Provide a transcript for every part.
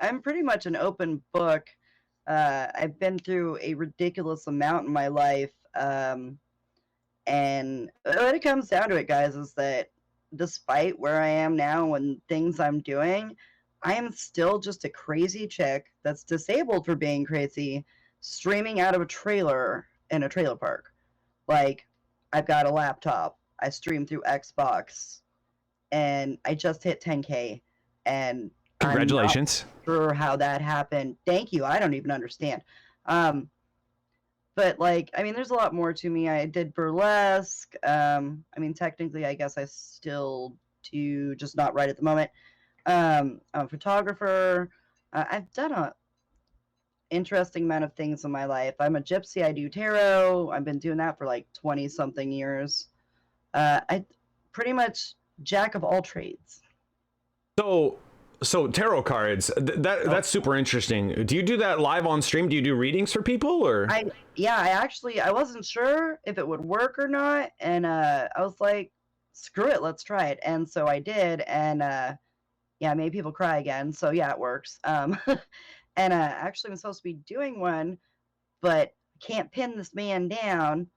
I'm pretty much an open book. I've been through a ridiculous amount in my life. And what it comes down to it, guys, is that despite where I am now and things I'm doing, I am still just a crazy chick that's disabled for being crazy, streaming out of a trailer in a trailer park. Like, I've got a laptop, I stream through Xbox, and I just hit 10K, and Congratulations. I'm not sure how that happened. Thank you. I don't even understand. But like, I mean, there's a lot more to me. I did burlesque. I mean, technically, I guess I still do, just not right at the moment. I'm a photographer. I've done a interesting amount of things in my life. I'm a gypsy. I do tarot. I've been doing that for like 20 something years. I pretty much jack of all trades. So tarot cards, that's super interesting. Do you do that live on stream? Do you do readings for people, or? I wasn't sure if it would work or not, and I was like, screw it, let's try it. And so I did, and yeah, made people cry again. So yeah, it works. And actually I'm supposed to be doing one, but can't pin this man down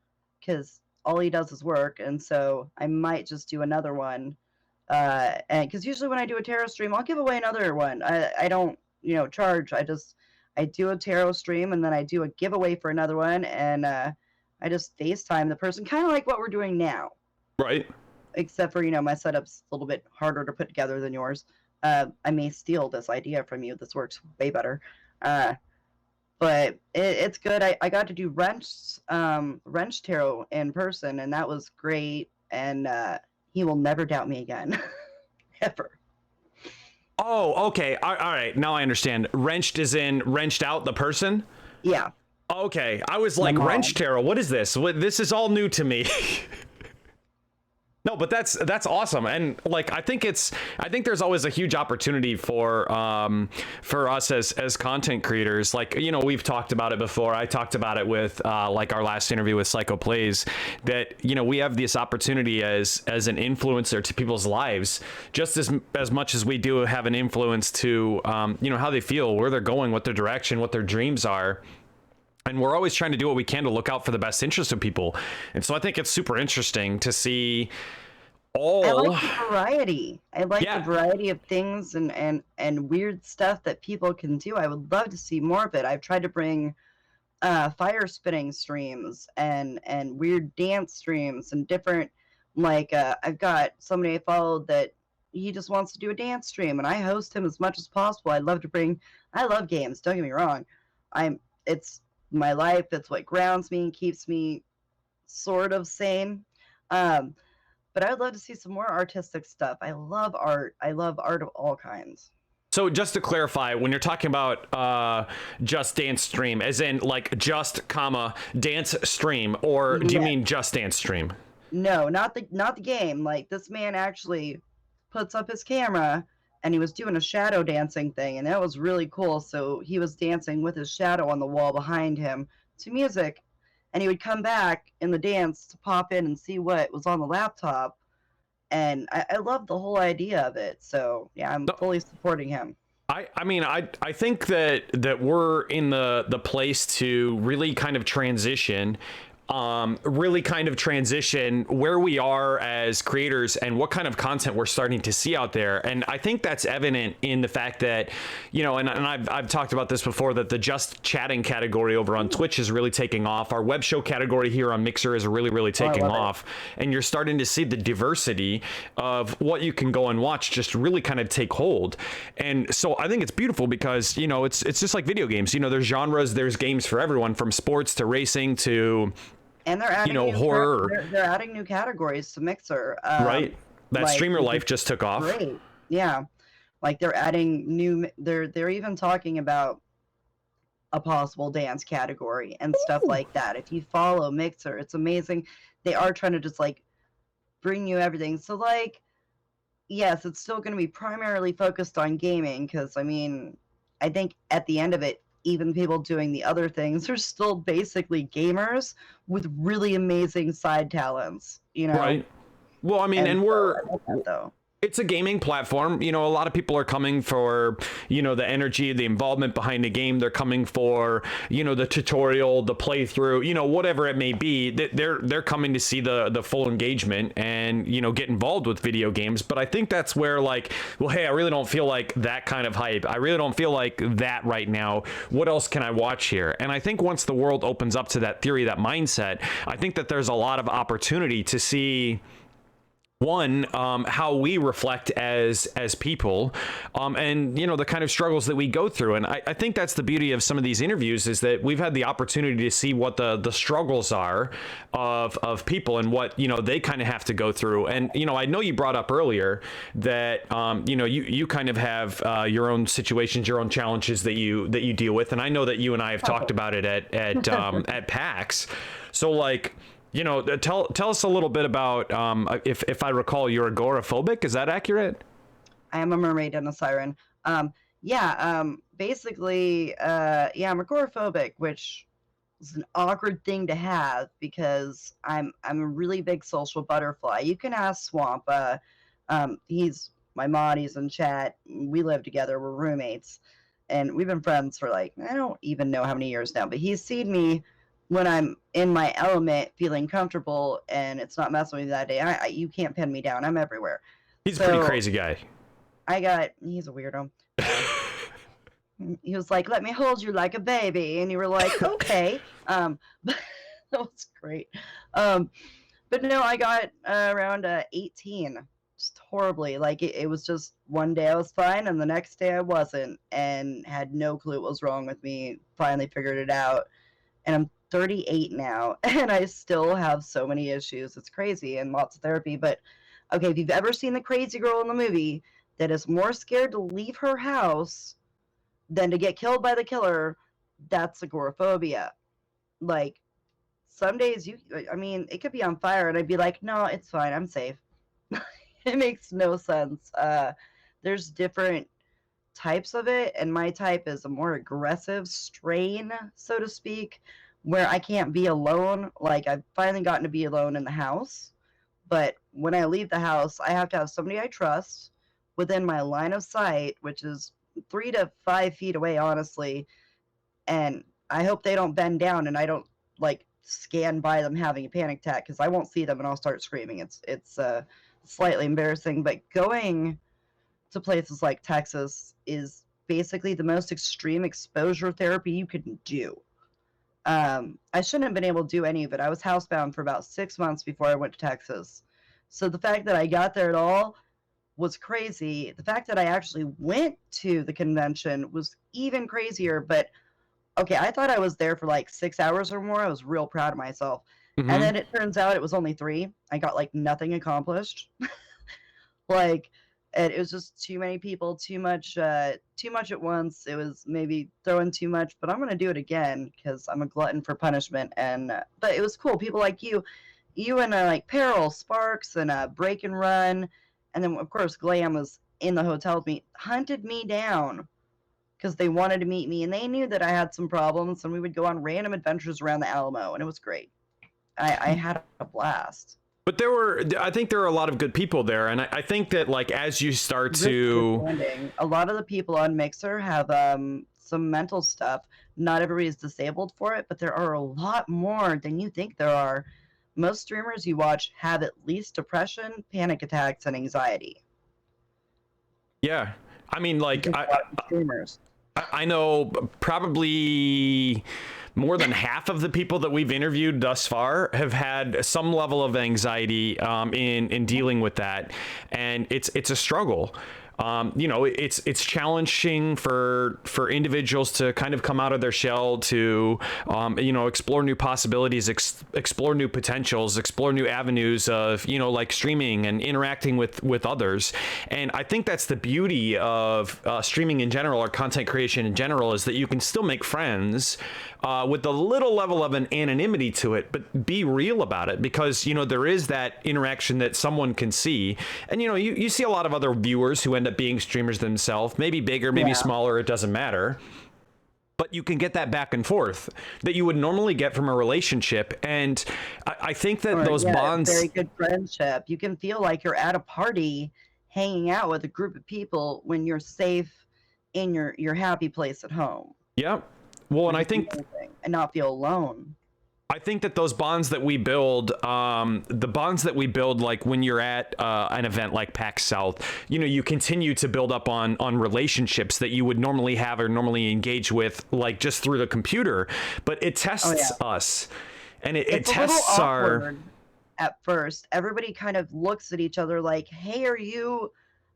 because all he does is work, and so I might just do another one. And because usually when I do a tarot stream, I'll give away another one. I don't, charge. I do a tarot stream, and then I do a giveaway for another one, and I just FaceTime the person, kind of like what we're doing now. Right. Except for, my setup's a little bit harder to put together than yours. I may steal this idea from you. This works way better. But it's good. I got to do Wrench Tarot in person, and that was great. And he will never doubt me again. Ever. Oh, okay. All right. Now I understand. Wrenched is in wrenched out the person? Yeah. Okay. I was like, Wrench Tarot, what is this? This is all new to me. No, but that's awesome. And like, I think there's always a huge opportunity for us as content creators. Like, we've talked about it before. I talked about it with like our last interview with Psycho Plays, that, we have this opportunity as an influencer to people's lives, just as much as we do have an influence to, how they feel, where they're going, what their direction, what their dreams are. And we're always trying to do what we can to look out for the best interest of people. And so I think it's super interesting to see all. I like the variety. I like the variety of things and weird stuff that people can do. I would love to see more of it. I've tried to bring fire spinning streams and weird dance streams and different, like I've got somebody I followed that he just wants to do a dance stream, and I host him as much as possible. I love games, don't get me wrong. It's my life. It's what grounds me and keeps me sort of sane. But I would love to see some more artistic stuff. I love art. I love art of all kinds. So just to clarify, when you're talking about just dance stream, as in like just dance stream, or do you mean just dance stream? No, not the game. Like, this man actually puts up his camera, and he was doing a shadow dancing thing, and that was really cool. So he was dancing with his shadow on the wall behind him to music, and he would come back in the dance to pop in and see what was on the laptop. And I love the whole idea of it. So yeah, I'm fully supporting him. I mean, I think that we're in the place to really kind of transition where we are as creators and what kind of content we're starting to see out there. And I think that's evident in the fact that, and I've talked about this before, that the just chatting category over on Twitch is really taking off. Our web show category here on Mixer is really taking off. And you're starting to see the diversity of what you can go and watch just really kind of take hold. And so I think it's beautiful because, it's just like video games. There's genres, there's games for everyone, from sports to racing to, and they're adding horror. They're adding new categories to Mixer. Right. That streamer life just took off. Great. Yeah. Like, they're adding new. They're even talking about a possible dance category and stuff like that. If you follow Mixer, it's amazing. They are trying to just like bring you everything. So like, yes, it's still going to be primarily focused on gaming, because I mean, I think at the end of it, even people doing the other things are still basically gamers with really amazing side talents, Right. Well, I mean, and we're, It's a gaming platform. You know, a lot of people are coming for, you know, the energy, the involvement behind the game. They're coming for, you know, the tutorial, the playthrough, you know, whatever it may be. They're coming to see the full engagement and, you know, get involved with video games. But I think that's where, like, well, hey, I really don't feel like that kind of hype. I really don't feel like that right now. What else can I watch here? And I think once the world opens up to that theory, that mindset, I think that there's a lot of opportunity to see, one, how we reflect as people, and, you know, the kind of struggles that we go through. And I think that's the beauty of some of these interviews, is that we've had the opportunity to see what the struggles are of people and what, you know, they kind of have to go through. And, you know, I know you brought up earlier that, you know, you kind of have your own situations, your own challenges that you deal with. And I know that you and I have talked about it at PAX. So, like, you know, tell us a little bit about, if I recall, you're agoraphobic. Is that accurate? I am a mermaid and a siren. Basically, yeah, I'm agoraphobic, which is an awkward thing to have because I'm a really big social butterfly. You can ask Swamp. He's my mod. He's in chat. We live together. We're roommates, and we've been friends for, like, I don't even know how many years now. But he's seen me when I'm in my element, feeling comfortable, and it's not messing with me that day. You can't pin me down. I'm everywhere. He's a pretty crazy guy. He's a weirdo. He was like, "Let me hold you like a baby," and you were like, "Okay." That was great. But no, I got around 18, just horribly. Like, it was just one day I was fine, and the next day I wasn't, and had no clue what was wrong with me. Finally figured it out, and I'm 38 now, and I still have so many issues. It's crazy, and lots of therapy. But okay, if you've ever seen the crazy girl in the movie that is more scared to leave her house than to get killed by the killer, that's agoraphobia. Like, some days I mean, it could be on fire, and I'd be like, no, it's fine, I'm safe. It makes no sense. There's different types of it, and my type is a more aggressive strain, so to speak, where I can't be alone. Like, I've finally gotten to be alone in the house, but when I leave the house, I have to have somebody I trust within my line of sight, which is 3 to 5 feet away, honestly. And I hope they don't bend down and I don't, like, scan by them having a panic attack, because I won't see them and I'll start screaming. It's slightly embarrassing. But going to places like Texas is basically the most extreme exposure therapy you can do. I shouldn't have been able to do any of it. I was housebound for about 6 months before I went to Texas. So the fact that I got there at all was crazy. The fact that I actually went to the convention was even crazier. But okay, I thought I was there for like 6 hours or more. I was real proud of myself. Mm-hmm. And then it turns out it was only 3. I got, like, nothing accomplished. Like, and it was just too many people, too much at once. It was maybe throwing too much, but I'm gonna do it again because I'm a glutton for punishment. And but it was cool. People like you and like Peril, Sparks, and Break and Run, and then of course Glam was in the hotel with me, hunted me down because they wanted to meet me, and they knew that I had some problems, and we would go on random adventures around the Alamo, and it was great. I had a blast. But I think there are a lot of good people there, and I think that, like, as you start to, a lot of the people on Mixer have some mental stuff. Not everybody's disabled for it, but there are a lot more than you think there are. Most streamers you watch have at least depression, panic attacks, and anxiety. Yeah, I mean, like, streamers. I know probably more than half of the people that we've interviewed thus far have had some level of anxiety in dealing with that, and it's a struggle. You know, it's challenging for individuals to kind of come out of their shell, to you know, explore new possibilities, explore new potentials, explore new avenues of, you know, like streaming and interacting with others. And I think that's the beauty of streaming in general, or content creation in general, is that you can still make friends with a little level of an anonymity to it, but be real about it, because, you know, there is that interaction that someone can see. And, you know, you see a lot of other viewers who end up being streamers themselves, maybe bigger, maybe smaller, it doesn't matter. But you can get that back and forth that you would normally get from a relationship. And I think that those bonds... very good friendship. You can feel like you're at a party hanging out with a group of people when you're safe in your happy place at home. Yeah. Well, and Which I is think amazing, and not feel alone. I think that those bonds that we build, the bonds that we build, like when you're at an event like PAX South, you know, you continue to build up on relationships that you would normally have or normally engage with, like just through the computer. But it tests us, and it It's a little tests our. awkward at first. Everybody kind of looks at each other like, "Hey, are you?"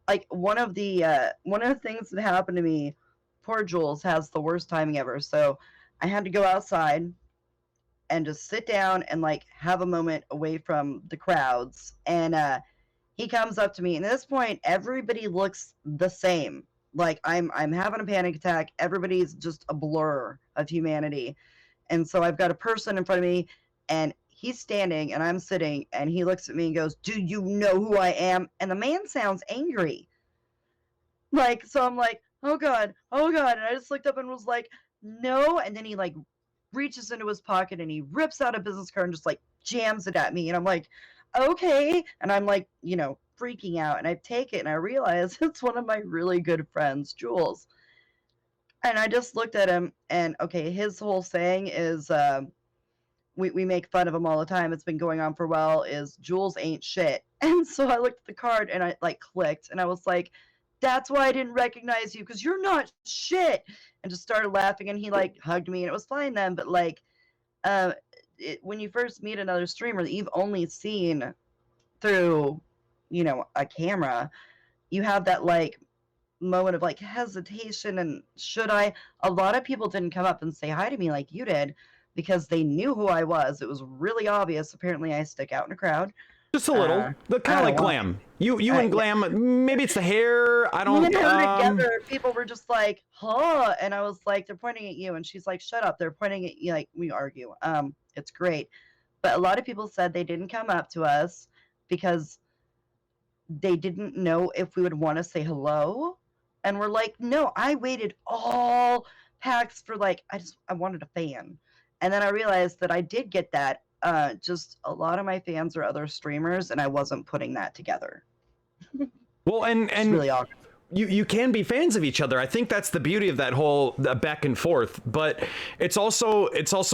Like one of the things that happened to me. Poor Jules has the worst timing ever. So I had to go outside and just sit down and like have a moment away from the crowds. And he comes up to me, and at this point, everybody looks the same. Like I'm having a panic attack. Everybody's just a blur of humanity. And so I've got a person in front of me, and he's standing, and I'm sitting, and he looks at me and goes, "Do you know who I am?" And the man sounds angry. Like, so I'm like, oh God, oh God. And I just looked up and was like, no. And then he like reaches into his pocket and he rips out a business card and just like jams it at me. And I'm like, okay. And I'm like, you know, freaking out. And I take it and I realize it's one of my really good friends, Jules. And I just looked at him, and okay, his whole saying is, we make fun of him all the time. It's been going on for a while, is Jules ain't shit. And so I looked at the card and I like clicked, and I was like, that's why I didn't recognize you, because you're not shit. And just started laughing, and he like hugged me, and it was fine then. But like, when you first meet another streamer that you've only seen through, you know, a camera, you have that like moment of like hesitation, and should I? A lot of people didn't come up and say hi to me like you did, because they knew who I was. It was really obvious. Apparently I stick out in a crowd. Just a little, but kind of like Glam. You and Glam. Maybe it's the hair. I don't. Together, people were just like, "Huh," and I was like, "They're pointing at you," and she's like, "Shut up! They're pointing at you." Like we argue. It's great, but a lot of people said they didn't come up to us because they didn't know if we would want to say hello, and we're like, "No, I waited all PAX for like I wanted a fan," and then I realized that I did get that. Just a lot of my fans are other streamers, and I wasn't putting that together. Well, and it's really awkward. You can be fans of each other. I think that's the beauty of that whole back and forth. But it's also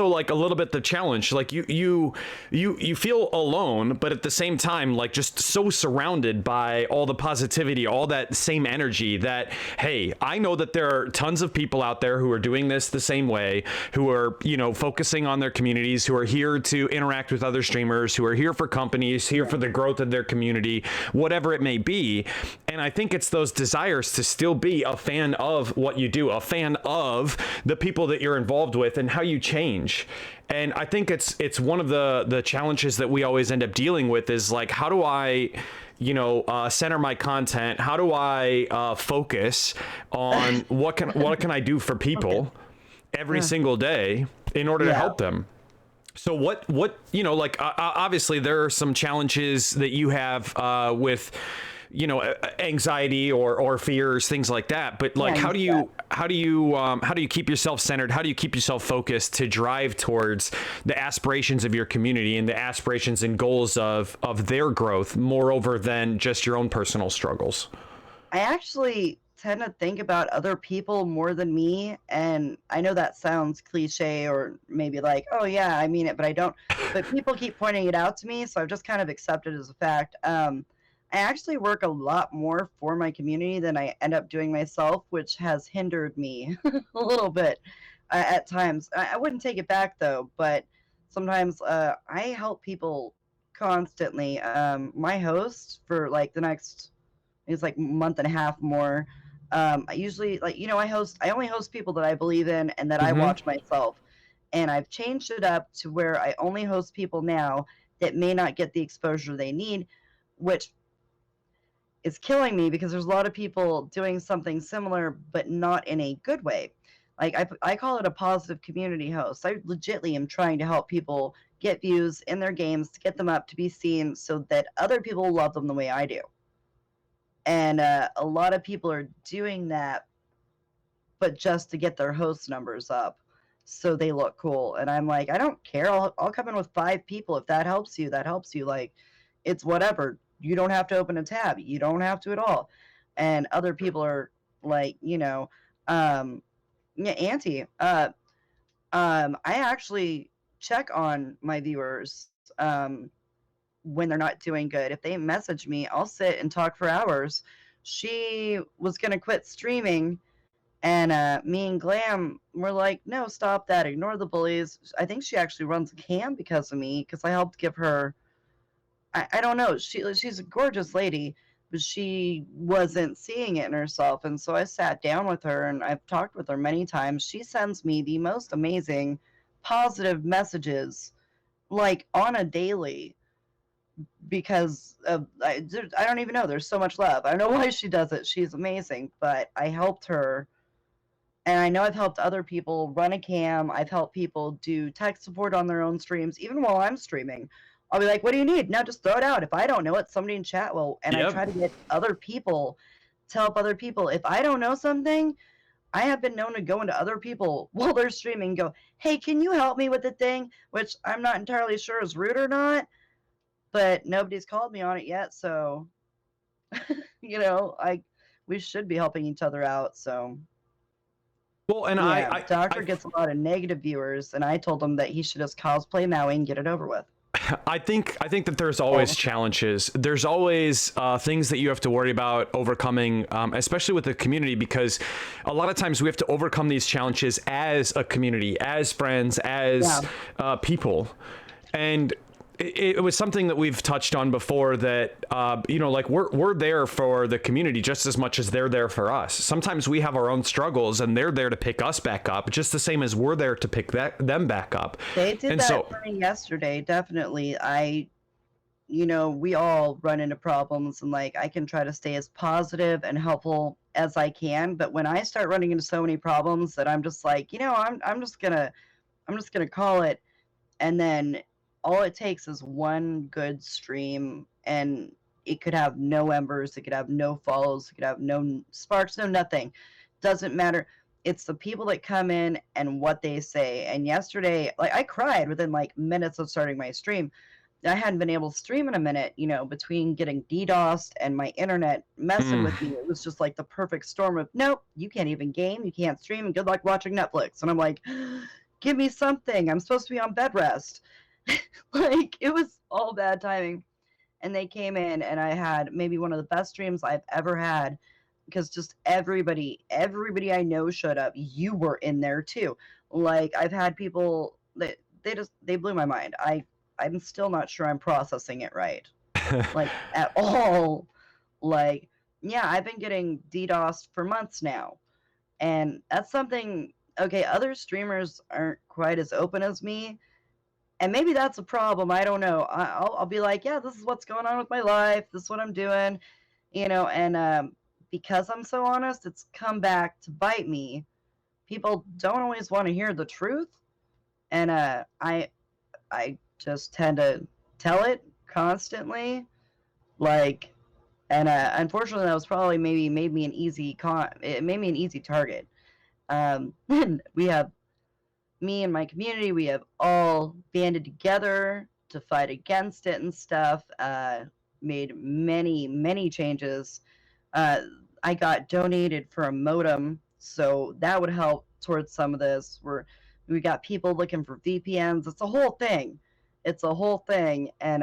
like a little bit the challenge. Like you feel alone, but at the same time, like just so surrounded by all the positivity, all that same energy. That hey, I know that there are tons of people out there who are doing this the same way, who are focusing on their communities, who are here to interact with other streamers, who are here for companies, here for the growth of their community, whatever it may be. And I think it's those desires to still be a fan of what you do, a fan of the people that you're involved with and how you change. And I think it's one of the challenges that we always end up dealing with is like, how do I center my content? How do I focus on what can I do for people every single day in order to help them? So what like obviously there are some challenges that you have with anxiety or fears, things like that. But like, how do you keep yourself centered? How do you keep yourself focused to drive towards the aspirations of your community and the aspirations and goals of their growth, moreover than just your own personal struggles? I actually tend to think about other people more than me. And I know that sounds cliche, or maybe like, oh yeah, I mean it, but I don't. But people keep pointing it out to me. So I've just kind of accepted it as a fact. I actually work a lot more for my community than I end up doing myself, which has hindered me a little bit at times. I wouldn't take it back though, but sometimes I help people constantly. My host for like the next, it's like month and a half more. I usually I only host people that I believe in and that I watch myself. And I've changed it up to where I only host people now that may not get the exposure they need, which is killing me because there's a lot of people doing something similar, but not in a good way. Like I call it a positive community host. I legitimately am trying to help people get views in their games, to get them up, to be seen, so that other people love them the way I do. And a lot of people are doing that, but just to get their host numbers up so they look cool. And I'm like, I don't care. I'll come in with 5 people. If that helps you, that helps you. Like, it's whatever. you don't have to open a tab. You don't have to at all. And other people are like, um, yeah, Auntie. I actually check on my viewers when they're not doing good. If they message me, I'll sit and talk for hours. She was gonna quit streaming, and me and Glam were like, "No, stop that. Ignore the bullies." I think she actually runs a cam because of me, because I helped give her. I don't know. She's a gorgeous lady, but she wasn't seeing it in herself, and so I sat down with her, and I've talked with her many times. She sends me the most amazing, positive messages, like on a daily, because I don't even know. There's so much love. I don't know why she does it. She's amazing, but I helped her, and I know I've helped other people run a cam. I've helped people do tech support on their own streams, even while I'm streaming. I'll be like, "What do you need?" Now just throw it out. If I don't know it, somebody in chat will. And I Yep. try to get other people to help other people. If I don't know something, I have been known to go into other people while they're streaming and go, "Hey, can you help me with the thing?" Which I'm not entirely sure is rude or not, but nobody's called me on it yet. So, I we should be helping each other out. So Well, and yeah, I, Doctor gets a lot of negative viewers, and I told him that he should just cosplay Maui and get it over with. I think that there's always challenges. There's always things that you have to worry about overcoming, especially with the community, because a lot of times we have to overcome these challenges as a community, as friends, as people. And it was something that we've touched on before, that like we're there for the community just as much as they're there for us. Sometimes we have our own struggles and they're there to pick us back up, just the same as we're there to pick them back up. They did And that so for me yesterday, definitely. We all run into problems, and like I can try to stay as positive and helpful as I can, but when I start running into so many problems that I'm just like, I'm just gonna call it. And then all it takes is one good stream, and it could have no embers, it could have no follows, it could have no sparks, no nothing. Doesn't matter. It's the people that come in and what they say. And yesterday, like, I cried within like minutes of starting my stream. I hadn't been able to stream in a minute, between getting DDoSed and my internet messing with me. It was just like the perfect storm of, nope, you can't even game, you can't stream, and good luck watching Netflix. And I'm like, give me something. I'm supposed to be on bed rest. Like, it was all bad timing. And they came in, and I had maybe one of the best streams I've ever had, because just everybody I know showed up. You were in there too. Like, I've had people that they blew my mind. I'm still not sure I'm processing it right, like, at all. Like, yeah, I've been getting DDoSed for months now, and that's something. Okay, other streamers aren't quite as open as me, and maybe that's a problem. I don't know. I'll be like, yeah, this is what's going on with my life. This is what I'm doing, and because I'm so honest, it's come back to bite me. People don't always want to hear the truth, and I just tend to tell it constantly, like, and unfortunately, that was probably maybe made me an easy it made me an easy target. We have me and my community, we have all banded together to fight against it and stuff. Made many changes. Uh, I got donated for a modem, so that would help towards some of this. We got people looking for VPNs. It's a whole thing. It's a whole thing, and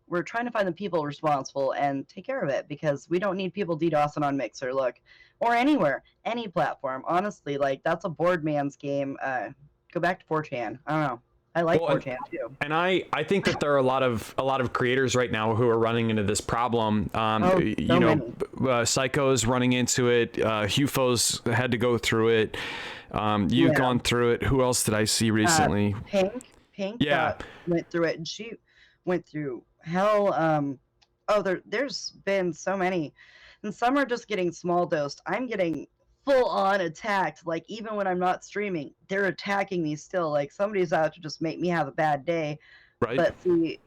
we're trying to find the people responsible and take care of it, because we don't need people DDoSing on Mixer, look, or anywhere, any platform. Honestly, like, that's a bored man's game. Go back to 4chan. I don't know. I like 4chan too. And I think that there are a lot of creators right now who are running into this problem. Psycho's running into it. Hufo's had to go through it. You've gone through it. Who else did I see recently? Pink went through it, and she went through hell. There's been so many, and some are just getting small dosed. I'm getting full on attacked. Like, even when I'm not streaming, they're attacking me still. Like, somebody's out to just make me have a bad day. Right. But see,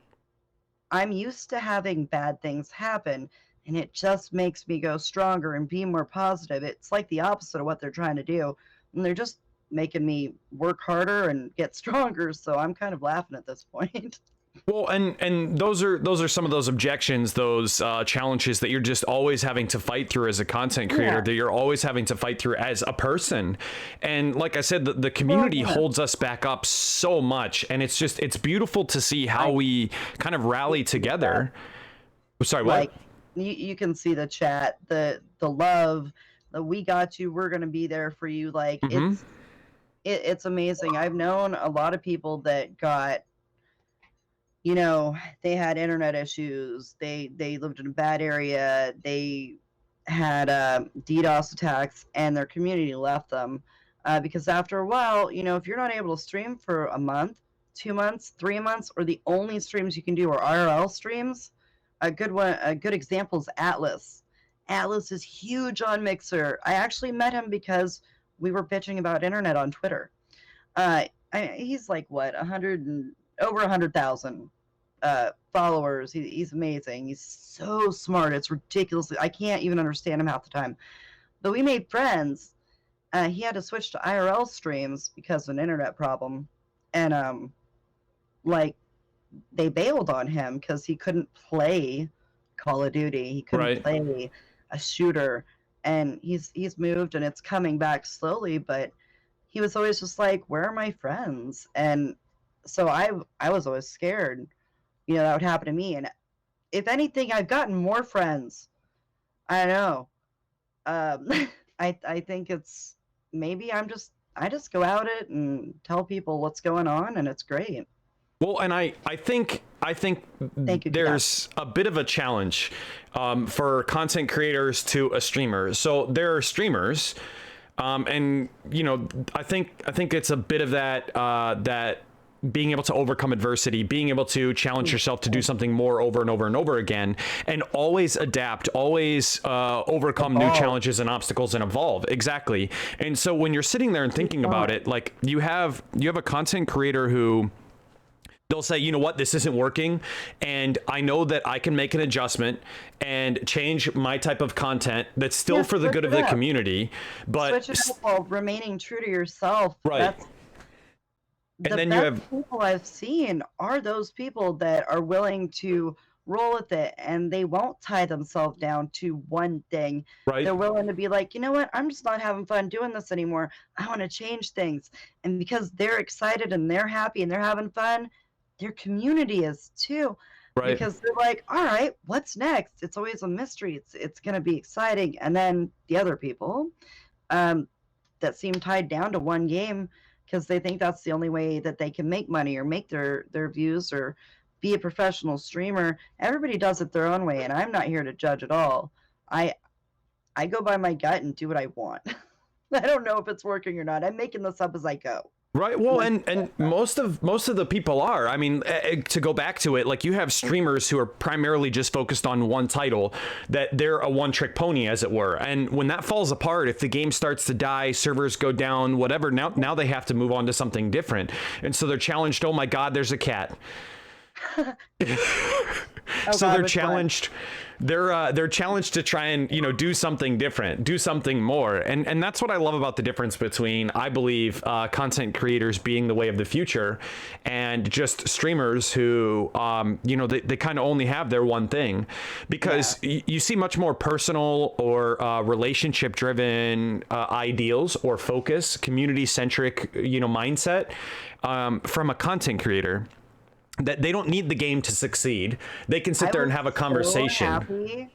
I'm used to having bad things happen, and it just makes me go stronger and be more positive. It's like the opposite of what they're trying to do, and they're just making me work harder and get stronger. So I'm kind of laughing at this point. Well, and those are some of those objections, those challenges that you're just always having to fight through as a content creator, Yeah. that you're always having to fight through as a person. And like I said, the community Yeah. holds us back up so much, and it's beautiful to see how we kind of rally together. Sorry, what? Like you can see the chat, the love, the we got you, we're gonna be there for you. Like Mm-hmm. it's amazing. I've known a lot of people that got, you know, they had internet issues, they lived in a bad area, they had DDoS attacks, and their community left them because after a while, you know, if you're not able to stream for a month, 2 months, 3 months, or the only streams you can do are IRL streams, a good example is Atlas. Atlas is huge on Mixer. I actually met him because we were bitching about internet on Twitter. He's like what 100 and over 100,000 followers. He's amazing. He's so smart. It's ridiculous. I can't even understand him half the time. But we made friends. He had to switch to IRL streams because of an internet problem, and like they bailed on him because he couldn't play Call of Duty. He couldn't Right. play a shooter, and he's moved and it's coming back slowly. But he was always just like, "Where are my friends?" And so I was always scared, you know, that would happen to me. And if anything, I've gotten more friends. I don't know. I think it's maybe I just go out it and tell people what's going on, and it's great. Well, and I think Thank you, there's a bit of a challenge for content creators to a streamer. So there are streamers, and you know, I think it's a bit of that being able to overcome adversity, being able to challenge yourself to do something more over and over and over again, and always adapt, always overcome new challenges and obstacles and evolve. Exactly. And so when you're sitting there and thinking about it, like you have a content creator who, they'll say, you know what, this isn't working, and I know that I can make an adjustment and change my type of content that's still for the good of the community, but switch it up while remaining true to yourself. right. That's And the then best you have people I've seen are those people that are willing to roll with it, and they won't tie themselves down to one thing. right. They're willing to be like, you know what, I'm just not having fun doing this anymore. I want to change things. And because they're excited and they're happy and they're having fun, their community is too. Right. Because they're like, all right, what's next? It's always a mystery. It's going to be exciting. And then the other people that seem tied down to one game because they think that's the only way that they can make money or make their views or be a professional streamer. Everybody does it their own way, and I'm not here to judge at all. I go by my gut and do what I want. I don't know if it's working or not. I'm making this up as I go. Right. Well, and most of the people are. I mean, to go back to it, like you have streamers who are primarily just focused on one title, that they're a one-trick pony, as it were. And when that falls apart, if the game starts to die, servers go down, whatever, now they have to move on to something different. And so they're challenged. Oh my God, there's a cat. So God, they're which challenged. They're challenged to try and, you know, do something different, do something more, and that's what I love about the difference between, I believe, content creators being the way of the future, and just streamers who, you know, they kind of only have their one thing, because you see much more personal or relationship driven ideals or focus, community centric, you know, mindset from a content creator. That they don't need the game to succeed. They can sit there and have a conversation. So happy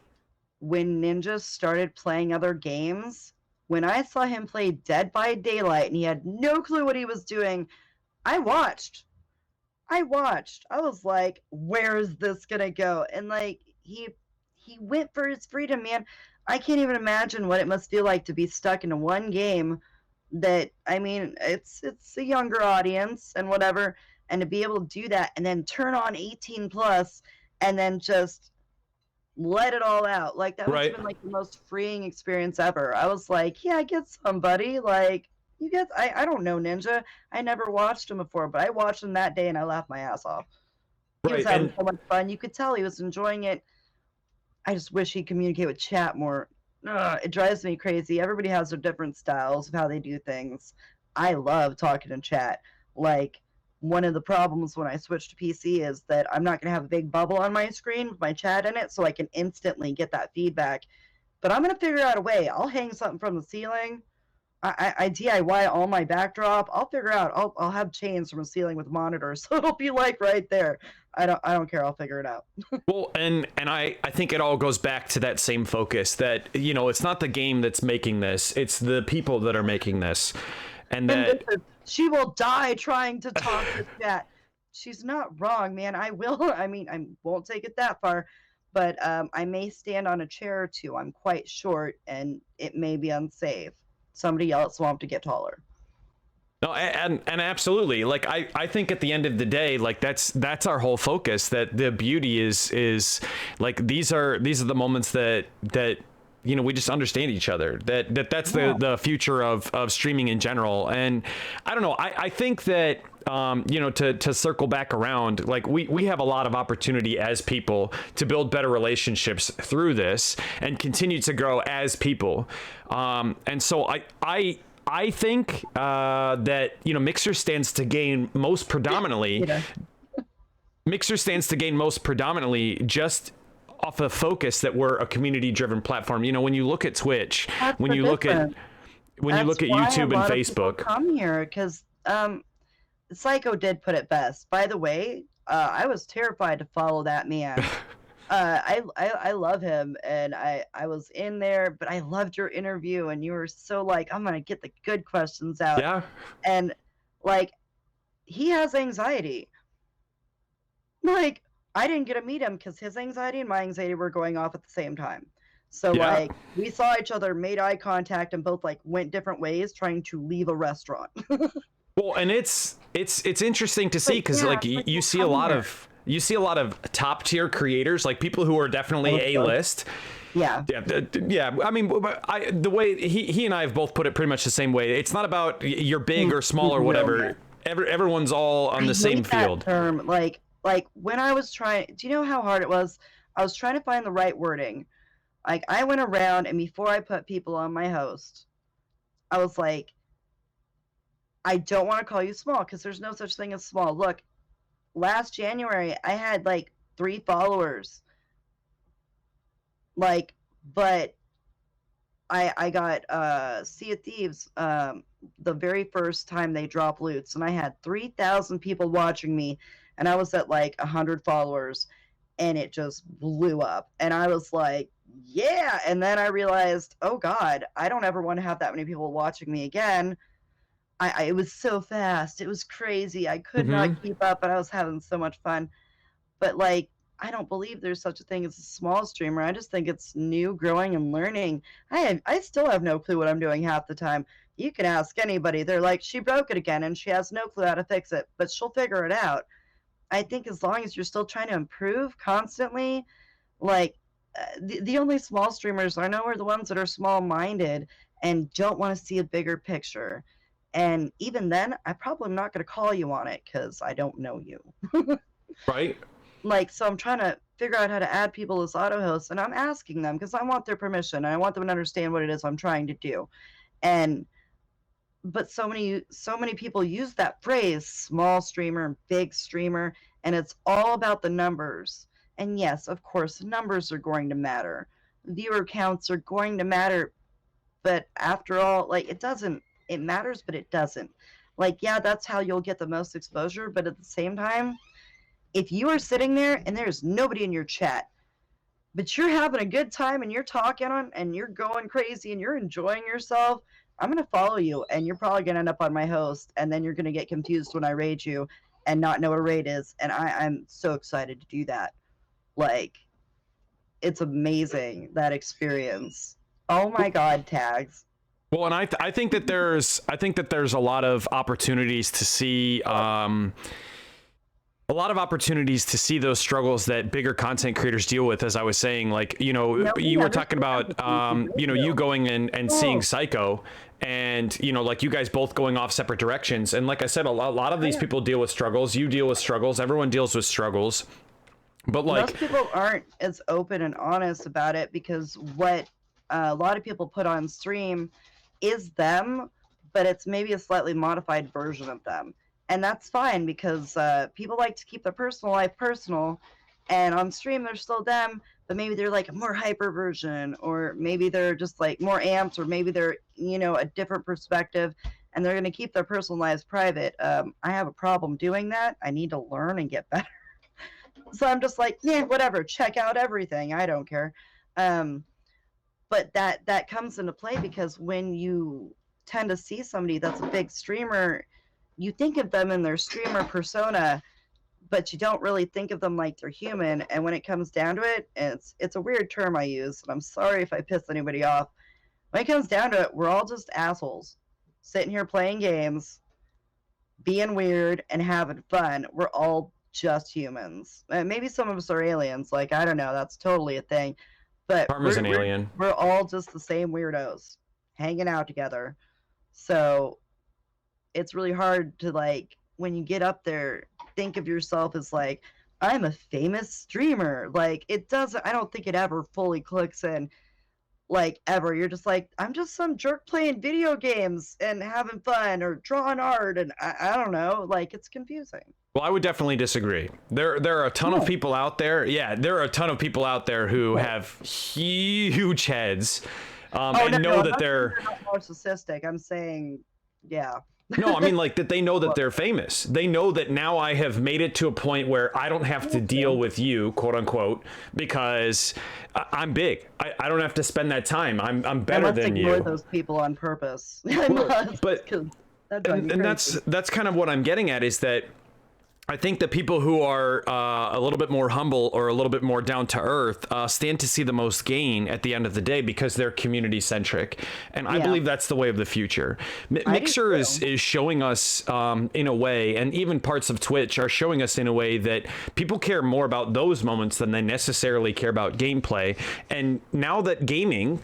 when Ninja started playing other games. When I saw him play Dead by Daylight and he had no clue what he was doing, I watched. I was like, where is this gonna go? And like he went for his freedom, man. I can't even imagine what it must feel like to be stuck in one game that, I mean, it's a younger audience and whatever, and to be able to do that and then turn on 18 plus and then just let it all out. Like that must have been like the most freeing experience ever. I was like, yeah, get somebody. Like, you get, I don't know Ninja. I never watched him before, but I watched him that day and I laughed my ass off. He was having so much fun. You could tell he was enjoying it. I just wish he'd communicate with chat more. It drives me crazy. Everybody has their different styles of how they do things. I love talking in chat. Like, one of the problems when I switch to PC is that I'm not going to have a big bubble on my screen with my chat in it, so I can instantly get that feedback. But I'm going to figure out a way. I'll hang something from the ceiling. I DIY all my backdrop. I'll figure out. I'll have chains from the ceiling with monitors, so it'll be like right there. I don't care. I'll figure it out. Well, and I think it all goes back to that same focus that, you know, it's not the game that's making this, it's the people that are making this. And that she will die trying to talk to chat. She's not wrong, man. I will. I mean, I won't take it that far, but I may stand on a chair or two. I'm quite short, and it may be unsafe. Somebody else will have to get taller. No, and absolutely. Like I think at the end of the day, like that's our whole focus. That the beauty is like these are the moments that you know, we just understand each other. That's the future of streaming in general. And I don't know. I think that you know, to circle back around, like we have a lot of opportunity as people to build better relationships through this and continue to grow as people. And so I think that, you know, Mixer stands to gain most predominantly. Mixer stands to gain most predominantly just off the focus that we're a community-driven platform. You know, when you look at Twitch, when you look at YouTube and Facebook, come here because Psycho did put it best. By the way, I was terrified to follow that man. I love him, and I was in there, but I loved your interview, and you were so like, I'm gonna get the good questions out. Yeah. And like, he has anxiety. Like, I didn't get to meet him because his anxiety and my anxiety were going off at the same time. So like, we saw each other, made eye contact, and both like went different ways trying to leave a restaurant. Well, and it's interesting to see because like you see a lot of top tier creators, like people who are definitely A-list. Yeah. I mean, the way he and I have both put it pretty much the same way. It's not about you're big or small or whatever. Everyone's all on the same field. Term, like when I was trying, do you know how hard it was? I was trying to find the right wording. Like, I went around, and before I put people on my host, I was like, I don't want to call you small because there's no such thing as small. Look, last January, I had like 3 followers. Like, but I got Sea of Thieves the very first time they dropped loots, and I had 3,000 people watching me, and I was at like 100 followers, and it just blew up. And I was like, yeah. And then I realized, oh God, I don't ever want to have that many people watching me again. It was so fast. It was crazy. I could not keep up, but I was having so much fun. But like, I don't believe there's such a thing as a small streamer. I just think it's new, growing, and learning. I still have no clue what I'm doing half the time. You can ask anybody. They're like, she broke it again, and she has no clue how to fix it, but she'll figure it out. I think as long as you're still trying to improve constantly, like, the only small streamers I know are the ones that are small-minded and don't want to see a bigger picture. And even then, I probably am not going to call you on it because I don't know you. Right. Like, so I'm trying to figure out how to add people as auto hosts, and I'm asking them because I want their permission, and I want them to understand what it is I'm trying to do. But so many people use that phrase, small streamer, big streamer, and it's all about the numbers. And yes, of course, numbers are going to matter. Viewer counts are going to matter. But after all, like, it matters, but it doesn't. Like, yeah, that's how you'll get the most exposure. But at the same time, if you are sitting there and there's nobody in your chat, but you're having a good time and you're talking on and you're going crazy and you're enjoying yourself, I'm going to follow you, and you're probably going to end up on my host, and then you're going to get confused when I raid you and not know what a raid is. And I'm so excited to do that. Like, it's amazing, that experience. Oh my God, tags. Well, and I think that there's a lot of opportunities to see those struggles that bigger content creators deal with. As I was saying, like, you know, you were talking about you know, you going and seeing Psycho, and, you know, like, you guys both going off separate directions. And like I said, a lot of these people deal with struggles. You deal with struggles. Everyone deals with struggles. But like, most people aren't as open and honest about it because what a lot of people put on stream is them, but it's maybe a slightly modified version of them. and that's fine because people like to keep their personal life personal, and on stream they're still them, but maybe they're like a more hyper version, or maybe they're just like more amped, or maybe they're, you know, a different perspective, and they're going to keep their personal lives private. I have a problem doing that. I need to learn and get better. So I'm just like, yeah, whatever, check out everything, I don't care. um, but that comes into play because when you tend to see somebody that's a big streamer, you think of them in their streamer persona, but you don't really think of them like they're human. And when it comes down to it, it's a weird term I use, and I'm sorry if I piss anybody off. When it comes down to it, we're all just assholes sitting here playing games, being weird and having fun. We're all just humans. Maybe some of us are aliens, like, I don't know, that's totally a thing. But Karma's an alien. we're all just the same weirdos hanging out together. So it's really hard to, like, when you get up there, think of yourself as like, I'm a famous streamer. Like, it doesn't, I don't think it ever fully clicks in, like, ever. You're just like, I'm just some jerk playing video games and having fun or drawing art, and I don't know, like, it's confusing. Well, I would definitely disagree. There are a ton of people out there. Yeah, there are a ton of people out there who have huge heads, and know that they're not narcissistic. I'm saying, yeah. No, I mean, like, that they know that they're famous. They know that now I have made it to a point where I don't have to deal with you, quote unquote, because I'm big. I don't have to spend that time. I'm better than you. I must ignore those people on purpose. But and that's kind of what I'm getting at, is that I think that people who are a little bit more humble or a little bit more down to earth stand to see the most gain at the end of the day because they're community centric. And I believe that's the way of the future. Mixer is showing us in a way, and even parts of Twitch are showing us in a way, that people care more about those moments than they necessarily care about gameplay. And now that gaming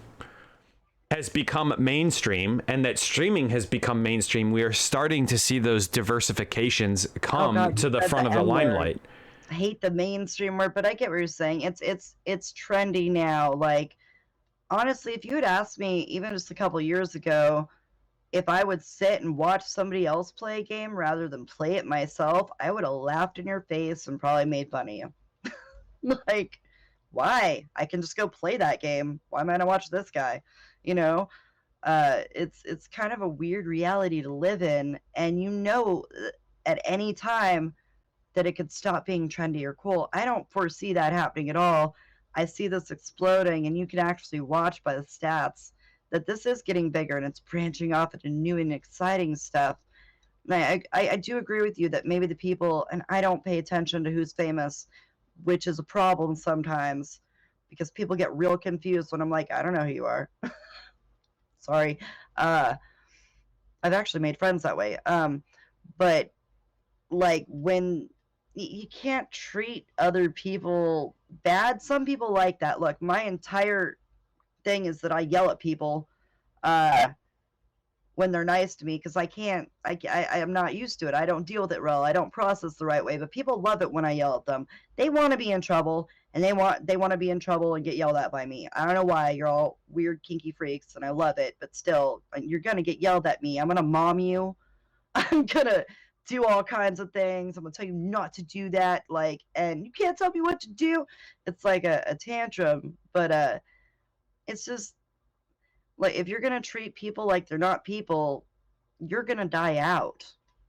has become mainstream and that streaming has become mainstream, we are starting to see those diversifications come to the front of the limelight. I hate the mainstream word, but I get what you're saying. It's trendy now. Like, honestly, if you had asked me even just a couple years ago if I would sit and watch somebody else play a game rather than play it myself, I would have laughed in your face and probably made fun of you. Like, why? I can just go play that game. Why am I gonna watch this guy? You know, it's kind of a weird reality to live in, and you know, at any time that it could stop being trendy or cool. I don't foresee that happening at all. I see this exploding, and you can actually watch by the stats that this is getting bigger and it's branching off into new and exciting stuff. And I do agree with you that maybe the people, and I don't pay attention to who's famous, which is a problem sometimes because people get real confused when I'm like, I don't know who you are. Sorry. I've actually made friends that way. But like, when you can't treat other people bad, some people like that. Look, my entire thing is that I yell at people when they're nice to me, because I am not used to it. I don't deal with it well. I don't process the right way. But people love it when I yell at them. They want to be in trouble, and they want to be in trouble and get yelled at by me. I don't know why. You're all weird, kinky freaks, and I love it. But still, you're gonna get yelled at me. I'm gonna mom you. I'm gonna do all kinds of things. I'm gonna tell you not to do that. Like, and you can't tell me what to do. It's like a tantrum. But it's just, like, if you're gonna treat people like they're not people, you're gonna die out.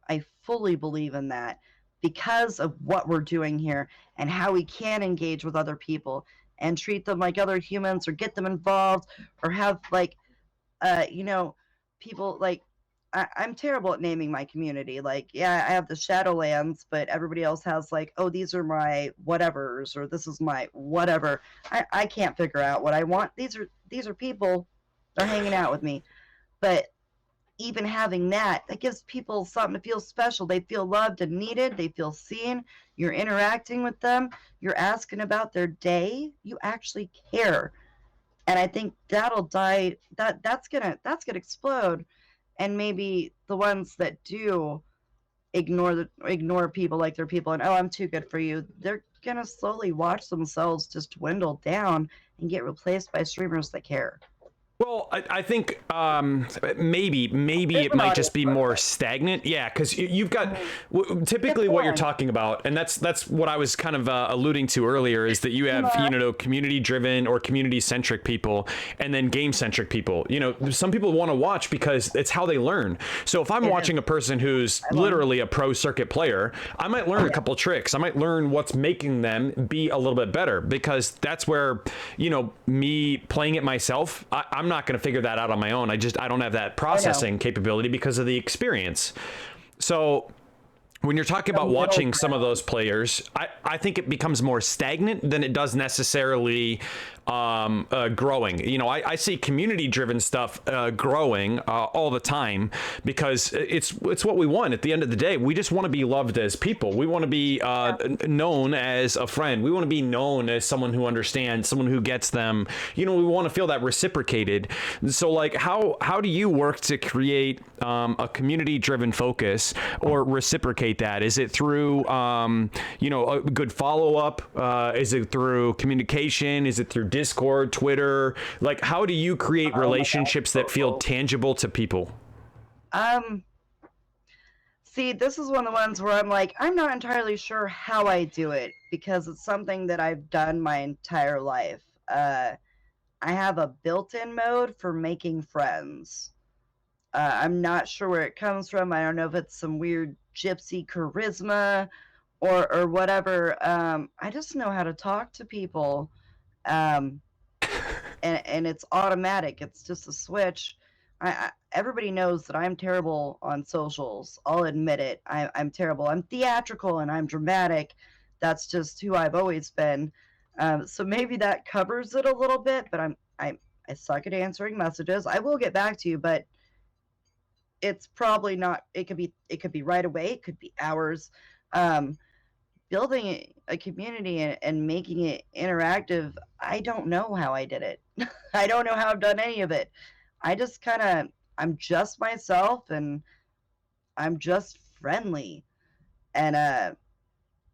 I fully believe in that because of what we're doing here and how we can engage with other people and treat them like other humans, or get them involved, or have, like, you know, people like, I'm terrible at naming my community. Like, yeah, I have the Shadowlands, but everybody else has, like, oh, these are my whatevers, or this is my whatever. I can't figure out what I want. These are people. They're hanging out with me. But even having that gives people something to feel special. They feel loved and needed. They feel seen. You're interacting with them. You're asking about their day. You actually care. And I think that'll die. That's gonna explode. And maybe the ones that do ignore people like they're people, and, oh, I'm too good for you, they're gonna slowly watch themselves just dwindle down and get replaced by streamers that care. Well, I think maybe There's it an might audience just be for more it. stagnant. Yeah, because you've got It's typically what you're boring. talking about, and that's what I was kind of alluding to earlier, is that you have community driven or community centric people, and then game centric people. Some people want to watch because it's how they learn. So if I'm It is. watching a person who's I learned. literally a pro circuit player, I might learn Oh a yeah. couple tricks. I might learn what's making them be a little bit better, because that's where me playing it myself, I'm not going to figure that out on my own. I don't have that I know. processing capability because of the experience. So when you're talking The about middle watching some of ground. those players, I think it becomes more stagnant than it does necessarily growing. I see community driven stuff growing all the time, because it's what we want at the end of the day. We just want to be loved as people. We want to be known as a friend. We want to be known as someone who understands, someone who gets them. We want to feel that reciprocated. So like, how do you work to create a community driven focus or reciprocate that? Is it through a good follow up? Is it through communication? Is it through Discord, Twitter? Like, how do you create Oh my God. relationships that feel tangible to people? Um. See, this is one of the ones where I'm like, I'm not entirely sure how I do it because it's something that I've done my entire life. I have a built-in mode for making friends. I'm not sure where it comes from. I don't know if it's some weird gypsy charisma or whatever. I just know how to talk to people. Um, and it's automatic. It's just a switch. Everybody knows that I'm terrible on socials. I'll admit it. I'm terrible. I'm theatrical and I'm dramatic. That's just who I've always been. So maybe that covers it a little bit. But I suck at answering messages. I will get back to you, but it's probably not. It could be right away. It could be hours. Um, Building a community and making it interactive, I don't know how I did it. I don't know how I've done any of it. I just kind of, I'm just myself and I'm just friendly. And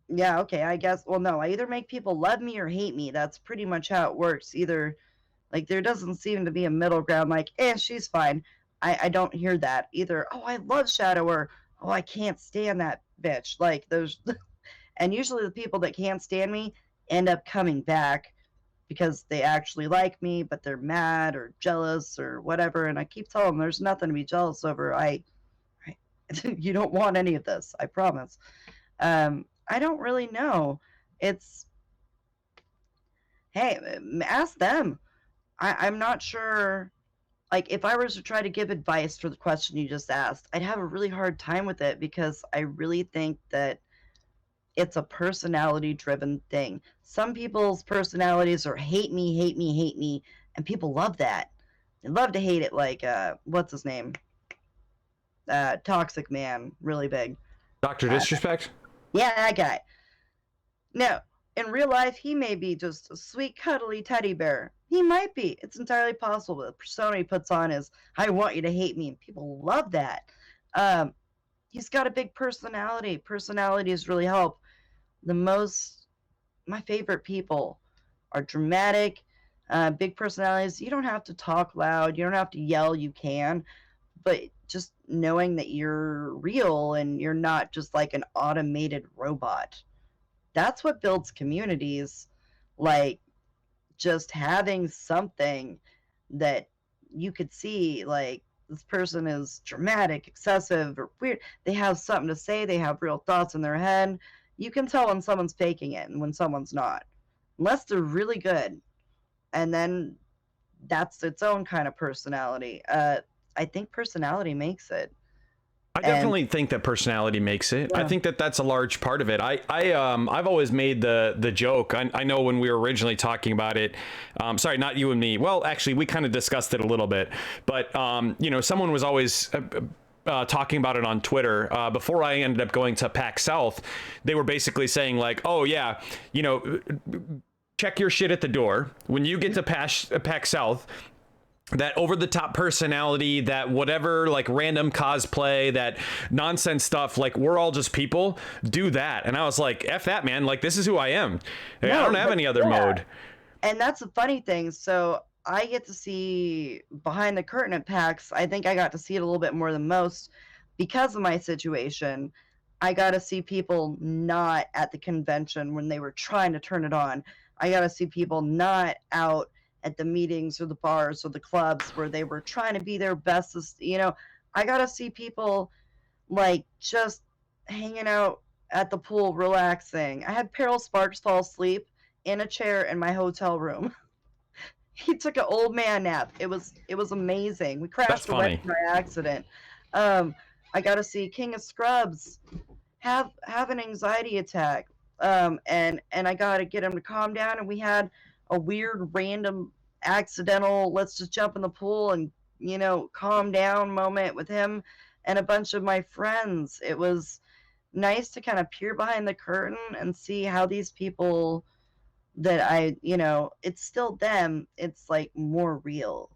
yeah, okay, I guess, well, no, I either make people love me or hate me. That's pretty much how it works. Either, like, there doesn't seem to be a middle ground, like, she's fine. I don't hear that. Either, oh, I love Shadow, or, oh, I can't stand that bitch. Like, those, and usually the people that can't stand me end up coming back because they actually like me, but they're mad or jealous or whatever. And I keep telling them there's nothing to be jealous over. I you don't want any of this, I promise. I don't really know. It's, hey, ask them. I'm not sure. Like, if I was to try to give advice for the question you just asked, I'd have a really hard time with it because I really think that it's a personality driven thing. Some people's personalities are hate me, hate me, hate me, and people love that. They love to hate it, like what's his name? Toxic Man, really big. Dr. Uh, Disrespect? yeah, that guy. No, in real life, he may be just a sweet, cuddly teddy bear. He might be. It's entirely possible. The persona he puts on is, I want you to hate me, and people love that. Um, he's got a big personality. Personalities really help. The most, my favorite people are dramatic, big personalities. You don't have to talk loud, you don't have to yell, you can, but just knowing that you're real and you're not just like an automated robot. That's what builds communities. Like, just having something that you could see, like, this person is dramatic, excessive, or weird. They have something to say, they have real thoughts in their head. You can tell when someone's faking it and when someone's not, unless they're really good. And then that's its own kind of personality. I think personality makes it. I And definitely think that personality makes it. I yeah, think that that's a large part of it. I've always made the joke. I know when we were originally talking about it, sorry, not you and me. Well, actually, we kind of discussed it a little bit, but someone was always talking about it on Twitter before I ended up going to PAX South. They were basically saying like, oh yeah, check your shit at the door when you get to PAX South. That over the top personality, that whatever, like random cosplay, that nonsense stuff, like we're all just people, do that. And I was like, F that, man. Like, this is who I am. I no, don't have but any other yeah. mode. And that's the funny thing. So I get to see behind the curtain at PAX. I think I got to see it a little bit more than most because of my situation. I got to see people not at the convention when they were trying to turn it on. I got to see people not out at the meetings or the bars or the clubs where they were trying to be their bestest. I got to see people like just hanging out at the pool, relaxing. I had Peril Sparks fall asleep in a chair in my hotel room. He took an old man nap. It was amazing. We That's crashed a wedding funny. by accident. Um, I got to see King of Scrubs have an anxiety attack. And I got to get him to calm down. And we had a weird, random, accidental, let's just jump in the pool and calm down moment with him and a bunch of my friends. It was nice to kind of peer behind the curtain and see how these people that it's still them. It's like more real.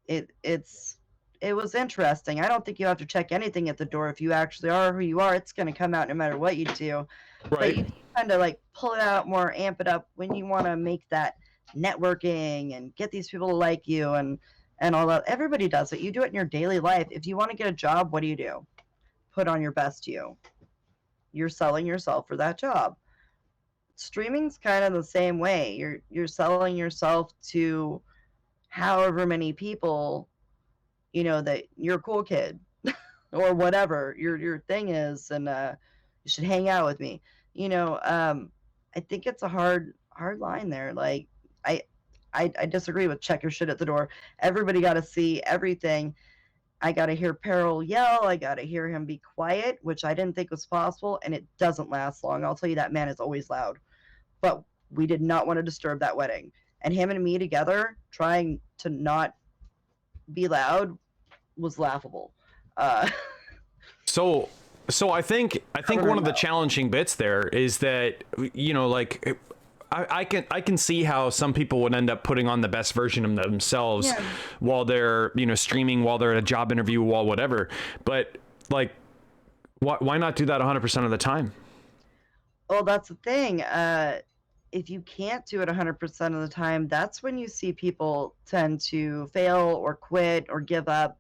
It was interesting. I don't think you have to check anything at the door. If you actually are who you are, it's going to come out no matter what you do. But Right. you kind of like pull it out more, amp it up when you want to make that networking and get these people to like you and all that. Everybody does it. You do it in your daily life. If you want to get a job, what do? Put on your best you. You're selling yourself for that job. Streaming's kind of the same way. You're selling yourself to however many people that you're a cool kid or whatever your thing is, and you should hang out with me. I think it's a hard line there. Like I I disagree with check your shit at the door. Everybody got to see everything. I got to hear Peril yell. I got to hear him be quiet, which I didn't think was possible, and it doesn't last long. I'll tell you, that man is always loud. But we did not want to disturb that wedding. And him and me together trying to not be loud was laughable. Uh, So I think Covered one him of the up. challenging bits there is that, like, I can see how some people would end up putting on the best version of themselves Yeah. while they're streaming, while they're at a job interview, while whatever. But like, why not do that 100% of the time? Well, that's the thing. If you can't do it 100% of the time, that's when you see people tend to fail or quit or give up.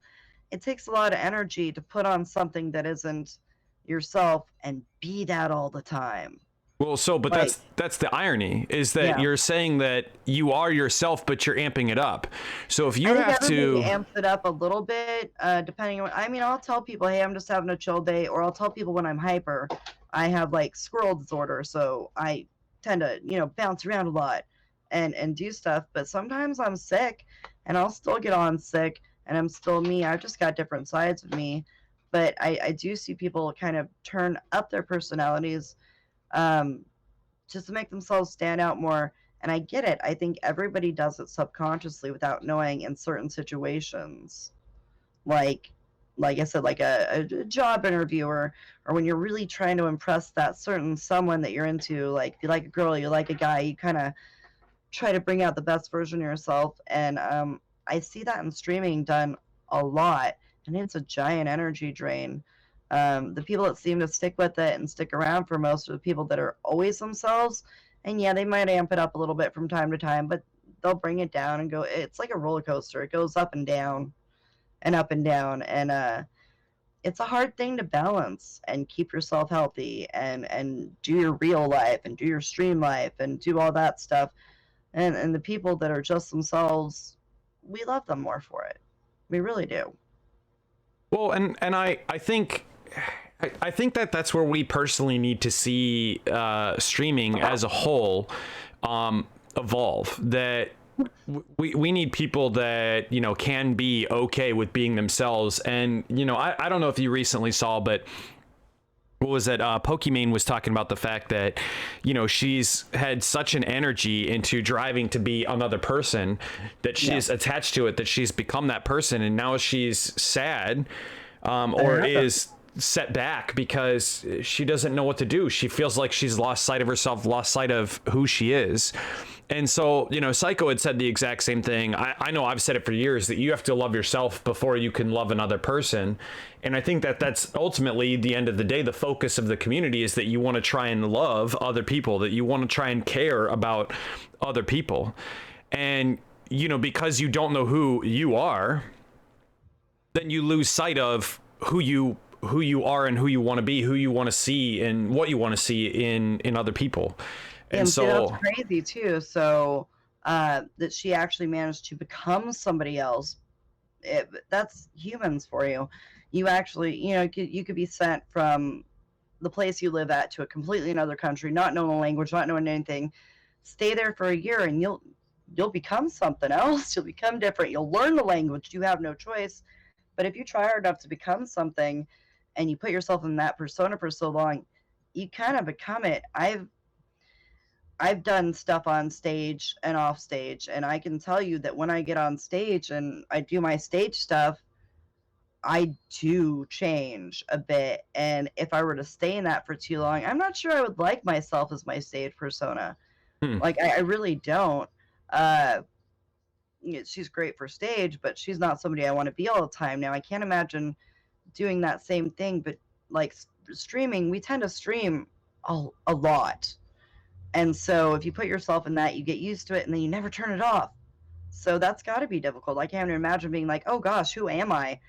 It takes a lot of energy to put on something that isn't yourself and be that all the time. Well, but Like, that's the irony, is that yeah. you're saying that you are yourself, but you're amping it up. So if you I think have everybody to, amps it up a little bit, depending on. I mean, I'll tell people, "Hey, I'm just having a chill day," or I'll tell people when I'm hyper. I have like squirrel disorder, so I tend to, bounce around a lot and do stuff. But sometimes I'm sick, and I'll still get on sick, and I'm still me. I've just got different sides of me. But I do see people kind of turn up their personalities, um, just to make themselves stand out more. And I get it. I think everybody does it subconsciously without knowing in certain situations. Like like I said, like a job interview, or when you're really trying to impress that certain someone that you're into, like if you like a girl, you like a guy, you kind of try to bring out the best version of yourself. And I see that in streaming done a lot, and it's a giant energy drain. The people that seem to stick with it and stick around for most of the people that are always themselves, and yeah, they might amp it up a little bit from time to time, but they'll bring it down and go. It's like a roller coaster. It goes up and down and up and down, and it's a hard thing to balance and keep yourself healthy and do your real life and do your stream life and do all that stuff. And the people that are just themselves, we love them more for it. We really do. well, and I think. I think that that's where we personally need to see streaming as a whole evolve. That we need people that can be okay with being themselves. And I don't know if you recently saw, but what was that? Pokimane was talking about the fact that she's had such an energy into driving to be another person that she's attached to it, that she's become that person, and now she's sad or is set back because she doesn't know what to do. She feels like she's lost sight of herself, lost sight of who she is. And so, Psycho had said the exact same thing. I know I've said it for years, that you have to love yourself before you can love another person. And I think that that's ultimately, the end of the day, the focus of the community, is that you want to try and love other people, that you want to try and care about other people. And you know, because you don't know who you are, then you lose sight of who you are and who you want to be, who you want to see, and what you want to see in other people. And see, that's so crazy too. So that she actually managed to become somebody else. That's humans for you. You actually, you know, you could be sent from the place you live at to a completely another country, not knowing the language, not knowing anything. Stay there for a year, and you'll become something else. You'll become different. You'll learn the language. You have no choice. But if you try hard enough to become something, and you put yourself in that persona for so long, you kind of become it. I've done stuff on stage and off stage, and I can tell you that when I get on stage and I do my stage stuff, I do change a bit. And if I were to stay in that for too long, I'm not sure I would like myself as my stage persona. Like, I really don't. She's great for stage, but she's not somebody I want to be all the time. Now, I can't imagine doing that same thing, but like streaming, we tend to stream a lot. And so if you put yourself in that, you get used to it and then you never turn it off. So that's got to be difficult. I can't imagine being like, oh gosh, who am I?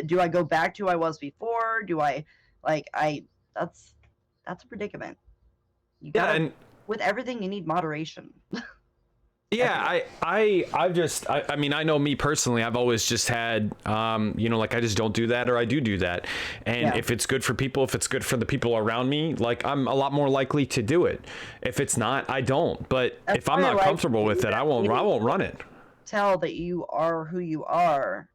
Do I go back to who I was before? Do I that's a predicament. You gotta, and with everything you need moderation. yeah, I mean, I know me personally, I've always just had, you know, like I just don't do that, or I do that. And if it's good for people, if it's good for the people around me, like I'm a lot more likely to do it. If it's not, I don't. But if I'm not comfortable with it, I won't run it. Tell that you are who you are,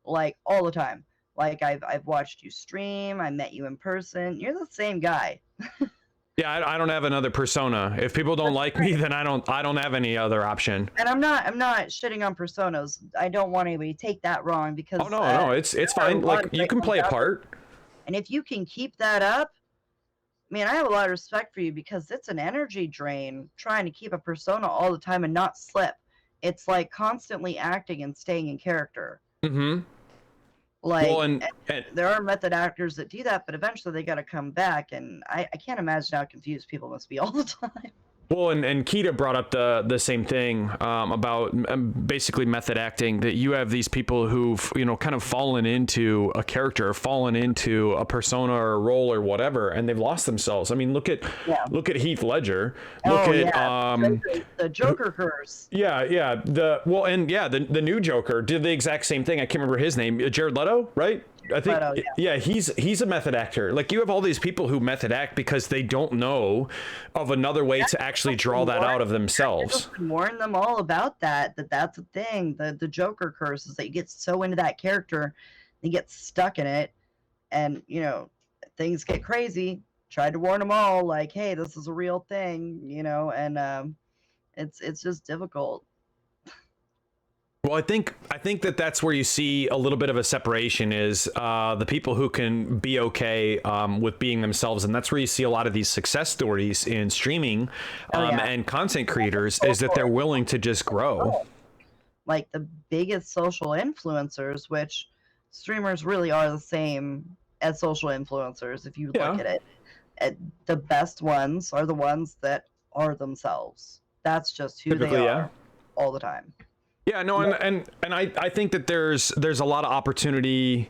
like all the time. Like I've watched you stream, I met you in person. You're the same guy. Yeah, I don't have another persona. If people don't like me, then I don't have any other option. And I'm not shitting on personas. I don't want anybody to take that wrong, because no, it's fine. Like, you can play a part. And if you can keep that up, man, I have a lot of respect for you, because it's an energy drain trying to keep a persona all the time and not slip. It's like constantly acting and staying in character. Mm-hmm. Like, well, and there are method actors that do that, but eventually they got to come back. And I can't imagine how confused people must be all the time. Well, and Keita brought up the same thing about basically method acting, that you have these people who've, you know, kind of fallen into a character, fallen into a persona or a role or whatever, and they've lost themselves. I mean, look at Heath Ledger. Look at the Joker curse. Yeah. The new Joker did the exact same thing. I can't remember his name. Jared Leto, right? I think he's a method actor. Like, you have all these people who method act because they don't know of another way to actually draw that out of themselves. Warn them all about that's a thing. The Joker curse is that you get so into that character, you get stuck in it, and you know, things get crazy. Tried to warn them all, like, hey, this is a real thing, you know, and it's just difficult. Well, I think that's where you see a little bit of a separation, is the people who can be okay with being themselves, and that's where you see a lot of these success stories in streaming and content creators, is that they're willing to just grow. Like the biggest social influencers, which streamers really are the same as social influencers if you look at it. The best ones are the ones that are themselves. That's just who they are all the time. Yeah, no, and I think that there's a lot of opportunity.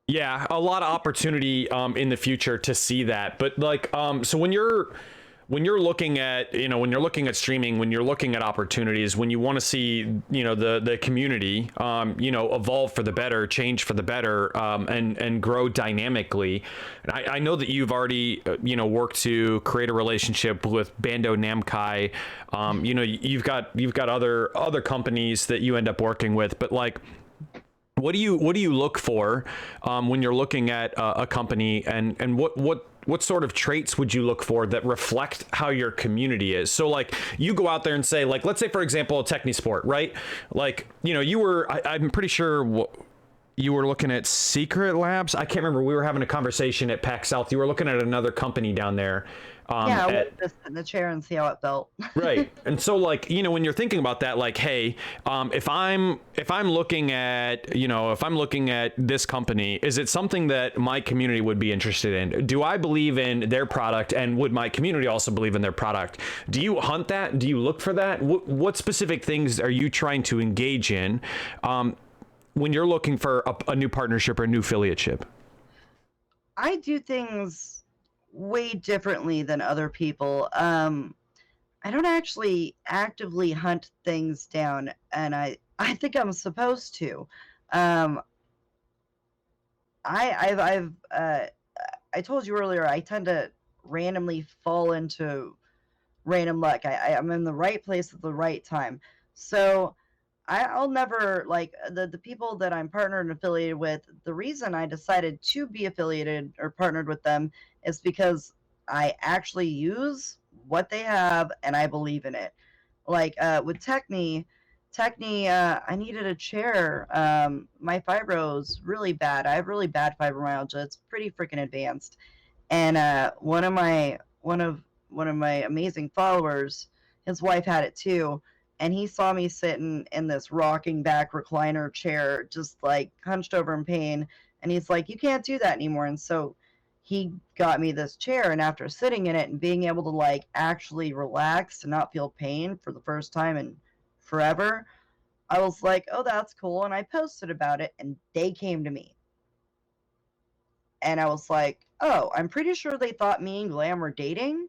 Yeah, a lot of opportunity in the future to see that. But like, so when you're looking at, you know, when you're looking at streaming, when you're looking at opportunities, when you want to see, you know, the community, you know, evolve for the better, change for the better, and grow dynamically. And I know that you've already, you know, worked to create a relationship with Bando Namkai. You know, you've got other companies that you end up working with, but like, what do you look for when you're looking at a company, and what sort of traits would you look for that reflect how your community is? So like, you go out there and say, like, let's say for example, Technisport, right? Like, you know, I'm pretty sure You were looking at Secret Labs? I can't remember. We were having a conversation at PAX South. You were looking at another company down there. Yeah, I would just sit in the chair and see how it felt. Right. And so, like, you know, when you're thinking about that, like, hey, if I'm looking at, you know, if I'm looking at this company, is it something that my community would be interested in? Do I believe in their product, and would my community also believe in their product? Do you hunt that? Do you look for that? What specific things are you trying to engage in when you're looking for a new partnership or a new affiliateship? I do things way differently than other people. I don't actually actively hunt things down, and I think I'm supposed to. Um, I told you earlier, I tend to randomly fall into random luck. I'm in the right place at the right time. So I'll never like the people that I'm partnered and affiliated with. The reason I decided to be affiliated or partnered with them is because I actually use what they have and I believe in it. Like with Techni, I needed a chair. My fibro's really bad. I have really bad fibromyalgia. It's pretty freaking advanced. And one of my amazing followers, his wife had it too, and he saw me sitting in this rocking back recliner chair, just like hunched over in pain, and he's like, "You can't do that anymore." And so he got me this chair, and after sitting in it and being able to like actually relax and not feel pain for the first time in forever, I was like, "Oh, that's cool." And I posted about it, and they came to me. And I was like, "Oh, I'm pretty sure they thought me and Glam were dating."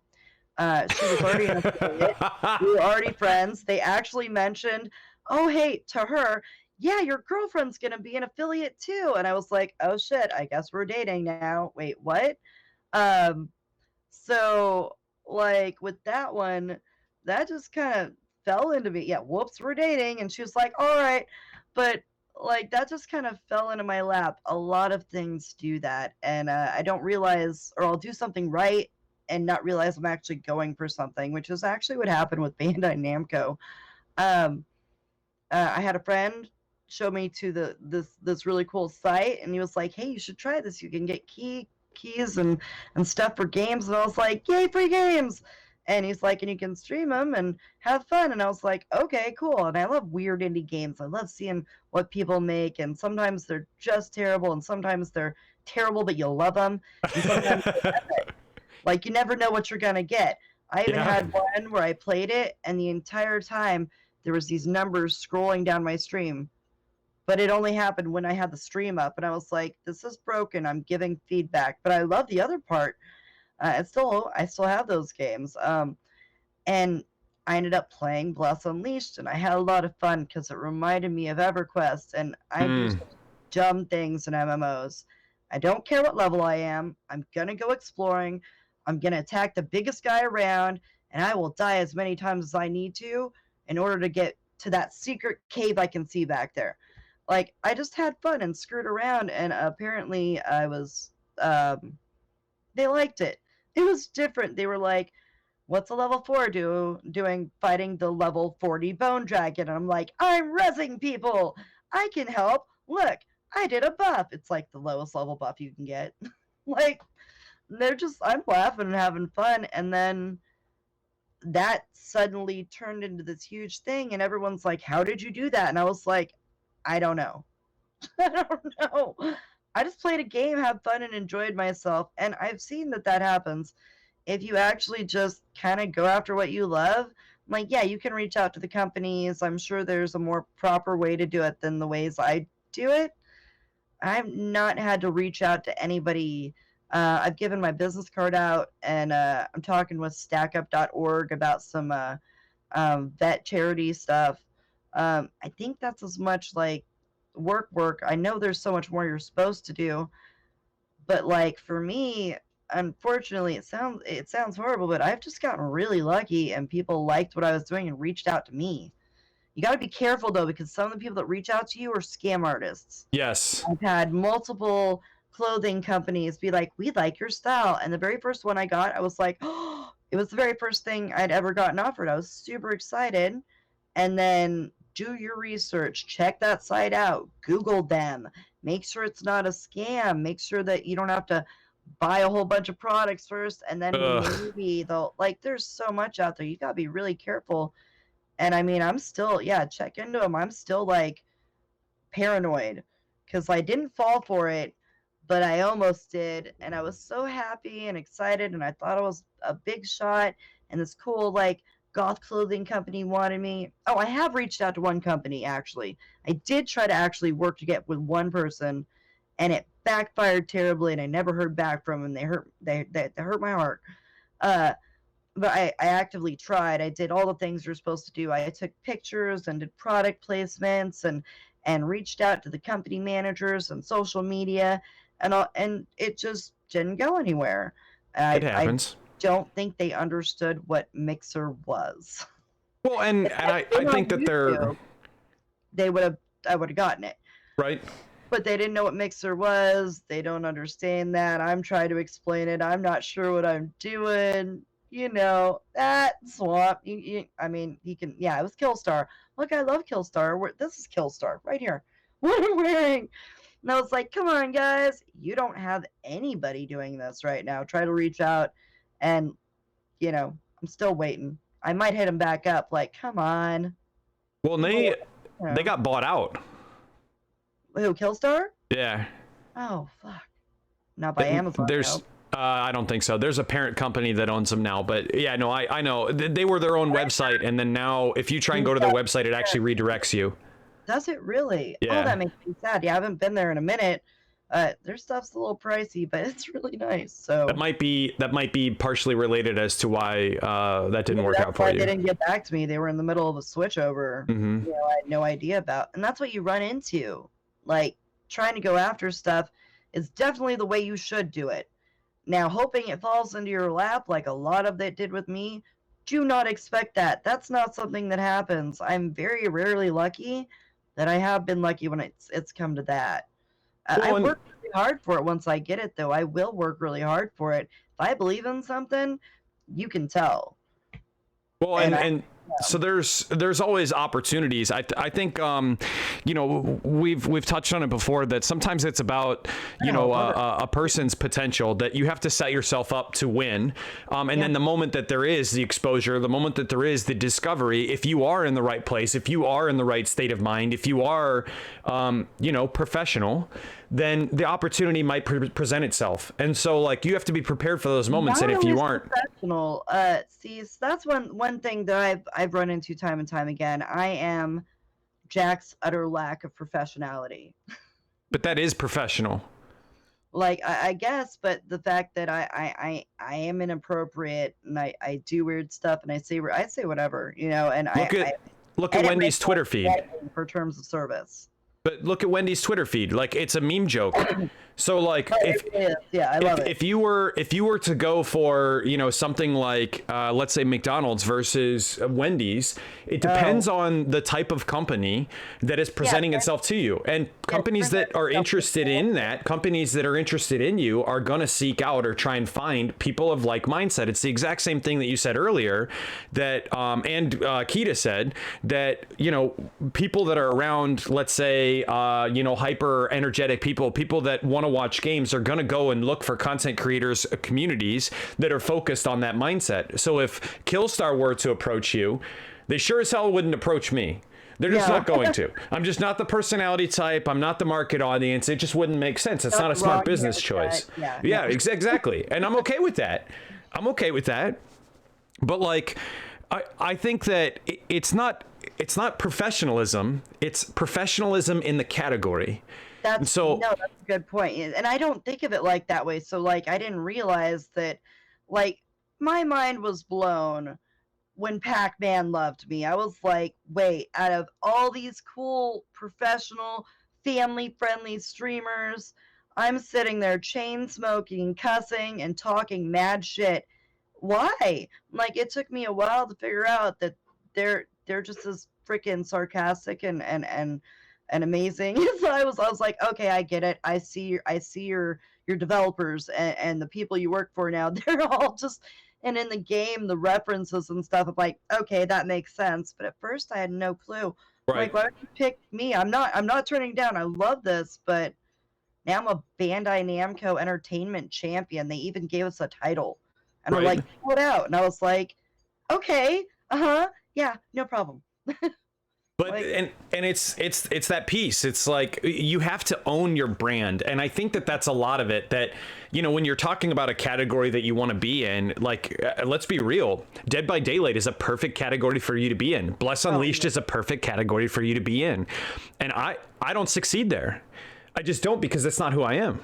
She was already an affiliate. We were already friends. They actually mentioned, "Oh, hey," to her, "Yeah, your girlfriend's gonna be an affiliate too." And I was like, "Oh shit, I guess we're dating now." Wait, what? Um, so like with that one, that just kind of fell into me. Yeah, whoops, we're dating. And she was like, "All right." But like that just kind of fell into my lap. A lot of things do that. And I don't realize, or I'll do something right and not realize I'm actually going for something, which is actually what happened with Bandai Namco. Um, I had a friend show me to this really cool site, and he was like, "Hey, you should try this. You can get keys and stuff for games." And I was like, "Yay, free games!" And he's like, "And you can stream them and have fun." And I was like, "Okay, cool." And I love weird indie games. I love seeing what people make, and sometimes they're just terrible, and sometimes they're terrible, but you'll love them, and sometimes like you never know what you're gonna get. I even Yeah. had one where I played it, and the entire time there was these numbers scrolling down my stream, but it only happened when I had the stream up, and I was like, "This is broken. I'm giving feedback." But I love the other part. I still have those games. And I ended up playing Bless Unleashed, and I had a lot of fun because it reminded me of EverQuest, and I do Mm. such dumb things in MMOs. I don't care what level I am. I'm gonna go exploring. I'm gonna attack the biggest guy around, and I will die as many times as I need to in order to get to that secret cave I can see back there. Like I just had fun and screwed around, and apparently I was. They liked it. It was different. They were like, "What's a level 4 doing fighting the level 40 bone dragon?" And I'm like, "I'm rezzing people. I can help. Look, I did a buff." It's like the lowest level buff you can get. Like I'm laughing and having fun, and then that suddenly turned into this huge thing, and everyone's like, "How did you do that?" And I was like, "I don't know." I don't know. I just played a game, had fun, and enjoyed myself. And I've seen that happens. If you actually just kind of go after what you love, like, yeah, you can reach out to the companies. I'm sure there's a more proper way to do it than the ways I do it. I've not had to reach out to anybody. I've given my business card out, and I'm talking with stackup.org about some vet charity stuff. I think that's as much like work. I know there's so much more you're supposed to do, but like for me, unfortunately, it sounds horrible, but I've just gotten really lucky, and people liked what I was doing and reached out to me. You got to be careful though, because some of the people that reach out to you are scam artists. Yes. I've had multiple clothing companies be like, "We like your style," and the very first one I got, I was like, "Oh!" It was the very first thing I'd ever gotten offered. I was super excited, and then do your research, check that site out, Google them, make sure it's not a scam, make sure that you don't have to buy a whole bunch of products first and then Ugh. maybe they'll, like, there's so much out there. You got to be really careful. And I mean, I'm still, yeah, check into them. I'm still like paranoid because I didn't fall for it, but I almost did. And I was so happy and excited. And I thought it was a big shot. And this cool, like, goth clothing company wanted me. Oh, I have reached out to one company, actually. I did try to actually work to get with one person, and it backfired terribly. And I never heard back from them. They hurt my heart. Uh, but I actively tried. I did all the things you're supposed to do. I took pictures and did product placements and reached out to the company managers and social media and it just didn't go anywhere. It I happens. don't think they understood what Mixer was. Well, and I think that they're they would have I would have gotten it. right. But they didn't know what Mixer was. They don't understand that. I'm trying to explain it. I'm not sure what I'm doing. You know, that swamp. I mean, he can, yeah, it was Killstar. Look, I love Killstar. This is Killstar right here. What I'm wearing. And I was like, come on, guys. You don't have anybody doing this right now. Try to reach out. And, you know, I'm still waiting. I might hit him back up. Like, come on. Well, they got bought out. Who, Killstar? Yeah. Oh, fuck. Not by Amazon. There's, I don't think so. There's a parent company that owns them now, but yeah, no, I know. They were their own website, and then now if you try and go to their website, it actually redirects you. Does it really? Yeah. Oh, that makes me sad. Yeah, I haven't been there in a minute. Their stuff's a little pricey, but it's really nice. So that might be partially related as to why that didn't work out for you. They didn't get back to me. They were in the middle of a switchover. Mm-hmm. You know, I had no idea about, and that's what you run into. Like, trying to go after stuff is definitely the way you should do it. Now, hoping it falls into your lap like a lot of it did with me, do not expect that. That's not something that happens. I'm very rarely lucky that I have been lucky when it's come to that. I work really hard for it once I get it, though. I will work really hard for it. If I believe in something, you can tell. Well, and so there's always opportunities. I think you know, we've touched on it before, that sometimes it's about, you know, a person's potential, that you have to set yourself up to win, and then the moment that there is the exposure, the moment that there is the discovery, if you are in the right place, if you are in the right state of mind, if you are you know, professional, then the opportunity might present itself. And so, like, you have to be prepared for those moments. And if you aren't professional, see, so that's one thing that I've run into time and time again. I am Jack's utter lack of professionality. But that is professional. Like, I guess, but the fact that I am inappropriate and I do weird stuff and I say whatever, you know, and look at Wendy's Twitter feed for terms of service. But look at Wendy's Twitter feed. Like, it's a meme joke. So, like, I love it. If you were to go for, you know, something like, let's say McDonald's versus Wendy's, it depends on the type of company that is presenting itself to you. And companies that are interested in that, companies that are interested in you, are going to seek out or try and find people of like mindset. It's the exact same thing that you said earlier, that and Keita said, that, you know, people that are around, let's say, you know, hyper energetic people that want to watch games, are going to go and look for content creators, communities that are focused on that mindset. So if Killstar were to approach you, they sure as hell wouldn't approach me. They're just not going to. I'm just not the personality type. I'm not the market audience. It just wouldn't make sense. It's not a smart business choice. Yeah, exactly. And I'm okay with that. But, like, I think that it's not professionalism. It's professionalism in the category. That's a good point. And I don't think of it like that way. So, like, I didn't realize that, like, my mind was blown when Pac-Man loved me. I was like, wait, out of all these cool, professional, family-friendly streamers, I'm sitting there chain smoking, cussing, and talking mad shit. Why? Like, it took me a while to figure out that they're just as freaking sarcastic and amazing. So I was like, okay, I get it. I see your developers and the people you work for now. They're all just, and in the game, the references and stuff, I'm like, okay, that makes sense. But at first I had no clue. Right. Like, why don't you pick me? I'm not turning down. I love this, but now I'm a Bandai Namco Entertainment champion. They even gave us a title. And they're Right. like, pull it out. And I was like, okay, yeah, no problem. But Like, and it's that piece. It's like you have to own your brand, and I think that that's a lot of it. That when you're talking about a category that you want to be in, like let's be real, Dead by Daylight is a perfect category for you to be in. Bless Unleashed is a perfect category for you to be in, and I don't succeed there. I just don't, because that's not who I am.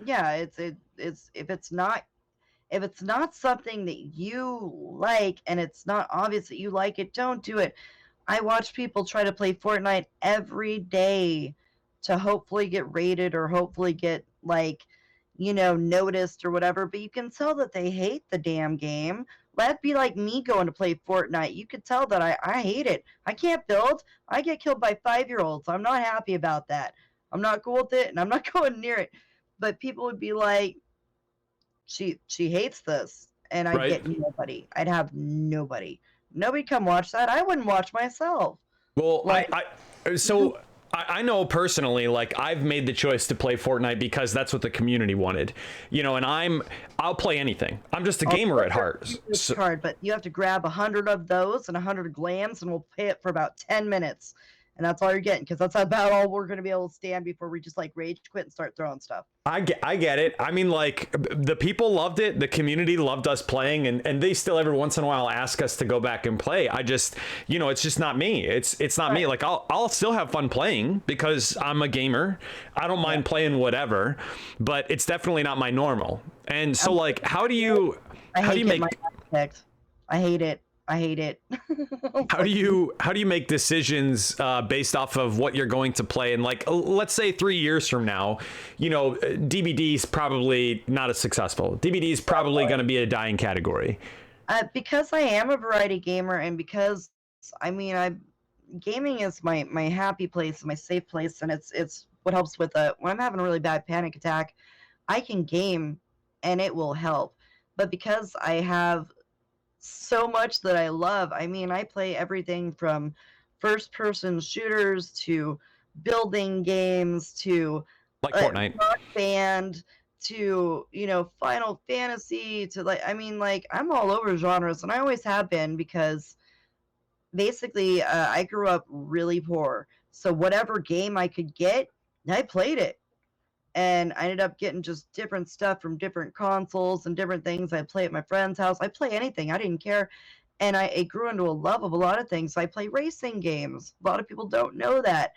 yeah, it's if it's not something that you like and it's not obvious that you like it, don't do it. I watch people try to play Fortnite every day to hopefully get rated or hopefully get noticed or whatever, but you can tell that they hate the damn game. That'd be like me going to play Fortnite. You could tell that I hate it. I can't build. I get killed by 5-year-olds. I'm not happy about that. I'm not cool with it, and I'm not going near it. But people would be like, she hates this, and I'd Right. get nobody. I'd have nobody. Nobody come watch that. I wouldn't watch myself. Well, Like, I know personally, like, I've made the choice to play Fortnite because that's what the community wanted, and I'll play anything. I'm just a gamer at heart. It's hard, but you have to grab 100 of those and 100 glams, and we'll play it for about 10 minutes. And that's all you're getting, because that's about all we're going to be able to stand before we just rage quit and start throwing stuff. I get it. I mean, like, the people loved it. The community loved us playing, and they still every once in a while ask us to go back and play. I just, it's just not me. It's not me. Like, I'll still have fun playing because I'm a gamer. I don't mind playing whatever, but it's definitely not my normal. And so, like, how do you make my picked. I hate it. how do you make decisions based off of what you're going to play? And, like, let's say 3 years from now, DBD's probably not as successful. DBD's probably going to be a dying category. Because I am a variety gamer, and because gaming is my happy place, my safe place, and it's what helps with when I'm having a really bad panic attack, I can game and it will help. But because I have so much that I love, I play everything from first person shooters to building games to Like Fortnite. Rock Band to Final Fantasy to I'm all over genres, and I always have been, because basically I grew up really poor, so whatever game I could get, I played it. And I ended up getting just different stuff from different consoles and different things. I play at my friend's house. I play anything. I didn't care. And it grew into a love of a lot of things. I play racing games. A lot of people don't know that.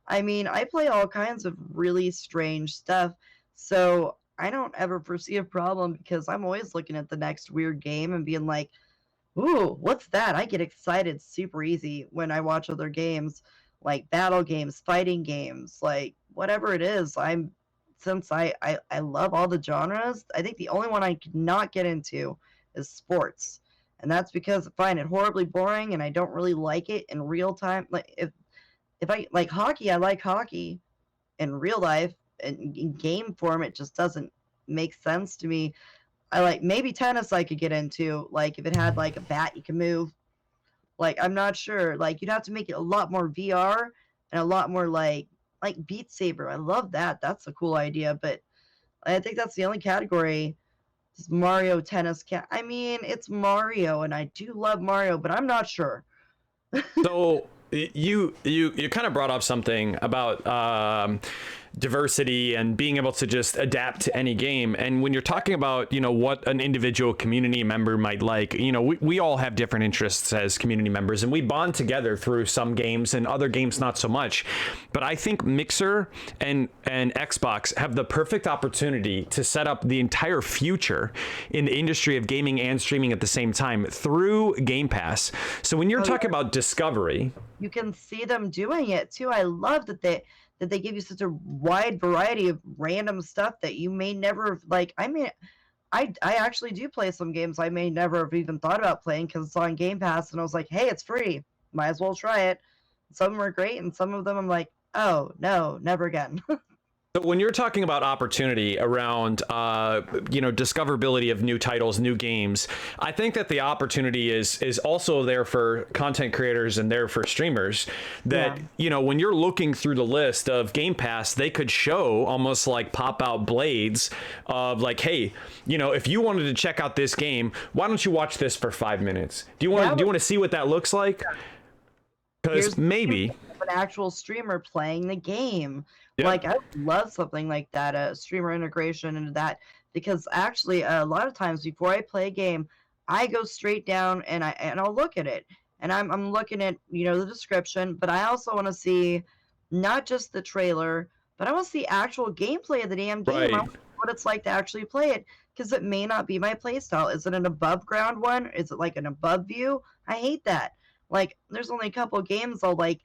I play all kinds of really strange stuff. So I don't ever foresee a problem, because I'm always looking at the next weird game and being like, ooh, what's that? I get excited super easy when I watch other games, like battle games, fighting games, like whatever it is. Since I love all the genres, I think the only one I could not get into is sports. And that's because I find it horribly boring, and I don't really like it in real time. Like, if I like hockey, I like hockey in real life, and in game form it just doesn't make sense to me. I like maybe tennis I could get into, like if it had like a bat you can move. Like, I'm not sure. Like, you'd have to make it a lot more VR and a lot more like Beat Saber. I love that. That's a cool idea, but I think that's the only category. Is Mario Tennis it's Mario, and I do love Mario, but I'm not sure. So you kind of brought up something about diversity and being able to just adapt to any game. And when you're talking about, what an individual community member might like, we all have different interests as community members, and we bond together through some games and other games not so much. But I think Mixer and Xbox have the perfect opportunity to set up the entire future in the industry of gaming and streaming at the same time through Game Pass. So when you're talking about discovery, you can see them doing it too. I love that they give you such a wide variety of random stuff that you may never like. I actually do play some games I may never have even thought about playing, because it's on Game Pass, and I was like, hey, it's free, might as well try it. Some of them are great, and some of them I'm like, oh no, never again. So when you're talking about opportunity around, discoverability of new titles, new games, I think that the opportunity is also there for content creators and there for streamers. That when you're looking through the list of Game Pass, they could show almost like pop out blades of like, hey, if you wanted to check out this game, why don't you watch this for 5 minutes? Do you want to see what that looks like? Because maybe an actual streamer playing the game. Yep. Like, I would love something like that, a streamer integration into that, because actually a lot of times before I play a game, I go straight down and I'll look at it, and I'm looking at the description, but I also want to see not just the trailer, but I want to see actual gameplay of the damn game. Right. I want to see what it's like to actually play it, because it may not be my play style. Is it an above ground one? Is it like an above view? I hate that. Like, there's only a couple games I'll like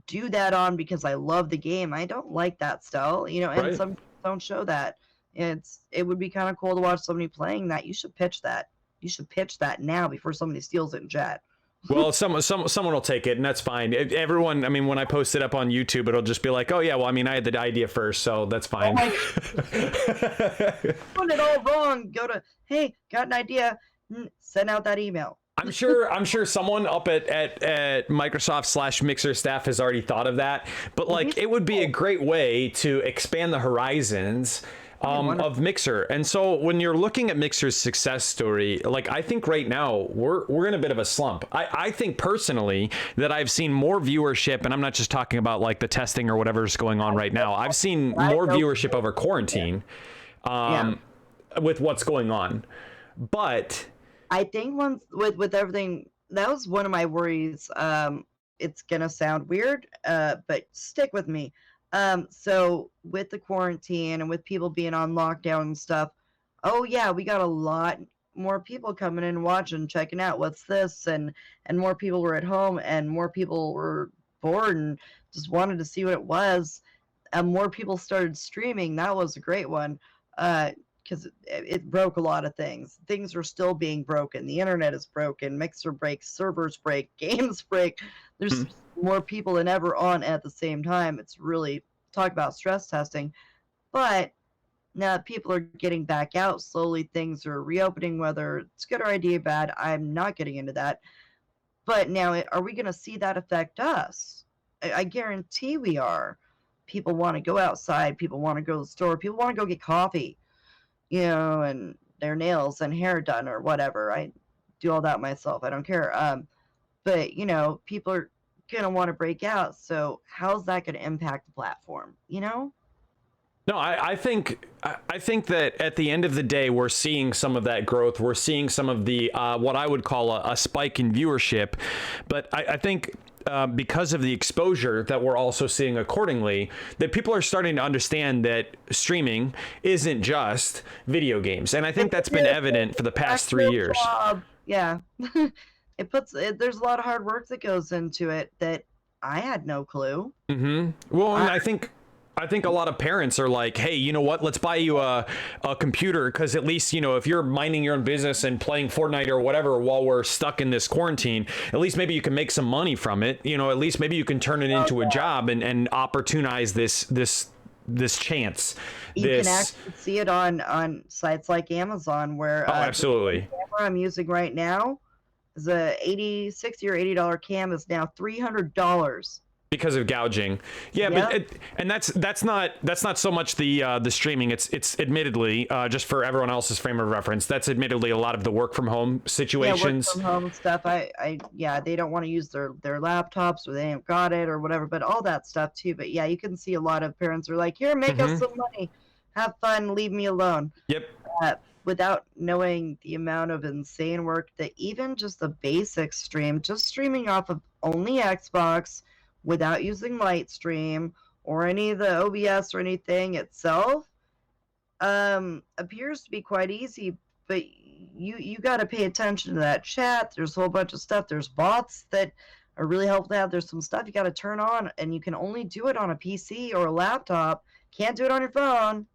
do that on because I love the game. I don't like that style, and Right. some don't show that. It would be kind of cool to watch somebody playing that. You should pitch that. You should pitch that now before somebody steals it in chat. Well, someone will take it, and that's fine. Everyone, I mean, when I post it up on YouTube, it'll just be like, oh yeah, well, I mean, I had the idea first, so that's fine. Doing it all wrong. Go to, hey, got an idea. Send out that email. I'm sure someone up at Microsoft/Mixer staff has already thought of that, but like it would be a great way to expand the horizons of Mixer. And so when you're looking at Mixer's success story, like I think right now we're in a bit of a slump. I think personally that I've seen more viewership, and I'm not just talking about like the testing or whatever's going on right now. I've seen more viewership over quarantine with what's going on. But I think once with everything, that was one of my worries. It's gonna sound weird, but stick with me. So with the quarantine and with people being on lockdown and stuff, oh yeah, we got a lot more people coming in, watching, checking out what's this, and more people were at home, and more people were bored and just wanted to see what it was, and more people started streaming. That was a great one. Because it broke a lot of things. Things are still being broken. The internet is broken. Mixer breaks, servers break, games break. There's more people than ever on at the same time. It's really, talk about stress testing. But now that people are getting back out slowly, things are reopening, whether it's good or idea bad. I'm not getting into that. But now, are we going to see that affect us? I guarantee we are. People want to go outside. People want to go to the store. People want to go get coffee. And their nails and hair done or whatever. I do all that myself. I don't care. But people are gonna want to break out. So how's that gonna impact the platform? No, I think that at the end of the day, we're seeing some of that growth. We're seeing some of the what I would call a spike in viewership. But I think because of the exposure that we're also seeing accordingly, that people are starting to understand that streaming isn't just video games. And I think that's been evident for the past 3 years. Yeah. There's a lot of hard work that goes into it that I had no clue. Well, and I think a lot of parents are like, hey, you know what? Let's buy you a computer, because at least, if you're minding your own business and playing Fortnite or whatever while we're stuck in this quarantine, at least maybe you can make some money from it. At least maybe you can turn it into a job and opportunize this chance. You can actually see it on sites like Amazon, where absolutely. The camera I'm using right now is a $60 or $80 cam is now $300. Because of gouging. But and that's not so much the streaming. It's admittedly, just for everyone else's frame of reference, that's admittedly a lot of the work from home situations. Work from home stuff. They don't want to use their laptops, or they ain't got it or whatever, but all that stuff too. But yeah, you can see a lot of parents are like, here, make us some money, have fun, leave me alone. Yep. Without knowing the amount of insane work that even just the basic stream, just streaming off of only Xbox, without using Lightstream or any of the OBS or anything itself, appears to be quite easy. But you got to pay attention to that chat. There's a whole bunch of stuff. There's bots that are really helpful to have. There's some stuff you got to turn on, and you can only do it on a PC or a laptop. Can't do it on your phone,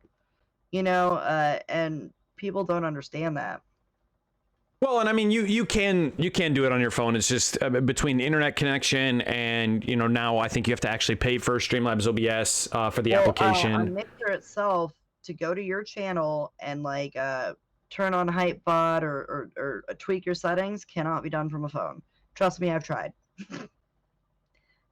and people don't understand that. Well, and I mean, you can do it on your phone. It's just between the internet connection and now I think you have to actually pay for Streamlabs OBS for the On application. Mixer itself, to go to your channel and like turn on Hypebot or tweak your settings cannot be done from a phone. Trust me, I've tried.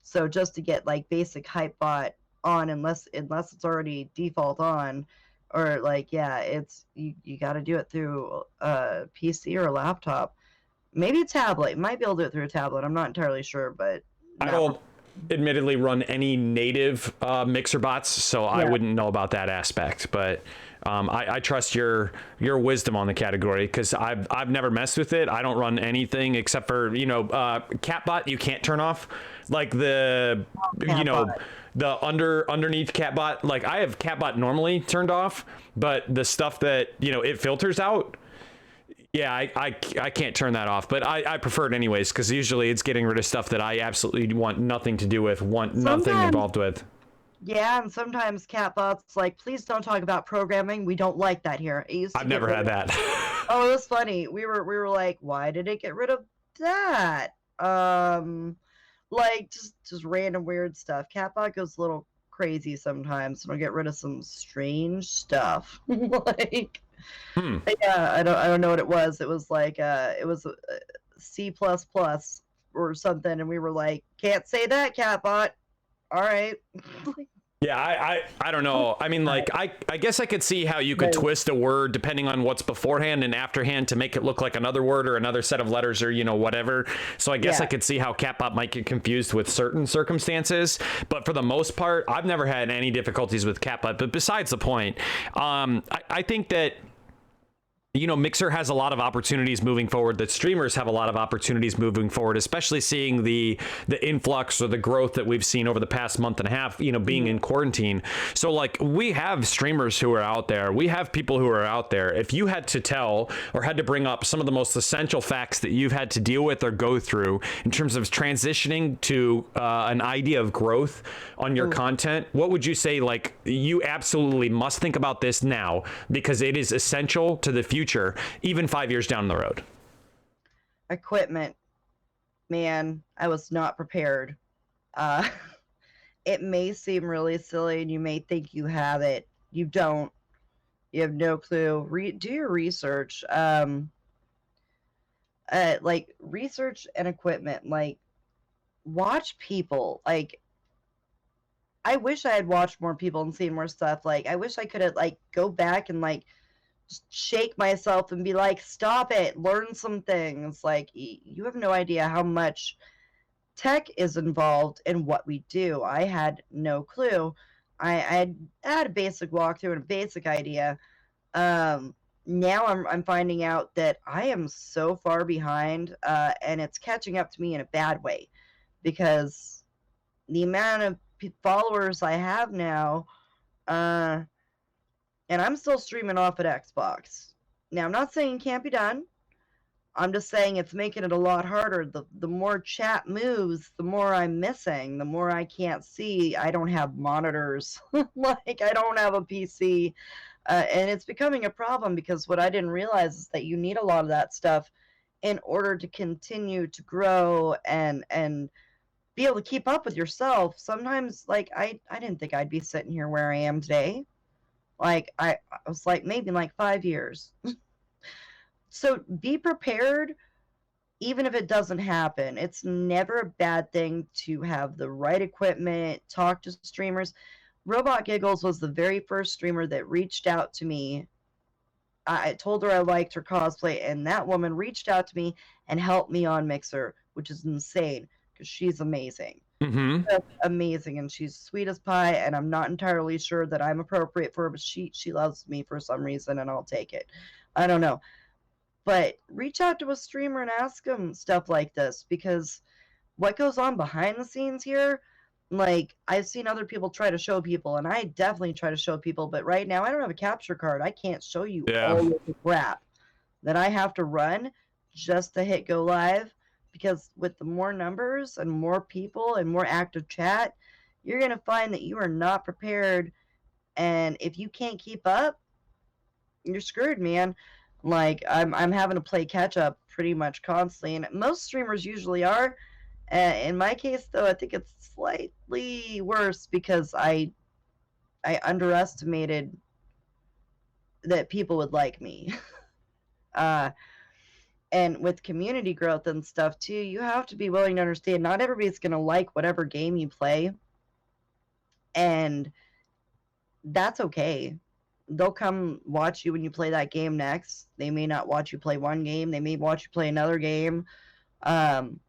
So just to get like basic Hypebot on, unless it's already default on, or like it's you got to do it through a PC or a laptop, maybe a tablet. You might be able to do it through a tablet. I'm not entirely sure, but I don't admittedly run any native mixer bots, so I wouldn't know about that aspect. But I trust your wisdom on the category, because I've never messed with it. I don't run anything except for Catbot. You can't turn off, like the the underneath Catbot. Like I have Catbot normally turned off, but the stuff that it filters out. Yeah, I can't turn that off, but I prefer it anyways, because usually it's getting rid of stuff that I absolutely want nothing to do with, nothing involved with. Yeah, and sometimes Catbot's like, please don't talk about programming. We don't like that here. It used to I've never had that. Oh, it was funny. We were like, why did it get rid of that? Like just random weird stuff. Catbot goes a little crazy sometimes, and I'll get rid of some strange stuff. Like yeah, I don't know what it was. It was like it was C++ or something, and we were like, can't say that, Catbot. All right. Yeah, I don't know. I mean, like, I guess I could see how you could twist a word depending on what's beforehand and afterhand to make it look like another word or another set of letters or, whatever. So I guess I could see how Catbot might get confused with certain circumstances. But for the most part, I've never had any difficulties with Catbot. But besides the point, I think that Mixer has a lot of opportunities moving forward, that streamers have a lot of opportunities moving forward, especially seeing the influx or the growth that we've seen over the past month and a half, being in quarantine. So like, we have streamers who are out there. We have people who are out there. If you had to tell or had to bring up some of the most essential facts that you've had to deal with or go through in terms of transitioning to an idea of growth on your content, what would you say, like, you absolutely must think about this now because it is essential to the future, even 5 years down the road? Equipment. Man, I was not prepared. It may seem really silly and you may think you have it. You don't. You have no clue. Do your research. Like research and equipment. Like, watch people. Like, I wish I had watched more people and seen more stuff. Like, I wish I could have like go back and like shake myself and be like, stop it, learn some things. Like, you have no idea how much tech is involved in what we do. I had no clue. I had a basic walkthrough and a basic idea. Now I'm finding out that I am so far behind, and it's catching up to me in a bad way, because the amount of followers I have now, and I'm still streaming off at Xbox. Now, I'm not saying it can't be done. I'm just saying it's making it a lot harder. The more chat moves, the more I'm missing, the more I can't see. I don't have monitors. Like, I don't have a PC. And it's becoming a problem, because what I didn't realize is that you need a lot of that stuff in order to continue to grow and be able to keep up with yourself. Sometimes, like, I didn't think I'd be sitting here where I am today. Like, I was like, maybe in like 5 years. So be prepared, even if it doesn't happen. It's never a bad thing to have the right equipment, talk to streamers. Robot Giggles was the very first streamer that reached out to me. I told her I liked her cosplay, and that woman reached out to me and helped me on Mixer, which is insane, because she's amazing. That's amazing, and she's sweet as pie, and I'm not entirely sure that I'm appropriate for her, but she loves me for some reason, and I'll take it. I don't know. But reach out to a streamer and ask them stuff like this, because what goes on behind the scenes here, like, I've seen other people try to show people, and I definitely try to show people, but right now I don't have a capture card. I can't show you all of the crap that I have to run just to hit go live, because with the more numbers and more people and more active chat, you're going to find that you are not prepared, and if you can't keep up, you're screwed, man. Like I'm having to play catch up pretty much constantly, and most streamers usually are. In my case, though, I think it's slightly worse because I underestimated that people would like me. uh, and with community growth and stuff too, you have to be willing to understand not everybody's going to like whatever game you play, and that's okay. They'll come watch you when you play that game next. They may not watch you play one game, they may watch you play another game. um,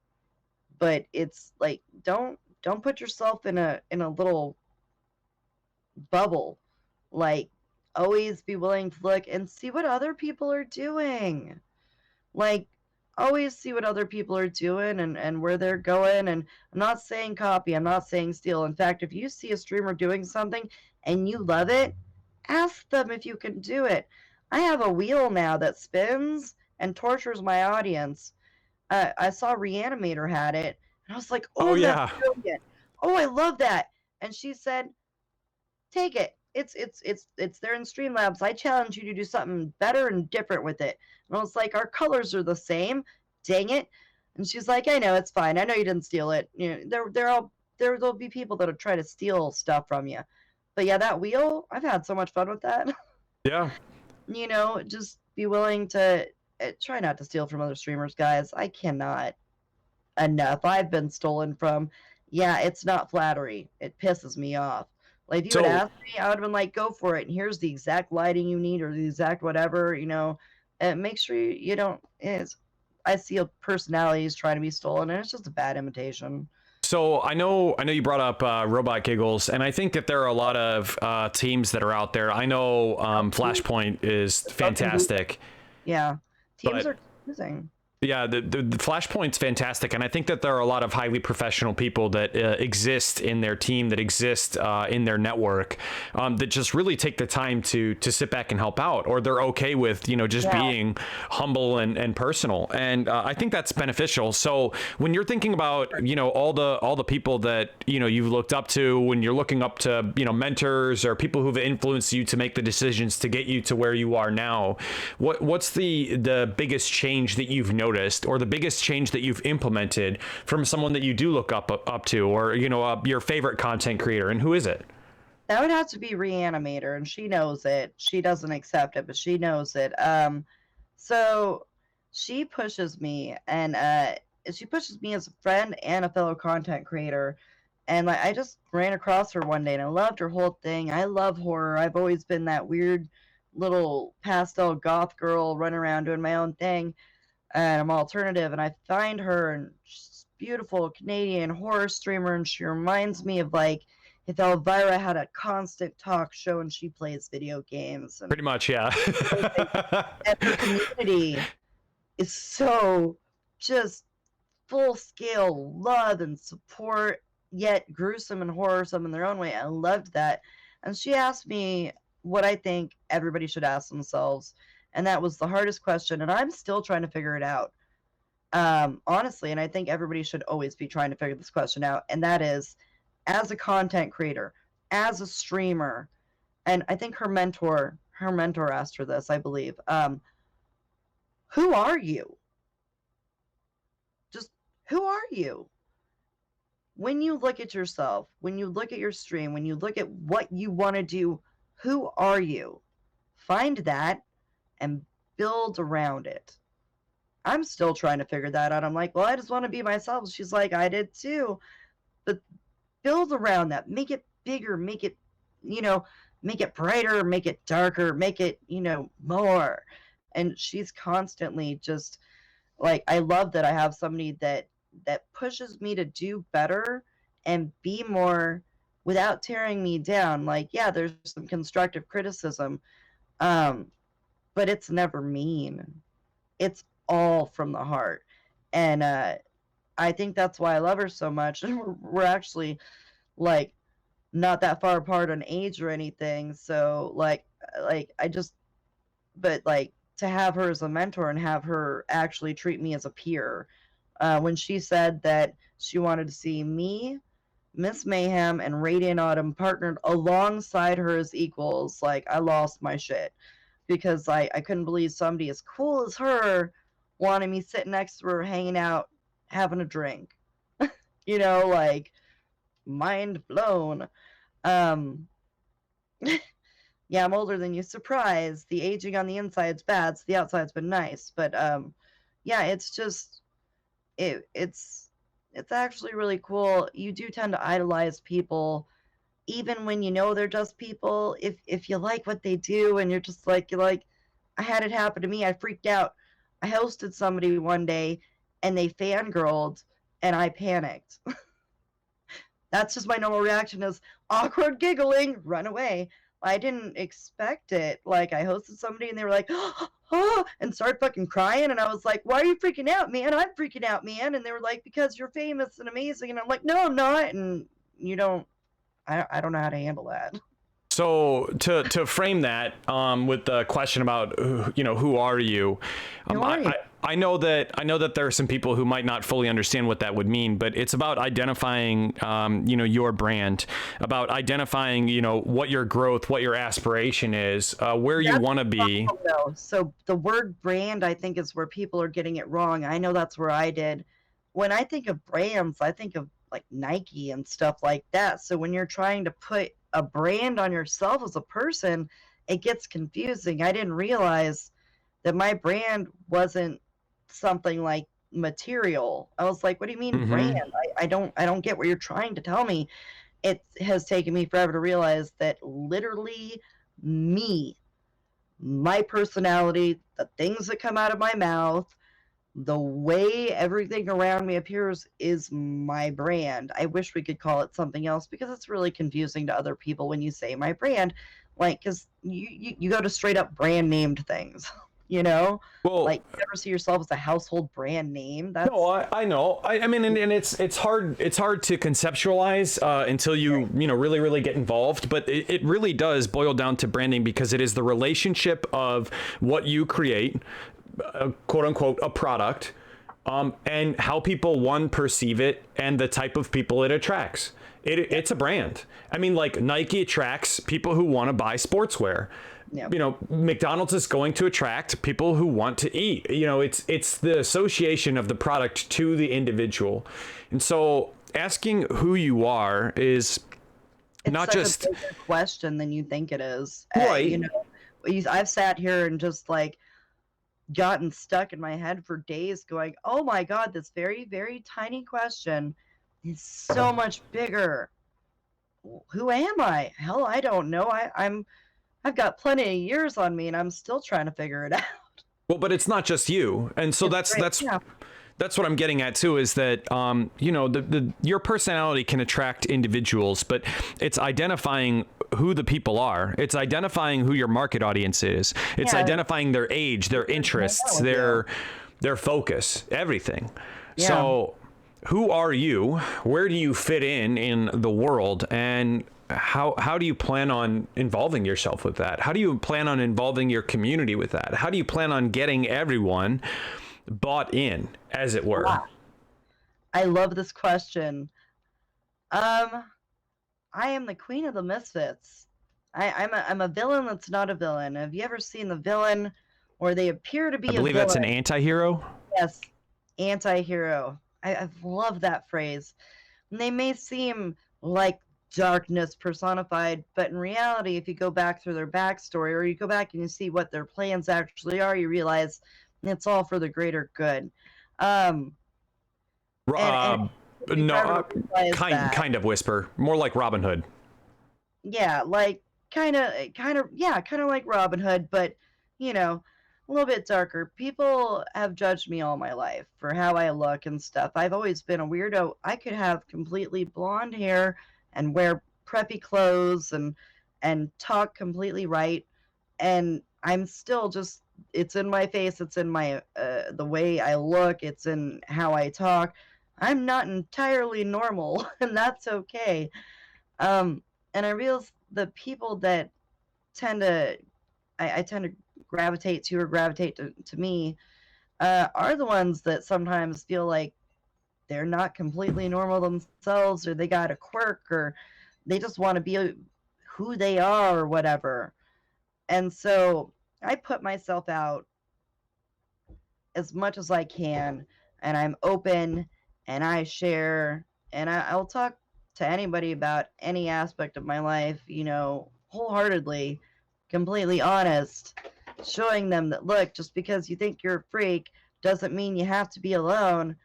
but it's like, don't put yourself in a little bubble. Like, always be willing to look and see what other people are doing. Like, always see what other people are doing and where they're going. And I'm not saying copy, I'm not saying steal. In fact, if you see a streamer doing something and you love it, ask them if you can do it. I have a wheel now that spins and tortures my audience. I saw Reanimator had it, and I was like, Oh "Oh, that's yeah. brilliant! Oh, I love that!" And she said, "Take it. It's there in Streamlabs. I challenge you to do something better and different with it." And I was like, "Our colors are the same. Dang it!" And she's like, "I know, it's fine. I know you didn't steal it. You know, there'll be people that'll try to steal stuff from you." But yeah, that wheel, I've had so much fun with that. Yeah. Just be willing to try not to steal from other streamers, guys. I cannot enough. I've been stolen from. Yeah, it's not flattery. It pisses me off. Like, if you had So asked me, I would have been like, go for it. And here's the exact lighting you need or the exact whatever, And make sure you don't. I see personalities trying to be stolen, and it's just a bad imitation. So I know you brought up Robot Giggles, and I think that there are a lot of teams that are out there. I know Flashpoint is fantastic, Yeah, teams but are confusing. yeah, the Flashpoint's fantastic, and I think that there are a lot of highly professional people that exist in their team, that exist in their network, that just really take the time to sit back and help out, or they're okay with just being humble and personal, and I think that's beneficial. So when you're thinking about all the people that you've looked up to, when you're looking up to mentors or people who've influenced you to make the decisions to get you to where you are now, what's the biggest change that you've noticed, or the biggest change that you've implemented from someone that you do look up to, or your favorite content creator, and who is it? That would have to be Reanimator, and she knows it. She doesn't accept it, but she knows it. So she pushes me, and she pushes me as a friend and a fellow content creator. And like, I just ran across her one day, and I loved her whole thing. I love horror. I've always been that weird little pastel goth girl running around doing my own thing, and I'm alternative. And I find her, and she's a beautiful Canadian horror streamer, and she reminds me of like if Elvira had a constant talk show and she plays video games. And Pretty much, yeah. and her community is so just full scale love and support, yet gruesome and horrorsome in their own way. I loved that. And she asked me what I think everybody should ask themselves. And that was the hardest question. And I'm still trying to figure it out. Honestly, and I think everybody should always be trying to figure this question out. And that is, as a content creator, as a streamer, and I think her mentor asked her this, I believe. Who are you? Just who are you? When you look at yourself, when you look at your stream, when you look at what you want to do, who are you? Find that and build around it. I'm still trying to figure that out. I'm like, well, I just want to be myself. She's like, I did too. But build around that. Make it bigger. Make it, make it brighter, make it darker, make it, more. And she's constantly just like, I love that I have somebody that pushes me to do better and be more without tearing me down. Like, yeah, there's some constructive criticism, but it's never mean. It's all from the heart. And I think that's why I love her so much. We're actually like not that far apart on age or anything. So like I just, but like to have her as a mentor and have her actually treat me as a peer. When she said that she wanted to see me, Miss Mayhem, and Radiant Autumn partnered alongside her as equals, like, I lost my shit. because I couldn't believe somebody as cool as her wanted me sitting next to her, hanging out, having a drink. You know, like, mind blown. Um, yeah, I'm older than you. Surprise. The aging on the inside's bad, so the outside's been nice. But yeah, it's just it's actually really cool. You do tend to idolize people even when you know they're just people. If you like what they do and you're like, I had it happen to me. I freaked out. I hosted somebody one day and they fangirled and I panicked. That's just my normal reaction is awkward giggling, run away. I didn't expect it. Like, I hosted somebody and they were like, oh, and started fucking crying. And I was like, why are you freaking out, man? I'm freaking out, man. And they were like, because you're famous and amazing. And I'm like, no, I'm not. And you don't, I don't know how to handle that. So to frame that with the question about who are you, Who are you? I know that there are some people who might not fully understand what that would mean, but it's about identifying your brand, about identifying what your growth, what your aspiration is, where you want to be. So the word brand, I think, is where people are getting it wrong. I know that's where I did. When I think of brands, I think of like Nike and stuff like that. So when you're trying to put a brand on yourself as a person, it gets confusing. I didn't realize that my brand wasn't something like material. I was like, what do you mean brand? I don't get what you're trying to tell me. It has taken me forever to realize that literally me, my personality, the things that come out of my mouth, the way everything around me appears is my brand. I wish we could call it something else because it's really confusing to other people when you say my brand, like, because you go to straight up brand named things, you know? Well, like, you never see yourself as a household brand name. That's no, I know. I mean, and it's hard to conceptualize until you really get involved. But it really does boil down to branding because it is the relationship of what you create, quote unquote, a product, and how people perceive it and the type of people it attracts. It's a brand. I mean, like Nike attracts people who want to buy sportswear. yeah. McDonald's is going to attract people who want to eat. It's the association of the product to the individual. And so asking who you are is It's not such just a bigger question than you think it is. right. I've sat here and just like gotten stuck in my head for days going, oh my God, this very, very tiny question is so much bigger. Who am I? Hell, I don't know. I've got plenty of years on me and I'm still trying to figure it out. Well, but it's not just you. And so It's great. Yeah. that's what I'm getting at too, is that your personality can attract individuals, but it's identifying who the people are. It's identifying who your market audience is. It's Yeah. identifying their age, their interests, their focus, everything. Yeah. So who are you? Where do you fit in the world? And how do you plan on involving yourself with that? How do you plan on involving your community with that? How do you plan on getting everyone bought in, as it were? Wow. I love this question. I am the queen of the misfits. I'm a villain that's not a villain. Have you ever seen the villain where they appear to be I believe that's an villain? anti-hero. Yes, anti-hero. I love that phrase. And they may seem like darkness personified, but in reality, if you go back through their backstory or you go back and you see what their plans actually are, you realize it's all for the greater good. And No, kind of whisper, more like Robin Hood. yeah, like kind of like Robin Hood, but a little bit darker. People have judged me all my life for how I look and stuff. I've always been a weirdo. I could have completely blonde hair and wear preppy clothes and talk completely right, and I'm still just, it's in my face, it's in my the way I look, it's in how I talk. I'm not entirely normal, and that's okay. And I realize the people that tend to I tend to gravitate to me are the ones that sometimes feel like they're not completely normal themselves, or they got a quirk, or they just want to be who they are or whatever. And so I put myself out as much as I can, and I'm open, and I share, and I'll talk to anybody about any aspect of my life, you know, wholeheartedly, completely honest, showing them that, look, just because you think you're a freak doesn't mean you have to be alone.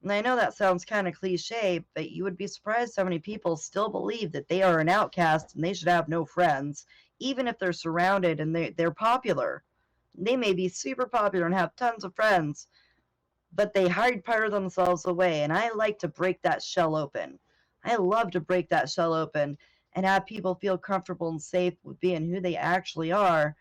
And I know that sounds kind of cliche, but you would be surprised how many people still believe that they are an outcast and they should have no friends, even if they're surrounded and they're popular. They may be super popular and have tons of friends, but they hide part of themselves away. And I like to break that shell open. I love to break that shell open and have people feel comfortable and safe with being who they actually are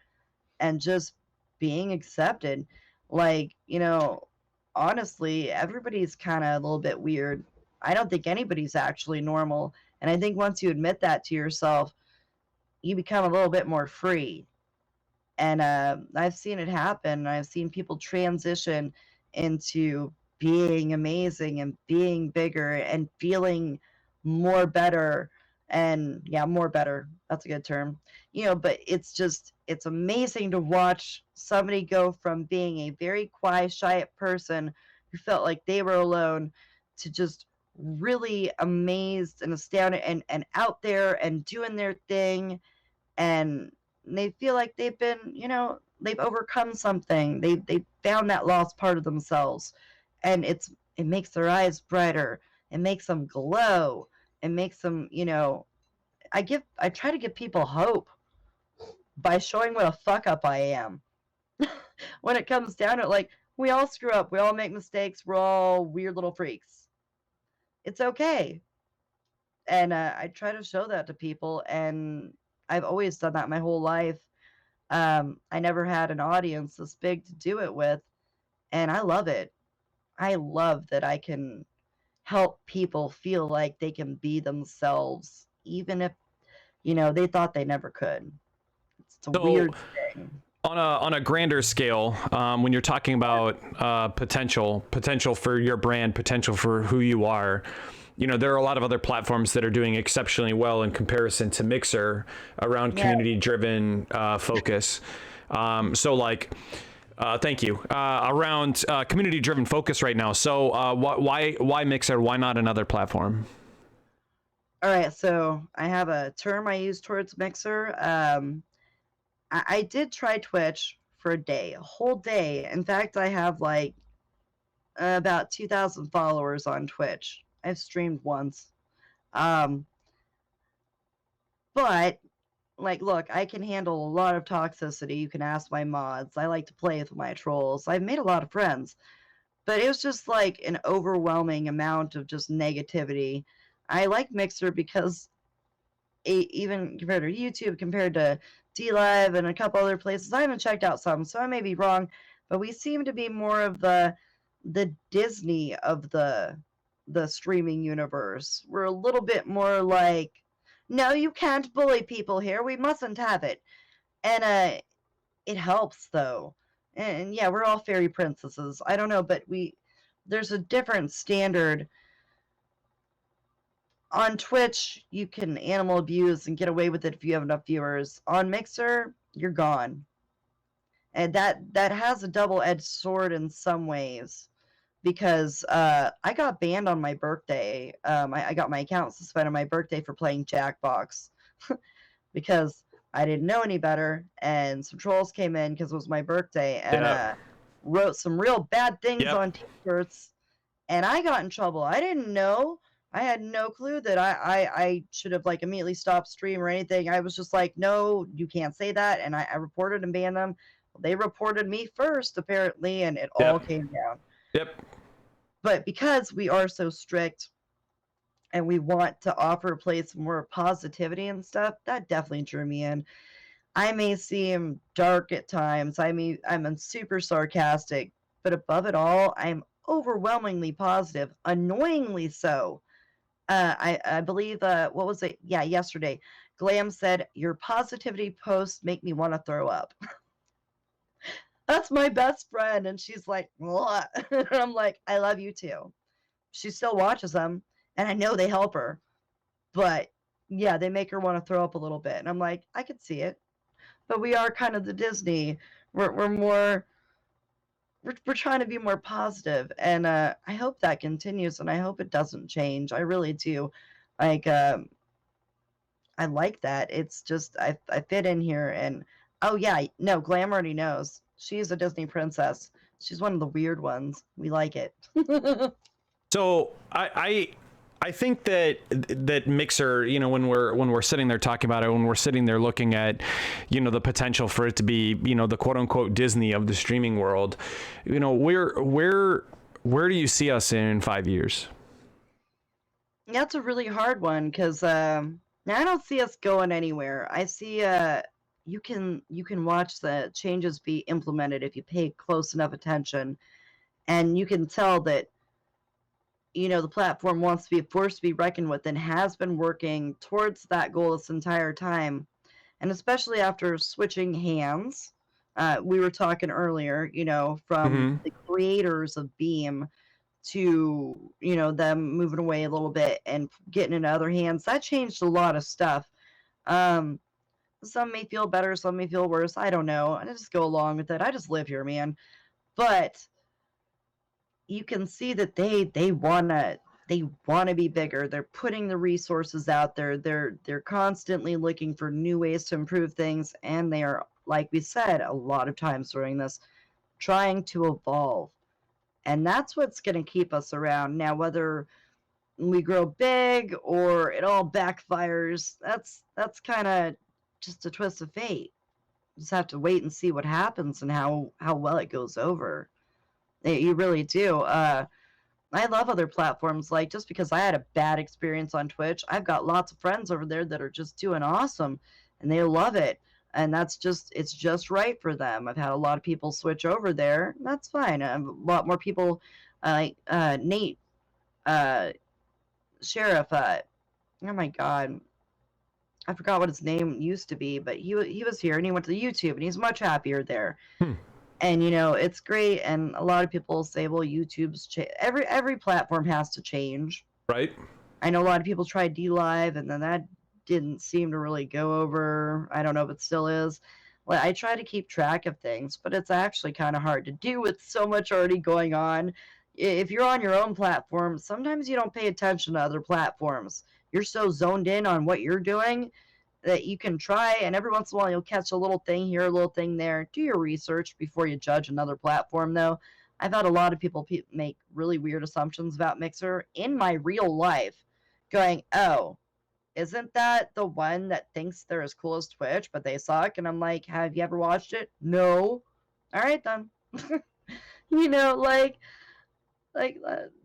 and just being accepted. Like, you know, honestly, everybody's kind of a little bit weird. I don't think anybody's actually normal. And I think once you admit that to yourself, you become a little bit more free. And I've seen it happen. I've seen people transition into being amazing and being bigger and feeling more better. And yeah, more better. That's a good term. You know, but it's amazing to watch somebody go from being a very quiet, shy person who felt like they were alone to just really amazed and astounded and out there and doing their thing, and they feel like they've been, you know, they've overcome something. They found that lost part of themselves, and it makes their eyes brighter. It makes them glow. It makes them, you know. I try to give people hope by showing what a fuck up I am. When it comes down to it, like, we all screw up. We all make mistakes. We're all weird little freaks. It's okay. And I try to show that to people, and I've always done that my whole life. I never had an audience this big to do it with, and I love it. I love that I can help people feel like they can be themselves, even if, you know, they thought they never could. It's a So weird thing. on a grander scale, when you're talking about potential for your brand, potential for who you are, you know, there are a lot of other platforms that are doing exceptionally well in comparison to Mixer around Yeah. community driven focus. So like, thank you. Around community driven focus right now. So why Mixer? Why not another platform? All right, so I have a term I use towards Mixer. I did try Twitch for a day, a whole day. In fact, I have like about 2,000 followers on Twitch. I've streamed once. Um, but like, look, I can handle a lot of toxicity. You can ask my mods. I like to play with my trolls. I've made a lot of friends, but it was just like an overwhelming amount of just negativity. I like Mixer because even compared to YouTube, compared to D Live and a couple other places, I haven't checked out some, so I may be wrong, but we seem to be more of the Disney of the streaming universe. We're a little bit more like, no, you can't bully people here. We mustn't have it. And it helps though. And yeah, we're all fairy princesses. I don't know, but there's a different standard. On Twitch, you can animal abuse and get away with it if you have enough viewers. On Mixer, you're gone. And that has a double-edged sword in some ways, because I got banned on my birthday. I got my account suspended on my birthday for playing Jackbox because I didn't know any better, and some trolls came in because it was my birthday and Yep. wrote some real bad things Yep. on t-shirts, and I got in trouble. I didn't know. I had no clue that I should have like immediately stopped stream or anything. I was just like, no, you can't say that, and I reported and banned them. They reported me first, apparently, and it all Yep. came down. Yep. But because we are so strict and we want to offer a place more positivity and stuff, that definitely drew me in. I may seem dark at times. I'm super sarcastic, but above it all, I'm overwhelmingly positive, annoyingly so. I believe, what was it? Yeah, yesterday, Glam said, "Your positivity posts make me want to throw up." That's my best friend, and she's like, "What?" And I'm like, "I love you too." She still watches them, and I know they help her, but yeah, they make her want to throw up a little bit, and I'm like, I could see it. but we are kind of the Disney. We're more we're trying to be more positive, and I hope that continues, and I hope it doesn't change. I really do. Like I like that. It's just I fit in here, and oh yeah, no, Glam already knows. She's a Disney princess. She's one of the weird ones. We like it. So I think that Mixer, you know, when we're sitting there talking about it, when we're sitting there looking at, you know, the potential for it to be, you know, the quote unquote Disney of the streaming world, you know, where do you see us in 5 years? That's a really hard one because I don't see us going anywhere. I see you can watch the changes be implemented if you pay close enough attention, and you can tell that the platform wants to be a force to be reckoned with and has been working towards that goal this entire time. And especially after switching hands, we were talking earlier, from Mm-hmm. the creators of Beam to them moving away a little bit and getting into other hands. That changed a lot of stuff. um some may feel better, some may feel worse, I don't know. I just go along with it. I just live here, man. But you can see that they wanna be bigger. They're putting the resources out there. They're constantly looking for new ways to improve things, and they are, like we said a lot of times during this, trying to evolve. And that's what's going to keep us around. Now, whether we grow big or it all backfires, that's kind of just a twist of fate. Just have to wait and see what happens and how well it goes over. You really do. I love other platforms. Like, just because I had a bad experience on Twitch, I've got lots of friends over there that are just doing awesome, and they love it. And it's just right for them. I've had a lot of people switch over there. And that's fine. A lot more people, like Nate, uh, Sheriff. Oh my God, I forgot what his name used to be, but he was here and he went to YouTube and he's much happier there. Hmm. And it's great. And a lot of people say, well, every platform has to change. Right. I know a lot of people tried D Live, and then that didn't seem to really go over. I don't know if it still is. Well, I try to keep track of things, but it's actually kind of hard to do with so much already going on. If you're on your own platform, sometimes you don't pay attention to other platforms. You're so zoned in on what you're doing that you can try, and every once in a while you'll catch a little thing here, a little thing there. Do your research before you judge another platform, though. I've had a lot of people make really weird assumptions about Mixer in my real life, going, oh, isn't that the one that thinks they're as cool as Twitch, but they suck? And I'm like, have you ever watched it? No. All right, then. you know, like,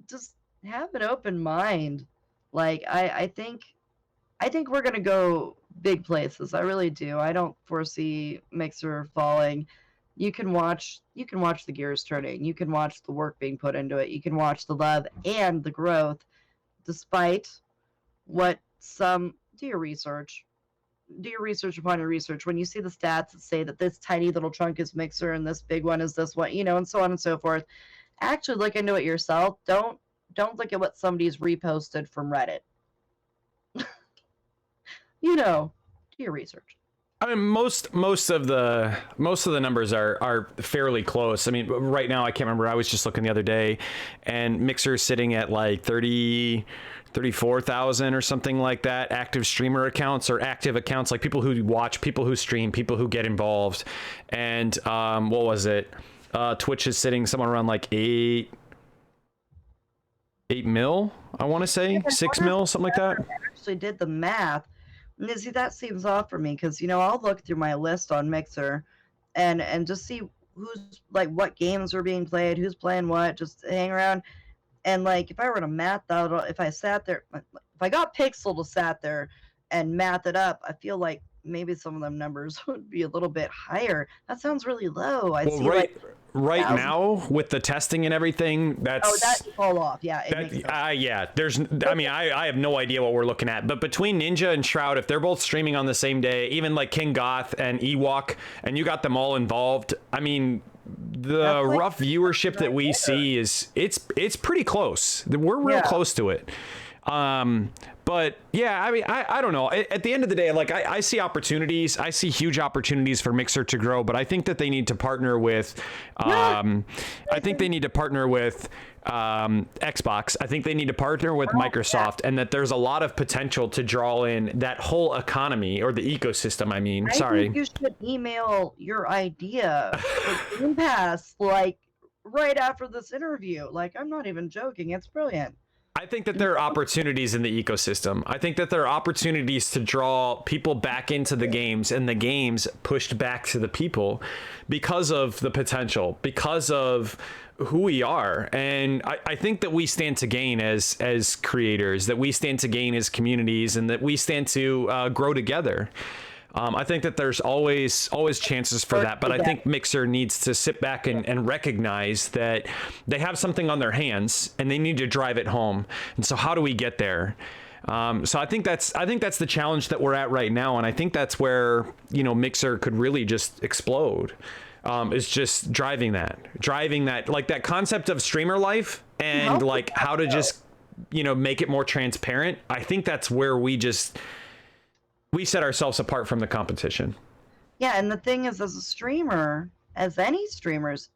just have an open mind. Like, I think we're gonna go big places. I really do. I don't foresee Mixer falling. You can watch the gears turning. You can watch the work being put into it. You can watch the love and the growth, despite what some. Do your research. Do your research upon your research. When you see the stats that say that this tiny little chunk is Mixer and this big one is this one, and so on and so forth, actually look into it yourself. Don't look at what somebody's reposted from Reddit. Do your research. I mean, most of the numbers are fairly close. I mean, right now I can't remember. I was just looking the other day, and Mixer's sitting at like 34,000 or something like that. Active streamer accounts or active accounts, like people who watch, people who stream, people who get involved. And what was it? Twitch is sitting somewhere around like 8 mil. I want to say 6 mil, something like that. I actually did the math. Nizzy, that seems off for me because I'll look through my list on Mixer, and just see who's like what games are being played, who's playing what, just hang around. And like if I were to math that out, if I sat there, if I got Pixel to sat there and math it up, I feel like maybe some of them numbers would be a little bit higher. That sounds really low. I Well, see right now with the testing and everything, that fall off. Yeah, it makes sense. Yeah, I mean, I have no idea what we're looking at, but between Ninja and Shroud, if they're both streaming on the same day, even like King Goth and Ewok, and you got them all involved, I mean, the rough viewership that we see is it's pretty close. We're real close to it. But yeah, I mean, I don't know. At the end of the day, like I see opportunities. I see huge opportunities for Mixer to grow, but I think that they need to partner with, Yeah, I think they need to partner with Xbox. I think they need to partner with Microsoft, and that there's a lot of potential to draw in that whole economy or the ecosystem. I mean, I sorry. think you should email your idea for Game Pass, like, right after this interview. Like, I'm not even joking. It's brilliant. I think that there are opportunities in the ecosystem. I think that there are opportunities to draw people back into the games and the games pushed back to the people because of the potential, because of who we are. And I think that we stand to gain as creators, that we stand to gain as communities, and that we stand to grow together. I think that there's always chances for that, but I think Mixer needs to sit back and recognize that they have something on their hands and they need to drive it home. And so how do we get there? So I think that's the challenge that we're at right now, and I think that's where, you know, Mixer could really just explode. Is just driving that, like that concept of streamer life and like how to just, you know, make it more transparent. I think that's where we set ourselves apart from the competition. Yeah, and the thing is, as a streamer, as any streamers,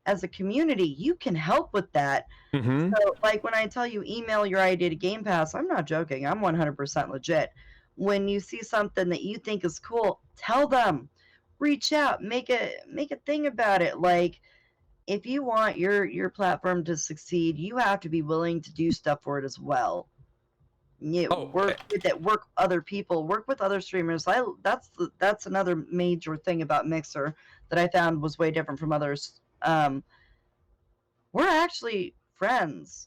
as a community, you can help with that. Mm-hmm. So, like when I tell you email your idea to Game Pass, I'm not joking. I'm 100% legit. When you see something that you think is cool, tell them. Reach out, make a thing about it. Like, if you want your platform to succeed, you have to be willing to do stuff for it as well. Work with it, work other people, work with other streamers. That's another major thing about Mixer that I found was way different from others. We're actually friends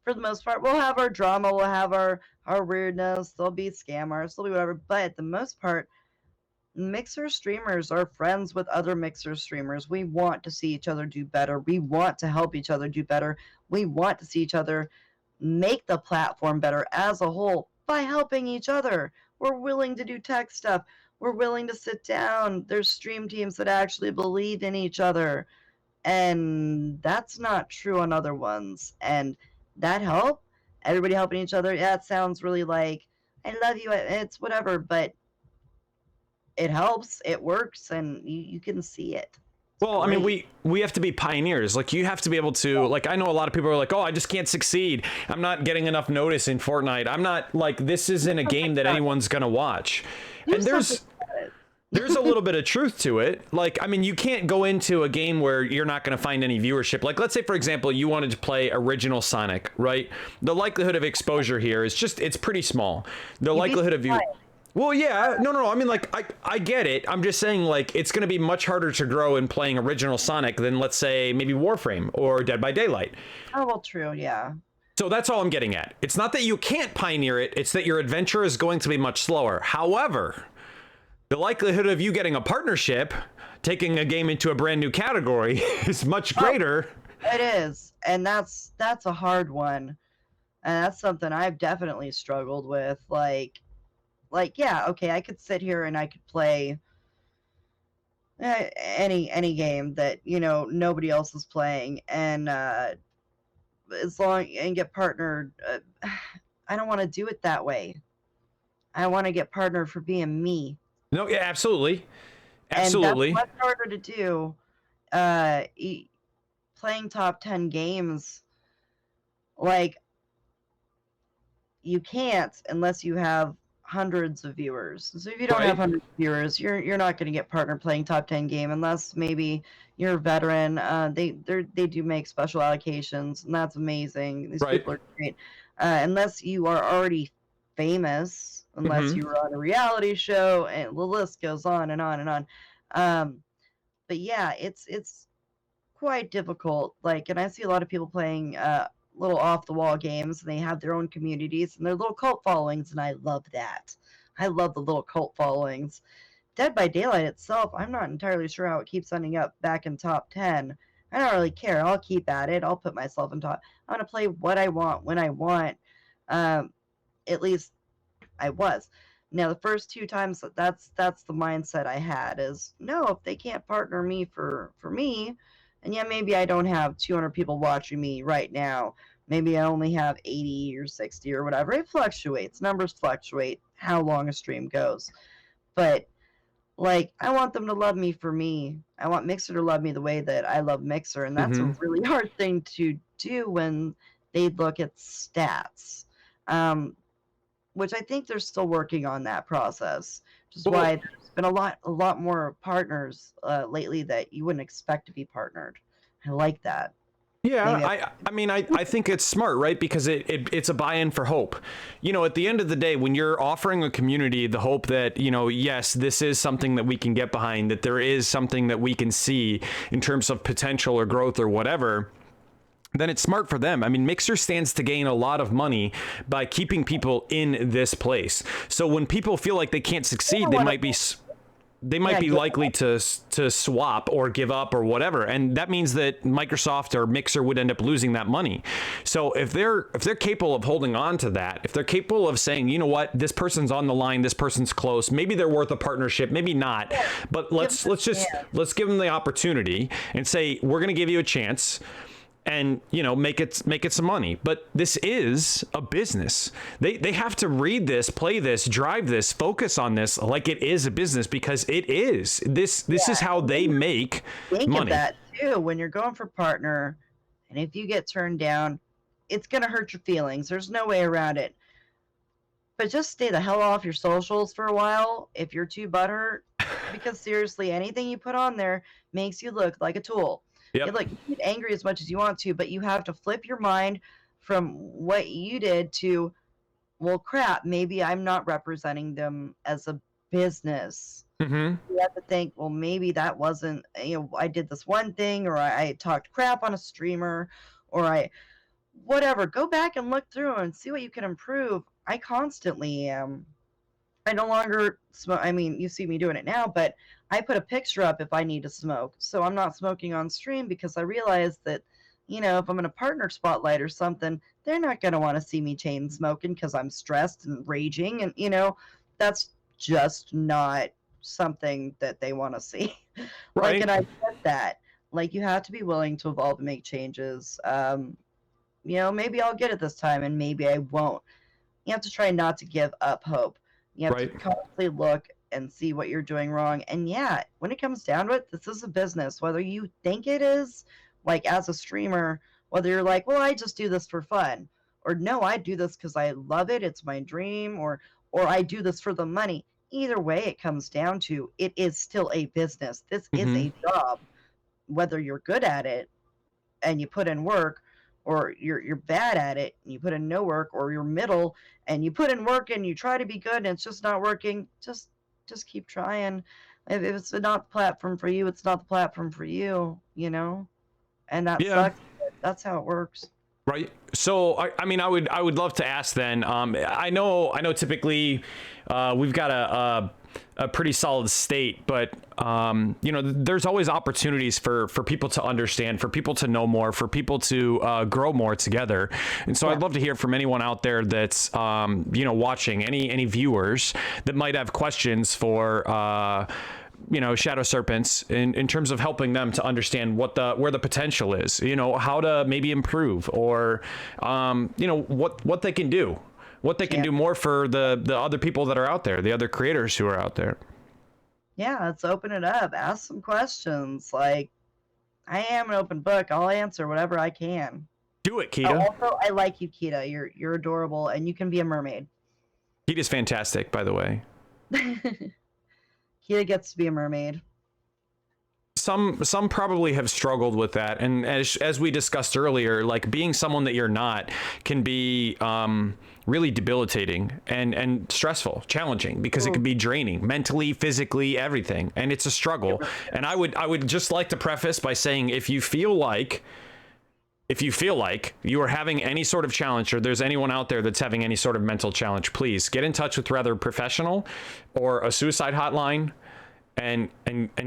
for the most part. We'll have our drama, we'll have our weirdness, there'll be scammers, there'll be whatever, but at the most part, Mixer streamers are friends with other Mixer streamers. We want to see each other do better. We want to help each other do better. We want to see each other make the platform better as a whole by helping each other. We're willing to do tech stuff. We're willing to sit down. There's stream teams that actually believe in each other. And that's not true on other ones. And that help, everybody helping each other, yeah, it sounds really like, I love you, it's whatever, but it helps, it works, and you can see it. Well, I mean, we have to be pioneers. Like, you have to be able to, like, I know a lot of people are like, oh, I just can't succeed. I'm not getting enough notice in Fortnite. I'm not, like, this isn't a game that anyone's going to watch. And there's a little bit of truth to it. Like, I mean, you can't go into a game where you're not going to find any viewership. Like, let's say, for example, you wanted to play original Sonic, right? The likelihood of exposure here is just, it's pretty small. The likelihood of you... Well, yeah, no. I mean, like, I get it. I'm just saying, like, it's going to be much harder to grow in playing original Sonic than, let's say, maybe Warframe or Dead by Daylight. Oh, well, true, yeah. So that's all I'm getting at. It's not that you can't pioneer it. It's that your adventure is going to be much slower. However, the likelihood of you getting a partnership, taking a game into a brand new category, is much greater. It is, and that's a hard one. And that's something I've definitely struggled with, like, yeah, okay, I could sit here and I could play any game that, you know, nobody else is playing, and as long and get partnered. I don't want to do it that way. I want to get partnered for being me. No, yeah, absolutely, and that's much harder to do. Playing top 10 games, like, you can't unless you have hundreds of viewers. So if you don't have hundreds of viewers, you're not going to get partner playing top 10 game unless maybe you're a veteran. They do make special allocations, and that's amazing. These people are great. Unless you are already famous, unless you were on a reality show, and the list goes on and on and on. But yeah, it's quite difficult. Like, and I see a lot of people playing little off the wall games, and they have their own communities and their little cult followings, and I love that. I love the little cult followings. Dead by Daylight itself, I'm not entirely sure how it keeps ending up back in top 10. I don't really care. I'll keep at it. I'll put myself in top. I want to play what I want when I want. At least I was. Now, the first 2 times, that's the mindset I had is, no, if they can't partner me for me, and yeah, maybe I don't have 200 people watching me right now. Maybe I only have 80 or 60 or whatever. It fluctuates. Numbers fluctuate how long a stream goes. But like, I want them to love me for me. I want Mixer to love me the way that I love Mixer, and that's a really hard thing to do when they look at stats. Which I think they're still working on that process, which is why there's been a lot more partners lately that you wouldn't expect to be partnered. I like that. Yeah, I mean, I think it's smart, right? Because it's a buy-in for hope. You know, at the end of the day, when you're offering a community the hope that, you know, yes, this is something that we can get behind, that there is something that we can see in terms of potential or growth or whatever, then it's smart for them. I mean, Mixer stands to gain a lot of money by keeping people in this place. So when people feel like they can't succeed, they might be likely to swap or give up or whatever, and that means that Microsoft or Mixer would end up losing that money. So if they're capable of holding on to that, if they're capable of saying, you know what, this person's on the line, this person's close, maybe they're worth a partnership, maybe not, but let's give them the opportunity and say, we're going to give you a chance. And, you know, make it some money. But this is a business. They have to read this, play this, drive this, focus on this like it is a business, because it is. This is how they make money. Think of that too when you're going for partner, and if you get turned down, it's gonna hurt your feelings. There's no way around it. But just stay the hell off your socials for a while if you're too butthurt, because seriously, anything you put on there makes you look like a tool. Yep. Like, you get angry as much as you want to, but you have to flip your mind from what you did to, well, crap, maybe I'm not representing them as a business. You have to think, well, maybe that wasn't, you know, I did this one thing, or I talked crap on a streamer, or whatever. Go back and look through and see what you can improve. I constantly am. I no longer smoke. I mean, you see me doing it now, but I put a picture up if I need to smoke. So I'm not smoking on stream, because I realize that, you know, if I'm in a partner spotlight or something, they're not going to want to see me chain smoking because I'm stressed and raging. And, you know, that's just not something that they want to see. Right. Like, and I get that. Like, you have to be willing to evolve and make changes. You know, maybe I'll get it this time and maybe I won't. You have to try not to give up hope. You have to constantly look and see what you're doing wrong. And yeah, when it comes down to it, this is a business. Whether you think it is, like as a streamer, whether you're like, well, I just do this for fun, or no, I do this because I love it, it's my dream, or I do this for the money. Either way, it comes down to, it is still a business. This is a job. Whether you're good at it and you put in work, or you're bad at it and you put in no work, or you're middle and you put in work and you try to be good and it's just not working, just keep trying. If it's not the platform for you, it's not the platform for you, you know? And that sucks. That's how it works. Right. So, I mean, I would love to ask then, I know typically we've got a pretty solid state, but you know, there's always opportunities for people to understand, for people to know more, for people to grow more together. And so I'd love to hear from anyone out there that's you know, watching, any viewers that might have questions for you know, ShadowSerpentS in terms of helping them to understand where the potential is, you know, how to maybe improve, or you know, what they can do. What they can do more for the other people that are out there, the other creators who are out there. Yeah, let's open it up. Ask some questions. Like, I am an open book. I'll answer whatever I can. Do it, Kita. Also, I like you, Kita. You're adorable, and you can be a mermaid. Kita's fantastic, by the way. Kita gets to be a mermaid. Some probably have struggled with that, and as we discussed earlier, like, being someone that you're not can be really debilitating and stressful, challenging, because it can be draining mentally, physically, everything, and it's a struggle. And I would just like to preface by saying, if you feel like you are having any sort of challenge, or there's anyone out there that's having any sort of mental challenge, please get in touch with rather a professional or a suicide hotline, and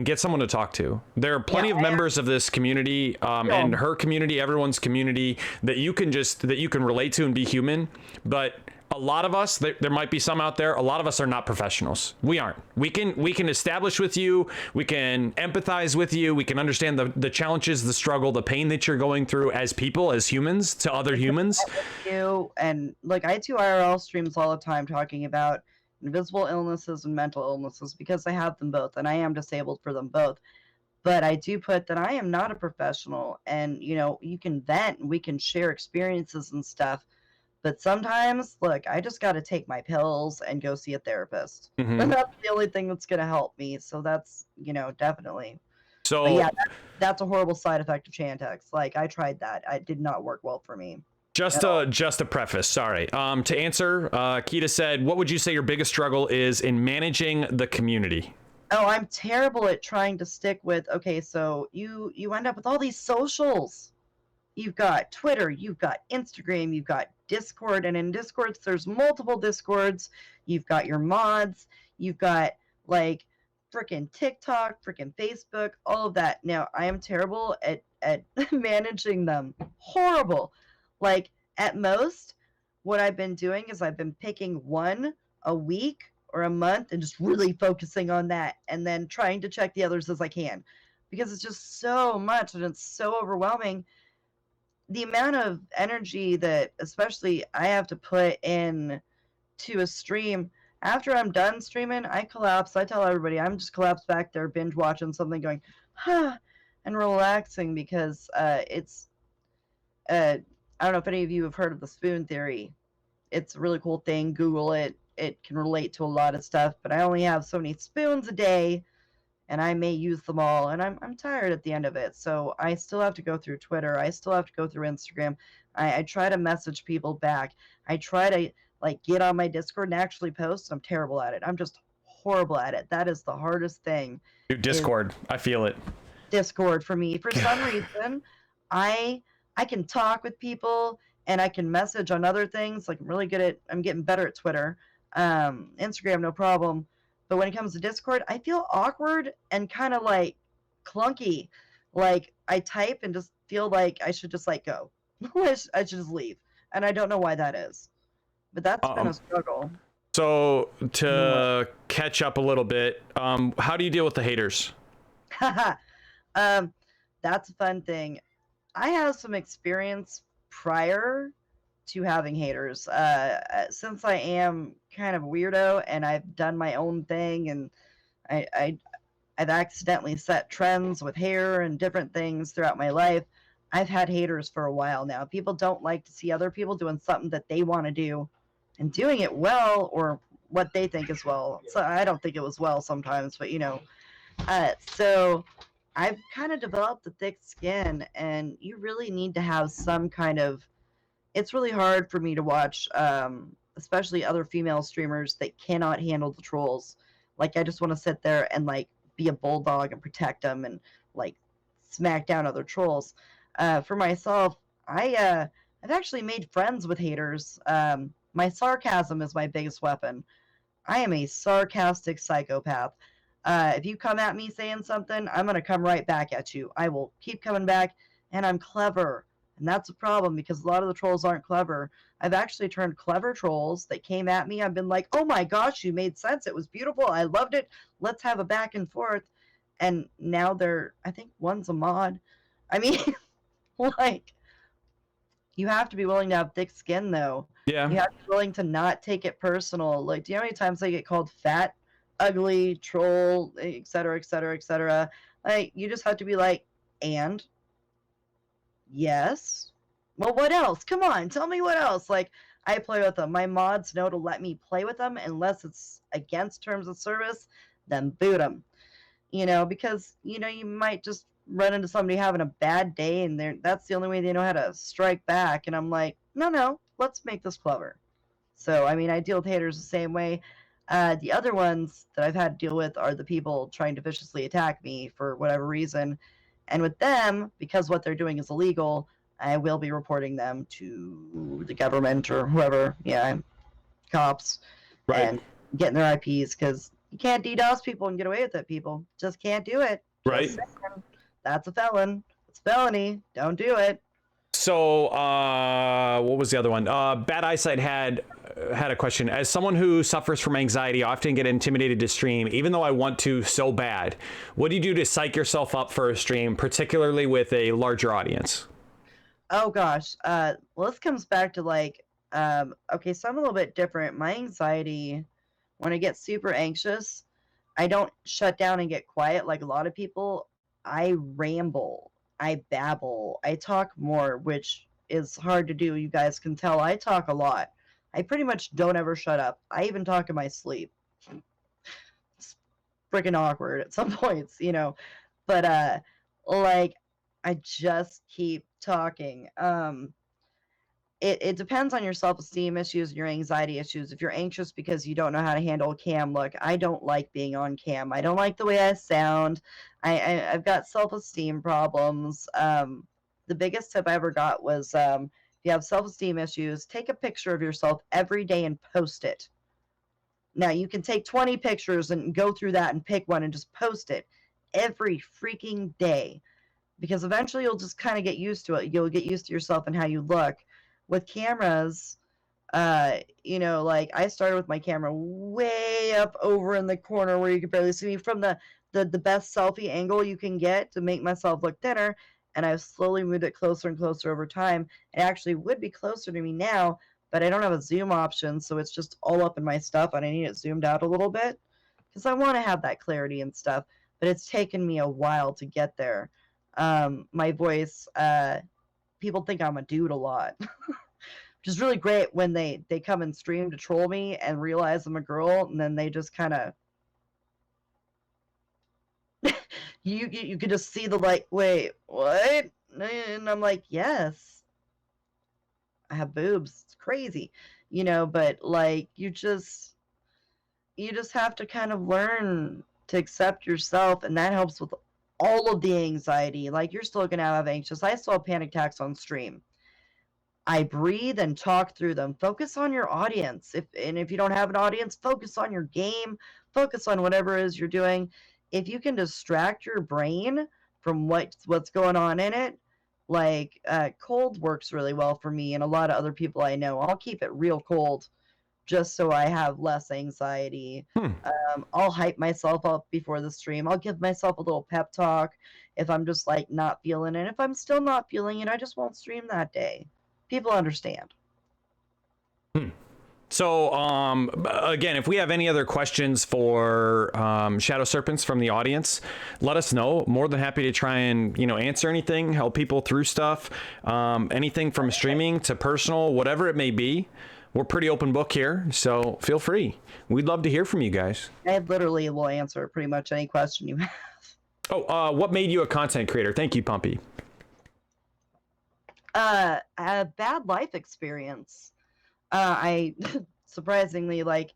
get someone to talk to. There are plenty of members of this community, and her community, everyone's community, that you can relate to and be human. But a lot of us, there might be some out there, a lot of us are not professionals. We aren't. We can establish with you, we can empathize with you, we can understand the challenges, the struggle, the pain that you're going through as people, as humans, to other humans. You and like I do IRL streams all the time talking about invisible illnesses and mental illnesses because I have them both and I am disabled for them both. But I do put that I am not a professional, and you can vent and we can share experiences and stuff. But sometimes, look, I just got to take my pills and go see a therapist. Mm-hmm. And that's the only thing that's going to help me. So that's, definitely. So but yeah, that's a horrible side effect of Chantix. Like I tried that. It did not work well for me. Just a preface, sorry. To answer, Kita said, what would you say your biggest struggle is in managing the community? Oh, I'm terrible at trying to stick with, okay, so you end up with all these socials. You've got Twitter, you've got Instagram, you've got Discord, and in Discords, there's multiple Discords. You've got your mods, you've got like freaking TikTok, freaking Facebook, all of that. Now, I am terrible at managing them. Horrible. Like, at most, what I've been doing is I've been picking one a week or a month and just really focusing on that and then trying to check the others as I can because it's just so much and it's so overwhelming. The amount of energy that especially I have to put in to a stream after I'm done streaming, I collapse. I tell everybody I'm just collapsed back there binge watching something going and relaxing because it's I don't know if any of you have heard of the spoon theory. It's a really cool thing. Google it. It can relate to a lot of stuff, but I only have so many spoons a day and I may use them all, and I'm tired at the end of it. So I still have to go through Twitter. I still have to go through Instagram. I try to message people back. I try to like get on my Discord and actually post. I'm terrible at it. I'm just horrible at it. That is the hardest thing. Dude, Discord, I feel it. Discord for me. For some reason, I can talk with people and I can message on other things. Like I'm getting better at Twitter. Instagram, no problem. But when it comes to Discord, I feel awkward and kind of like clunky. Like I type and just feel like I should just like go. I should just leave. And I don't know why that is. But that's been a struggle. So to catch up a little bit, how do you deal with the haters? That's a fun thing. I have some experience prior to having haters. Since I am kind of a weirdo and I've done my own thing and I've accidentally set trends with hair and different things throughout my life, I've had haters for a while now. People don't like to see other people doing something that they want to do and doing it well or what they think is well. So I don't think it was well sometimes, but so I've kind of developed a thick skin and you really need to have some kind of, it's really hard for me to watch, especially other female streamers that cannot handle the trolls. Like, I just want to sit there and, like, be a bulldog and protect them and, like, smack down other trolls. For myself, I've actually made friends with haters. My sarcasm is my biggest weapon. I am a sarcastic psychopath. If you come at me saying something, I'm going to come right back at you. I will keep coming back, and I'm clever. And that's a problem because a lot of the trolls aren't clever. I've actually turned clever trolls that came at me. I've been like, oh my gosh, you made sense. It was beautiful. I loved it. Let's have a back and forth. And now I think one's a mod. I mean, like, you have to be willing to have thick skin, though. Yeah. You have to be willing to not take it personal. Like, do you know how many times I get called fat, ugly, troll, et cetera, et cetera, et cetera? Like, you just have to be like, and? Yes. Well, what else? Come on, tell me what else. Like, I play with them. My mods know to let me play with them unless it's against terms of service, then boot them. Because, you might just run into somebody having a bad day and that's the only way they know how to strike back. And I'm like, no, let's make this clever. So, I mean, I deal with haters the same way. The other ones that I've had to deal with are the people trying to viciously attack me for whatever reason. And with them, because what they're doing is illegal, I will be reporting them to the government or whoever, cops, right, and getting their IPs, because you can't DDoS people and get away with it, people. Just can't do it. Right. That's a felon. It's felony. Don't do it. So, what was the other one? Bad Eyesight had a question. As someone who suffers from anxiety, I often get intimidated to stream, even though I want to so bad. What do you do to psych yourself up for a stream, particularly with a larger audience? Oh gosh. Well, this comes back to like, okay, so I'm a little bit different. My anxiety, when I get super anxious, I don't shut down and get quiet like a lot of people. I ramble, I babble, I talk more, which is hard to do. You guys can tell I talk a lot. I pretty much don't ever shut up. I even talk in my sleep. It's freaking awkward at some points, you know. But like I just keep talking. It depends on your self-esteem issues and your anxiety issues. If you're anxious because you don't know how to handle a cam look, I don't like being on cam. I don't like the way I sound. I've got self-esteem problems. The biggest tip I ever got was if you have self-esteem issues, take a picture of yourself every day and post it. Now you can take 20 pictures and go through that and pick one and just post it every freaking day, because eventually you'll just kind of get used to it. You'll get used to yourself and how you look. With cameras, you know, like I started with my camera way up over in the corner where you could barely see me from the best selfie angle you can get to make myself look thinner. And I've slowly moved it closer and closer over time. It actually would be closer to me now, but I don't have a zoom option, so it's just all up in my stuff, and I need it zoomed out a little bit because I want to have that clarity and stuff. But it's taken me a while to get there. My voice, people think I'm a dude a lot, which is really great when they come and stream to troll me and realize I'm a girl, and then they just kind of you could just see the like, wait, what? And I'm like, yes, I have boobs. It's crazy, you know. But like, you just have to kind of learn to accept yourself, and that helps with all of the anxiety. Like, you're still gonna have anxious. I still have panic attacks on stream. I breathe and talk through them. Focus on your audience. If you don't have an audience, focus on your game. Focus on whatever it is you're doing. If you can distract your brain from what's going on in it, like cold works really well for me and a lot of other people I know. I'll keep it real cold just so I have less anxiety. Hmm. I'll hype myself up before the stream. I'll give myself a little pep talk if I'm just like not feeling it. If I'm still not feeling it, I just won't stream that day. People understand. Hmm. So, again, if we have any other questions for ShadowSerpentS from the audience, let us know. More than happy to try and, you know, answer anything, help people through stuff, anything from streaming to personal, whatever it may be. We're pretty open book here, so feel free. We'd love to hear from you guys. I literally will answer pretty much any question you have. Oh, what made you a content creator? Thank you, Pumpy. A bad life experience. I surprisingly, like,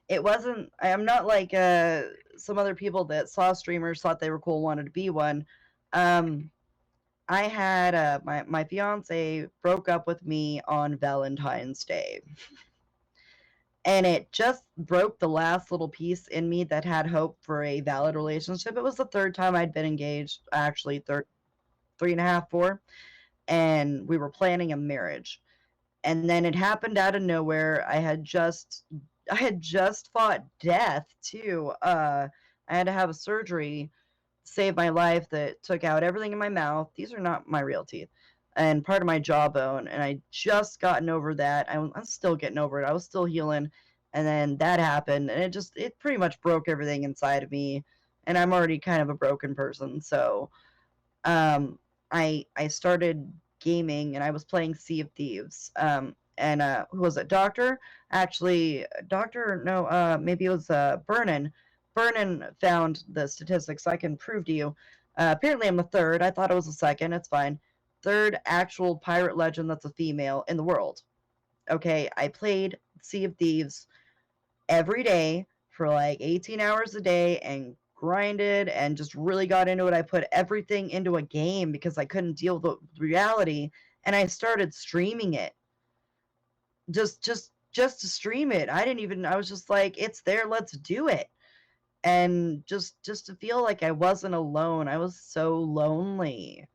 it wasn't. I'm not like some other people that saw streamers, thought they were cool, wanted to be one. I had my fiance broke up with me on Valentine's Day. And it just broke the last little piece in me that had hope for a valid relationship. It was the third time I'd been engaged, actually, three and a half, four, and we were planning a marriage. And then it happened out of nowhere. I had just fought death too. I had to have a surgery to save my life that took out everything in my mouth. These are not my real teeth, and part of my jawbone. And I just gotten over that. I'm still getting over it. I was still healing, and then that happened, and it pretty much broke everything inside of me. And I'm already kind of a broken person, so I started gaming, and I was playing Sea of Thieves. And who was it? Doctor? Actually, Doctor? No, maybe it was Vernon. Vernon found the statistics. I can prove to you. Apparently, I'm the third. I thought it was the second. It's fine. Third actual pirate legend that's a female in the world. Okay, I played Sea of Thieves every day for like 18 hours a day and grinded and just really got into it. I put everything into a game because I couldn't deal with the reality, and I started streaming it. Just to stream it. I was just like, it's there, let's do it. And just to feel like I wasn't alone. I was so lonely.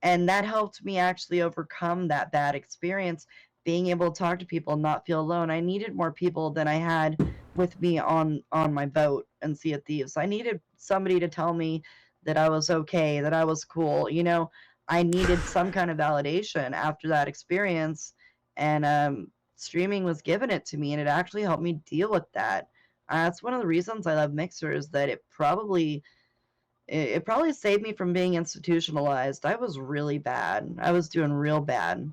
And that helped me actually overcome that bad experience, being able to talk to people and not feel alone. I needed more people than I had with me on my boat and Sea of Thieves. I needed somebody to tell me that I was okay, that I was cool. You know, I needed some kind of validation after that experience, and streaming was giving it to me, and it actually helped me deal with that. That's one of the reasons I love Mixer, is that it probably saved me from being institutionalized. I was really bad. I was doing real bad.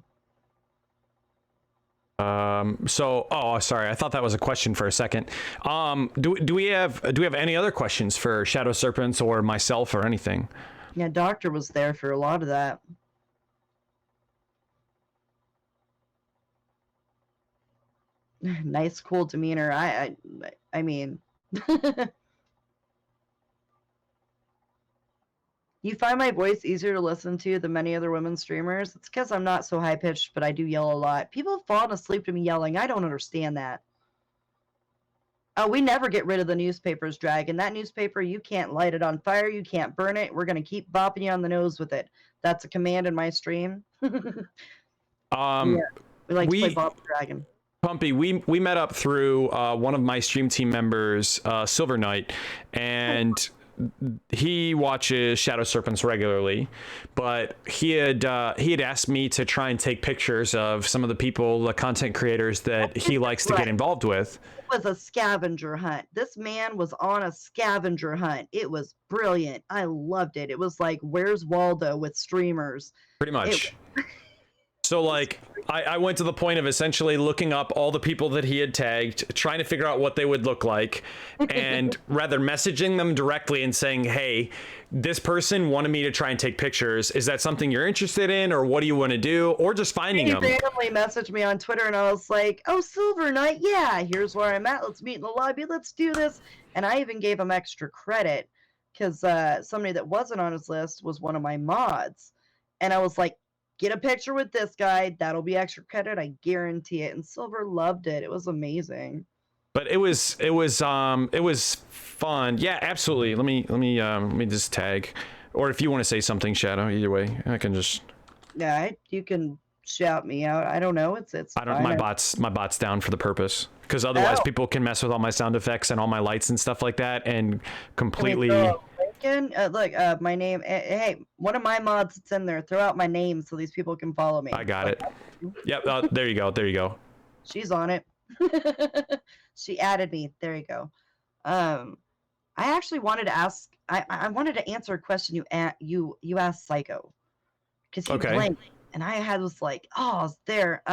Oh, sorry. I thought that was a question for a second. Do we have any other questions for ShadowSerpentS or myself or anything? Yeah, Doctor was there for a lot of that. Nice, cool demeanor. I mean, you find my voice easier to listen to than many other women streamers. It's because I'm not so high pitched, but I do yell a lot. People have fallen asleep to me yelling. I don't understand that. Oh, we never get rid of the newspapers, Dragon. That newspaper, you can't light it on fire. You can't burn it. We're going to keep bopping you on the nose with it. That's a command in my stream. Yeah, we like to play Bob the Dragon. Pumpy, we met up through one of my stream team members, Silver Knight, and he watches ShadowSerpentS regularly, but he had asked me to try and take pictures of some of the people, the content creators that he likes to get involved with. It was a scavenger hunt. This man was on a scavenger hunt. It was brilliant. I loved it. It was like Where's Waldo with streamers. Pretty much. So like I went to the point of essentially looking up all the people that he had tagged, trying to figure out what they would look like, and rather messaging them directly and saying, hey, this person wanted me to try and take pictures. Is that something you're interested in, or what do you want to do? Or just finding them. He randomly messaged me on Twitter, and I was like, oh, Silver Knight, yeah, here's where I'm at. Let's meet in the lobby. Let's do this. And I even gave him extra credit because somebody that wasn't on his list was one of my mods. And I was like, get a picture with this guy. That'll be extra credit. I guarantee it. And Silver loved it. It was amazing. But it was fun. Yeah, absolutely. Let me just tag. Or if you want to say something, Shadow, either way, I can just. Yeah, you can shout me out. I don't know. It's. I don't. My bot's down for the purpose, because otherwise people can mess with all my sound effects and all my lights and stuff like that, and completely. Look, my name. Hey, one of my mods that's in there. Throw out my name so these people can follow me. I got it. Yep. There you go. There you go. She's on it. She added me. There you go. I actually wanted to ask. I wanted to answer a question you asked Psycho, because he blanked, and I was like, oh, there.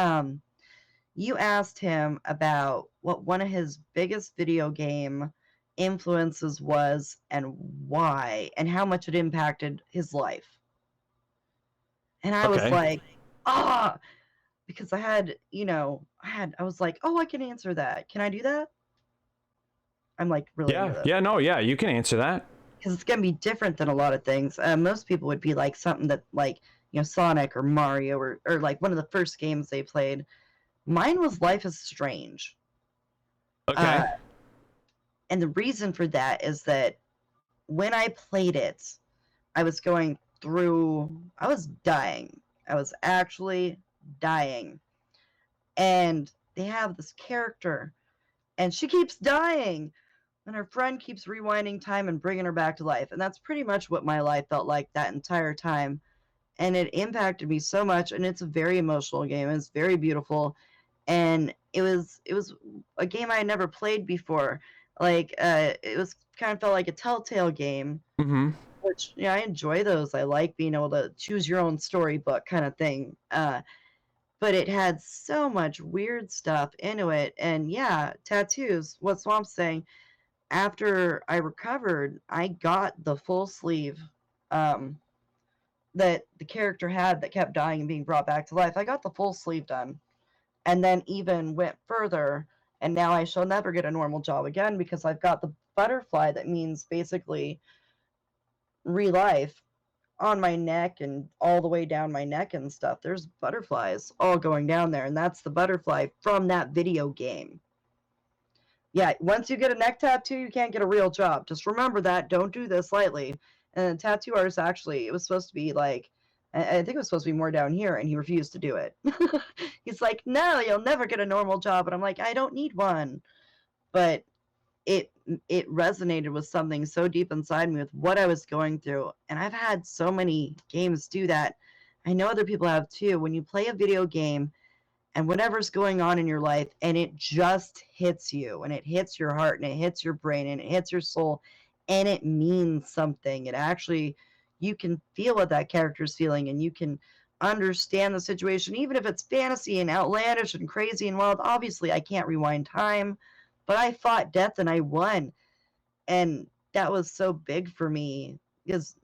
You asked him about what one of his biggest video game influences was and why, and how much it impacted his life. And I was like, because I was like, oh, I can answer that. Can I do that? I'm like, really? Yeah, you can answer that. Because it's going to be different than a lot of things. Most people would be like something that, like, Sonic or Mario or like one of the first games they played. Mine was Life is Strange. Okay. And the reason for that is that when I played it, I was dying. I was actually dying. And they have this character, and she keeps dying, and her friend keeps rewinding time and bringing her back to life. And that's pretty much what my life felt like that entire time. And it impacted me so much, and it's a very emotional game. It's very beautiful. And it was a game I had never played before. Like, it was kind of felt like a Telltale game, which, I enjoy those. I like being able to choose your own storybook kind of thing. But it had so much weird stuff into it. And yeah, tattoos, what Swamp's saying, after I recovered, I got the full sleeve that the character had that kept dying and being brought back to life. I got the full sleeve done, and then even went further, and now I shall never get a normal job again, because I've got the butterfly that means basically re-life on my neck and all the way down my neck and stuff. There's butterflies all going down there, and that's the butterfly from that video game. Yeah, once you get a neck tattoo, you can't get a real job. Just remember that. Don't do this lightly. And the tattoo artist, actually, it was supposed to be like I think it was supposed to be more down here, and he refused to do it. He's like, no, you'll never get a normal job. And I'm like, I don't need one. But it resonated with something so deep inside me with what I was going through. And I've had so many games do that. I know other people have too. When you play a video game and whatever's going on in your life and it just hits you and it hits your heart and it hits your brain and it hits your soul and it means something. It actually, you can feel what that character's feeling and you can understand the situation, even if it's fantasy and outlandish and crazy and wild. Obviously, I can't rewind time, but I fought death and I won. And that was so big for me because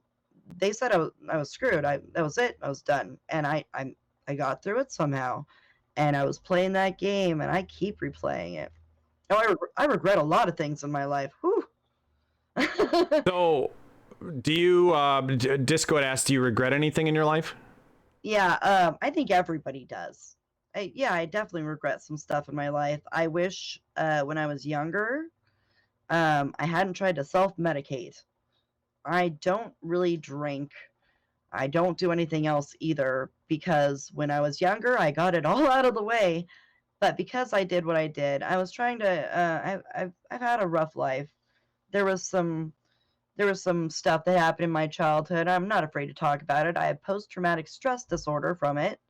they said I was screwed. That was it. I was done. And I got through it somehow. And I was playing that game and I keep replaying it. Oh, I regret a lot of things in my life. Whew. So, do you, Disco had asked, do you regret anything in your life? Yeah, I think everybody does. I definitely regret some stuff in my life. I wish when I was younger, I hadn't tried to self-medicate. I don't really drink. I don't do anything else either because when I was younger, I got it all out of the way. But because I did what I did, I was trying to. I've had a rough life. There was some stuff that happened in my childhood. I'm not afraid to talk about it. I have post-traumatic stress disorder from it.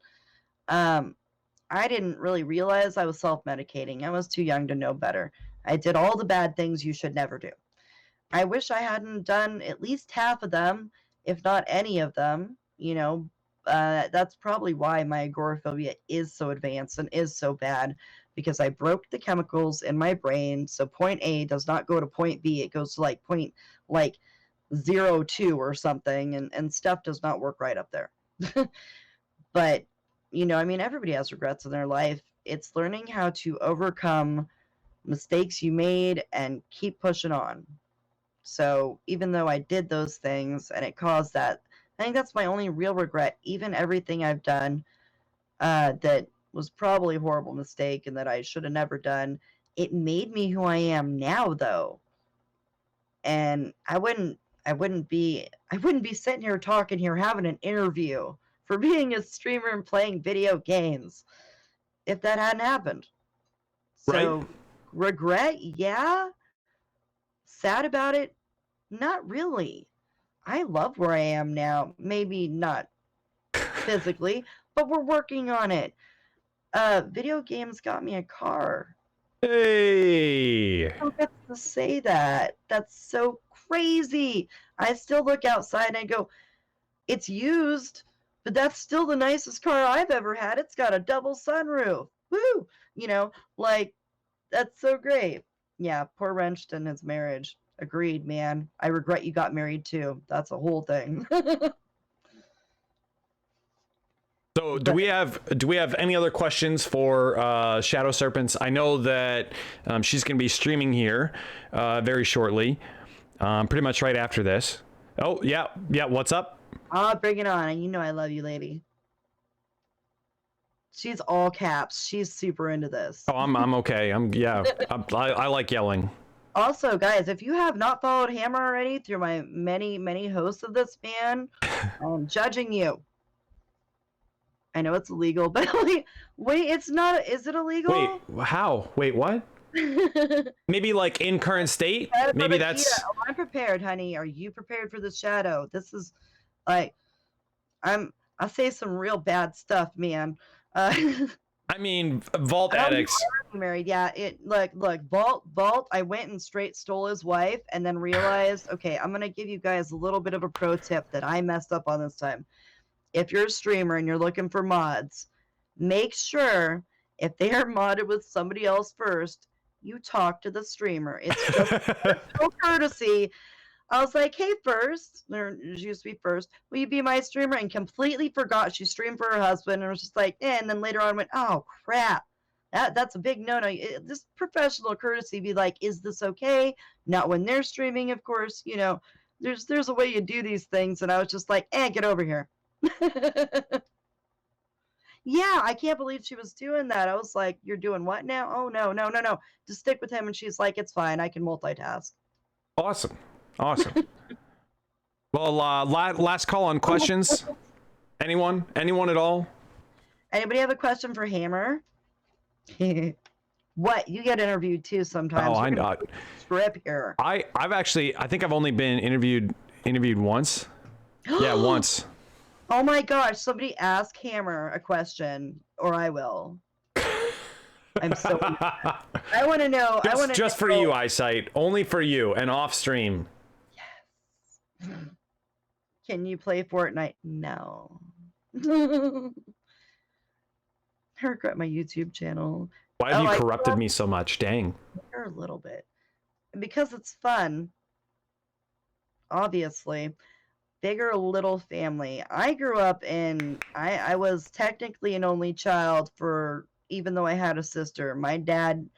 I didn't really realize I was self-medicating. I was too young to know better. I did all the bad things you should never do. I wish I hadn't done at least half of them, if not any of them. That's probably why my agoraphobia is so advanced and is so bad, because I broke the chemicals in my brain. So point A does not go to point B. It goes to like point like 0.2 or something, and stuff does not work right up there. But, everybody has regrets in their life. It's learning how to overcome mistakes you made and keep pushing on. So even though I did those things and it caused that, I think that's my only real regret. Even everything I've done that was probably a horrible mistake and that I should have never done, it made me who I am now, though. And I wouldn't be sitting here talking here having an interview for being a streamer and playing video games if that hadn't happened. So, Right. regret, yeah. Sad about it, not really. I love where I am now. Maybe not physically, but we're working on it. Video games got me a car. Hey. Who gets to say that? That's so crazy. I still look outside and I go, it's used, but that's still the nicest car I've ever had. It's got a double sunroof. Woo! Like, that's so great. Yeah, poor wrenched in his marriage. Agreed, man. I regret you got married too. That's a whole thing. So do we have any other questions for ShadowSerpentS? I know that she's going to be streaming here very shortly, pretty much right after this. Oh, yeah. What's up? Bring it on. And I love you, lady. She's all caps. She's super into this. Oh, I'm okay. I like yelling. Also, guys, if you have not followed Hammer already through my many, many hosts of this man, I'm judging you. I know it's illegal, but wait, it's not. Is it illegal? Wait, how? Wait, what? Maybe like in current state? Maybe that's... Oh, I'm prepared, honey. Are you prepared for the shadow? This is like, I say some real bad stuff, man. I mean, Vault addicts. Married, yeah. Look, Vault. I went and straight stole his wife, and then realized, okay, I'm gonna give you guys a little bit of a pro tip that I messed up on this time. If you're a streamer and you're looking for mods, make sure if they are modded with somebody else first, you talk to the streamer. It's just no courtesy. I was like, hey, first, there used to be first, will you be my streamer? And completely forgot she streamed for her husband and was just like, eh. And then later on went, oh, crap. That's a big no-no. This professional courtesy, be like, is this okay? Not when they're streaming, of course. There's a way you do these things. And I was just like, get over here. Yeah, I can't believe she was doing that. I was like, you're doing what now? Oh, no. Just stick with him. And she's like, it's fine. I can multitask. Awesome. Well, last call on questions. Anyone? Anyone at all? Anybody have a question for Hammer? What? You get interviewed too sometimes. Oh, I know. Script here. I've actually, I think I've only been interviewed once. Yeah, once. Oh my gosh! Somebody ask Hammer a question, or I will. I'm so. I want to know. Just for you, Eyesight. Only for you, and off stream. Yes. Can you play Fortnite? No. I regret my YouTube channel. Why have you corrupted me so much? Dang. A little bit. Because it's fun. Obviously. Bigger little family. I grew up in, I was technically an only child for, even though I had a sister. My dad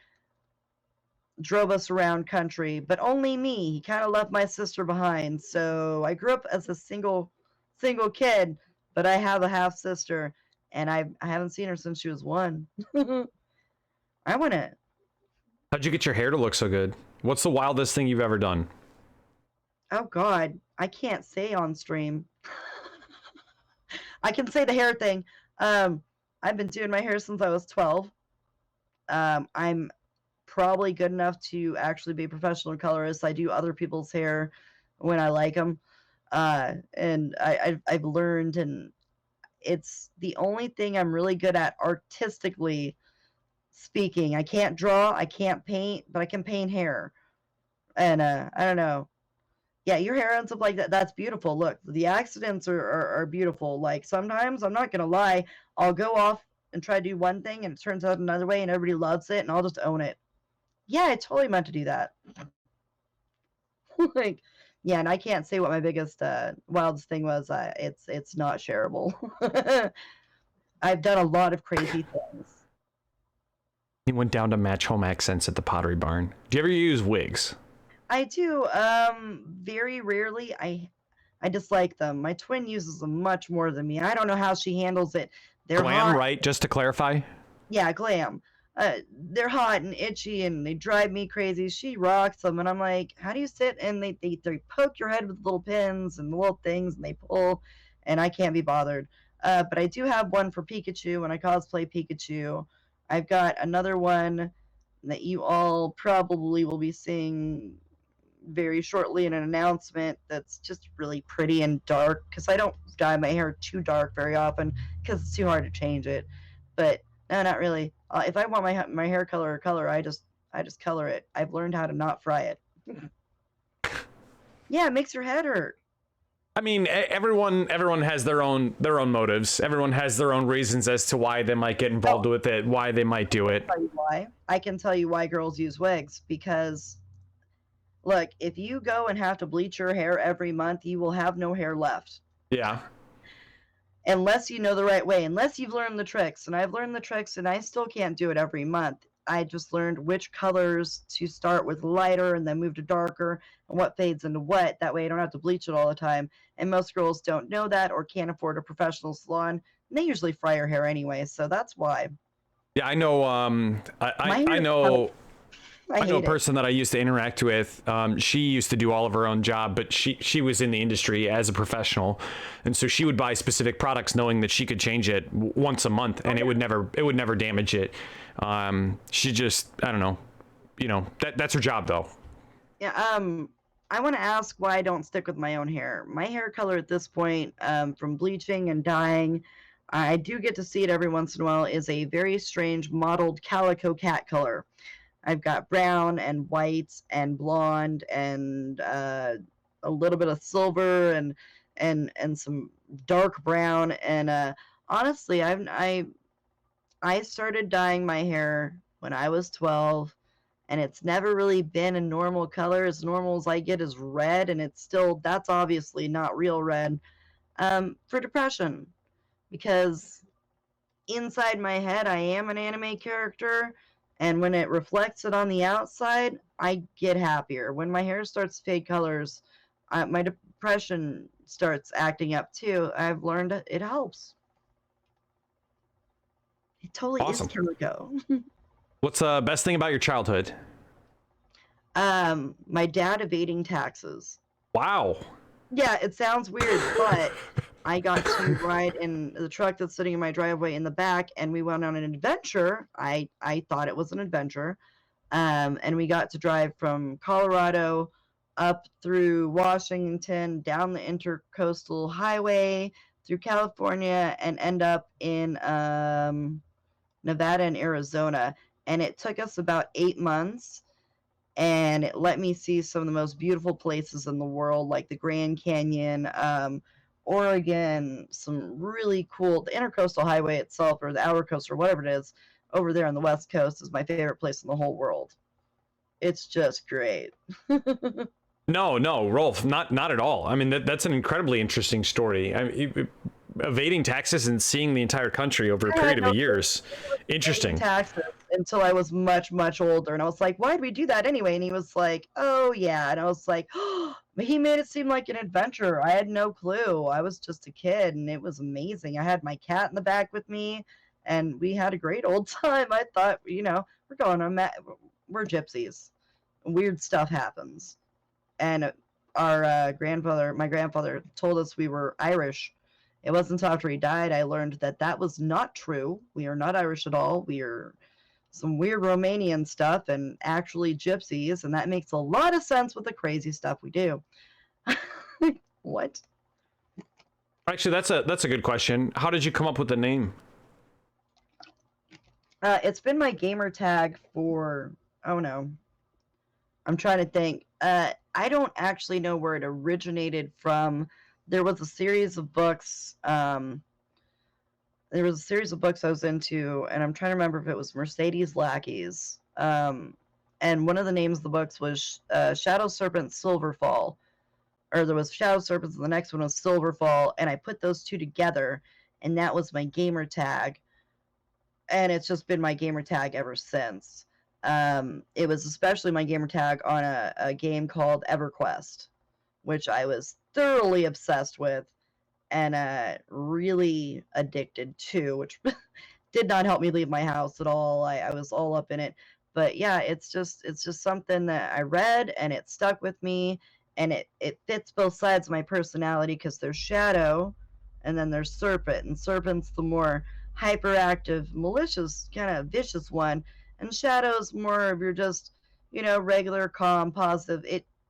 drove us around country, but only me. He kind of left my sister behind. So I grew up as a single kid, but I have a half sister, and I haven't seen her since she was 1. I want to. How'd you get your hair to look so good? What's the wildest thing you've ever done? Oh God, I can't say on stream. I can say the hair thing. I've been doing my hair since I was 12. I'm probably good enough to actually be a professional colorist. I do other people's hair when I like them. And I've learned, and it's the only thing I'm really good at artistically speaking. I can't draw, I can't paint, but I can paint hair. And I don't know. Yeah, your hair ends up like that. That's beautiful. Look, the accidents are beautiful. Like sometimes, I'm not gonna lie, I'll go off and try to do one thing and it turns out another way and everybody loves it and I'll just own it. Yeah, I totally meant to do that. Like, yeah, and I can't say what my biggest wildest thing was. It's not shareable. I've done a lot of crazy things. He went down to match home accents at the Pottery Barn. Do you ever use wigs? I do. Very rarely. I dislike them. My twin uses them much more than me. I don't know how she handles it. They're glam, hot. right? Just to clarify. Yeah, glam. They're hot and itchy and they drive me crazy. She rocks them, and I'm like, how do you sit? And they poke your head with little pins and little things, and they pull, and I can't be bothered. But I do have one for Pikachu when I cosplay Pikachu. I've got another one that you all probably will be seeing very shortly in an announcement that's just really pretty and dark, because I don't dye my hair too dark very often because it's too hard to change it. But no, not really. If I want my hair color, I just color it. I've learned how to not fry it. Yeah, it makes your head hurt. I mean, everyone has their own motives. Everyone has their own reasons as to why they might get involved with it, why they might do it. I can tell you why girls use wigs, because look, if you go and have to bleach your hair every month, you will have no hair left. Yeah. Unless you know the right way, unless you've learned the tricks. And I've learned the tricks, and I still can't do it every month. I just learned which colors to start with lighter and then move to darker, and what fades into what. That way I don't have to bleach it all the time. And most girls don't know that or can't afford a professional salon. And they usually fry your hair anyway, so that's why. Yeah, I know. I know. I know a person that I used to interact with. She used to do all of her own job, but she was in the industry as a professional, and so she would buy specific products knowing that she could change it once a month, and it would never damage it. She just, I don't know, that's her job though. Yeah. I want to ask why I don't stick with my own hair. My hair color at this point, from bleaching and dyeing, I do get to see it every once in a while, is a very strange mottled calico cat color. I've got brown and white and blonde and a little bit of silver and some dark brown. And honestly, I started dyeing my hair when I was 12, and it's never really been a normal color. As normal as I get is red, and that's obviously not real red, for depression, because inside my head I am an anime character. And when it reflects it on the outside, I get happier. When my hair starts to fade colors, my depression starts acting up too. I've learned it helps. It totally Awesome. is calico. What's the best thing about your childhood? My dad evading taxes. Wow. Yeah, it sounds weird, but I got to ride in the truck that's sitting in my driveway in the back, and we went on an adventure. I thought it was an adventure. And we got to drive from Colorado up through Washington, down the intercoastal highway through California, and end up in Nevada and Arizona. And it took us about 8 months, and it let me see some of the most beautiful places in the world, like the Grand Canyon, Oregon, some really cool, the intercoastal highway itself, or the outer coast, or whatever it is, over there on the West Coast is my favorite place in the whole world. It's just great. No, Rolf, not at all. I mean, that's an incredibly interesting story. I mean, evading taxes and seeing the entire country over a period of years. Interesting. Taxes until I was much older, and I was like, why did we do that anyway? And he was like, oh yeah. And I was like, oh, he made it seem like an adventure. I had no clue. I was just a kid, and it was amazing. I had my cat in the back with me, and we had a great old time. I thought, we're going on we're gypsies. Weird stuff happens. And our my grandfather told us we were Irish. It wasn't until after he died I learned that was not true. We are not Irish at all. We are some weird Romanian stuff and actually gypsies, and that makes a lot of sense with the crazy stuff we do. What? Actually, that's a good question. How did you come up with the name? It's been my gamer tag for, oh no, I'm trying to think. I don't actually know where it originated from. There was a series of books. I was into, and I'm trying to remember if it was Mercedes Lackeys. And one of the names of the books was ShadowSerpentS Silverfall. Or there was Shadow Serpents, and the next one was Silverfall. And I put those two together, and that was my gamer tag. And it's just been my gamer tag ever since. It was especially my gamer tag on a game called EverQuest, which I was thoroughly obsessed with and really addicted to, which did not help me leave my house at all. I was all up in it. But yeah, it's just something that I read, and it stuck with me, and it fits both sides of my personality, because there's Shadow and then there's Serpent, and Serpent's the more hyperactive, malicious, kind of vicious one, and Shadow's more of your just, regular, calm, positive.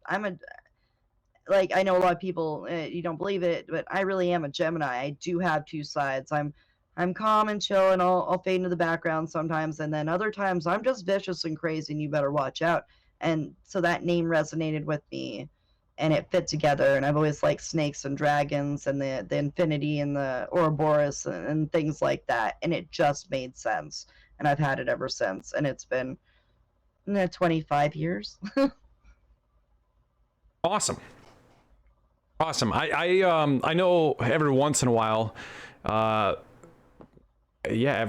I know a lot of people, you don't believe it, but I really am a Gemini. I do have two sides. I'm calm and chill, and I'll fade into the background sometimes, and then other times I'm just vicious and crazy, and you better watch out. And so that name resonated with me, and it fit together. And I've always liked snakes and dragons, and the infinity and the Ouroboros and things like that, and it just made sense. And I've had it ever since, and it's been 25 years. Awesome. I know every once in a while, EverQuest. Yeah,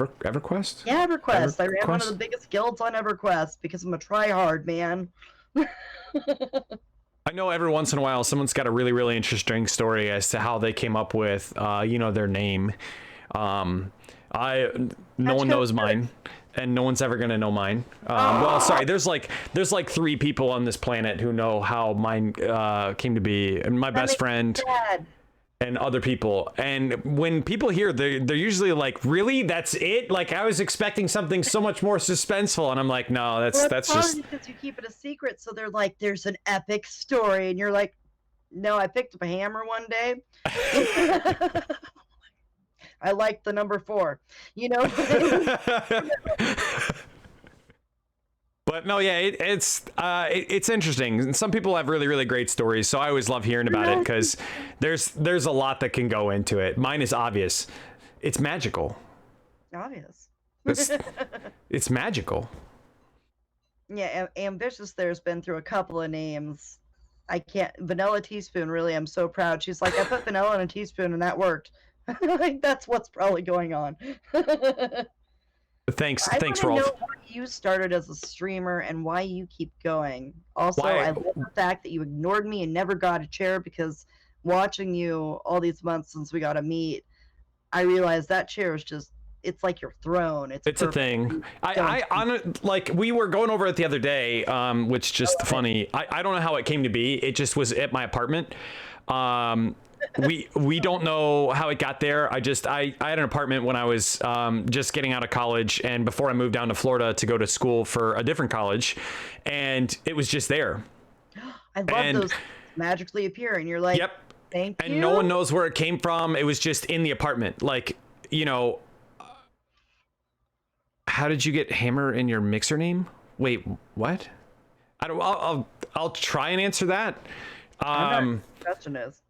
EverQuest. I ran one of the biggest guilds on EverQuest because I'm a tryhard, man. I know every once in a while someone's got a really, really interesting story as to how they came up with, their name. No one knows mine, and no one's ever gonna know mine. Well, sorry, there's like 3 people on this planet who know how mine came to be, and my best friend and other people. And when people hear, they're usually like, really, that's it? Like, I was expecting something so much more suspenseful, and I'm like, no, that's just because you keep it a secret. So they're like, there's an epic story, and you're like, no, I picked up a hammer one day. I like the number 4, But no, yeah, it's interesting. And some people have really, really great stories, so I always love hearing about it, because there's a lot that can go into it. Mine is obvious. It's magical. Obvious. It's magical. Yeah, Ambitious there's been through a couple of names. I can't. Vanilla Teaspoon, really, I'm so proud. She's like, I put vanilla in a teaspoon, and that worked. Like, that's what's probably going on. Thanks, I Rolf. know why you started as a streamer and why you keep going. Also, I love the fact that you ignored me and never got a chair, because watching you all these months since we got to meet, I realized that chair is just, it's like your throne. It's a thing. Like, we were going over it the other day, which just funny. I don't know how it came to be. It just was at my apartment. we don't know how it got there. I had an apartment when I was just getting out of college, and before I moved down to Florida to go to school for a different college, and it was just there. I love those magically appear, and you're like, yep. Thank you. And no one knows where it came from. It was just in the apartment. Like, you know, how did you get Hammer in your mixer name? Wait, what? I'll try and answer that. Question is.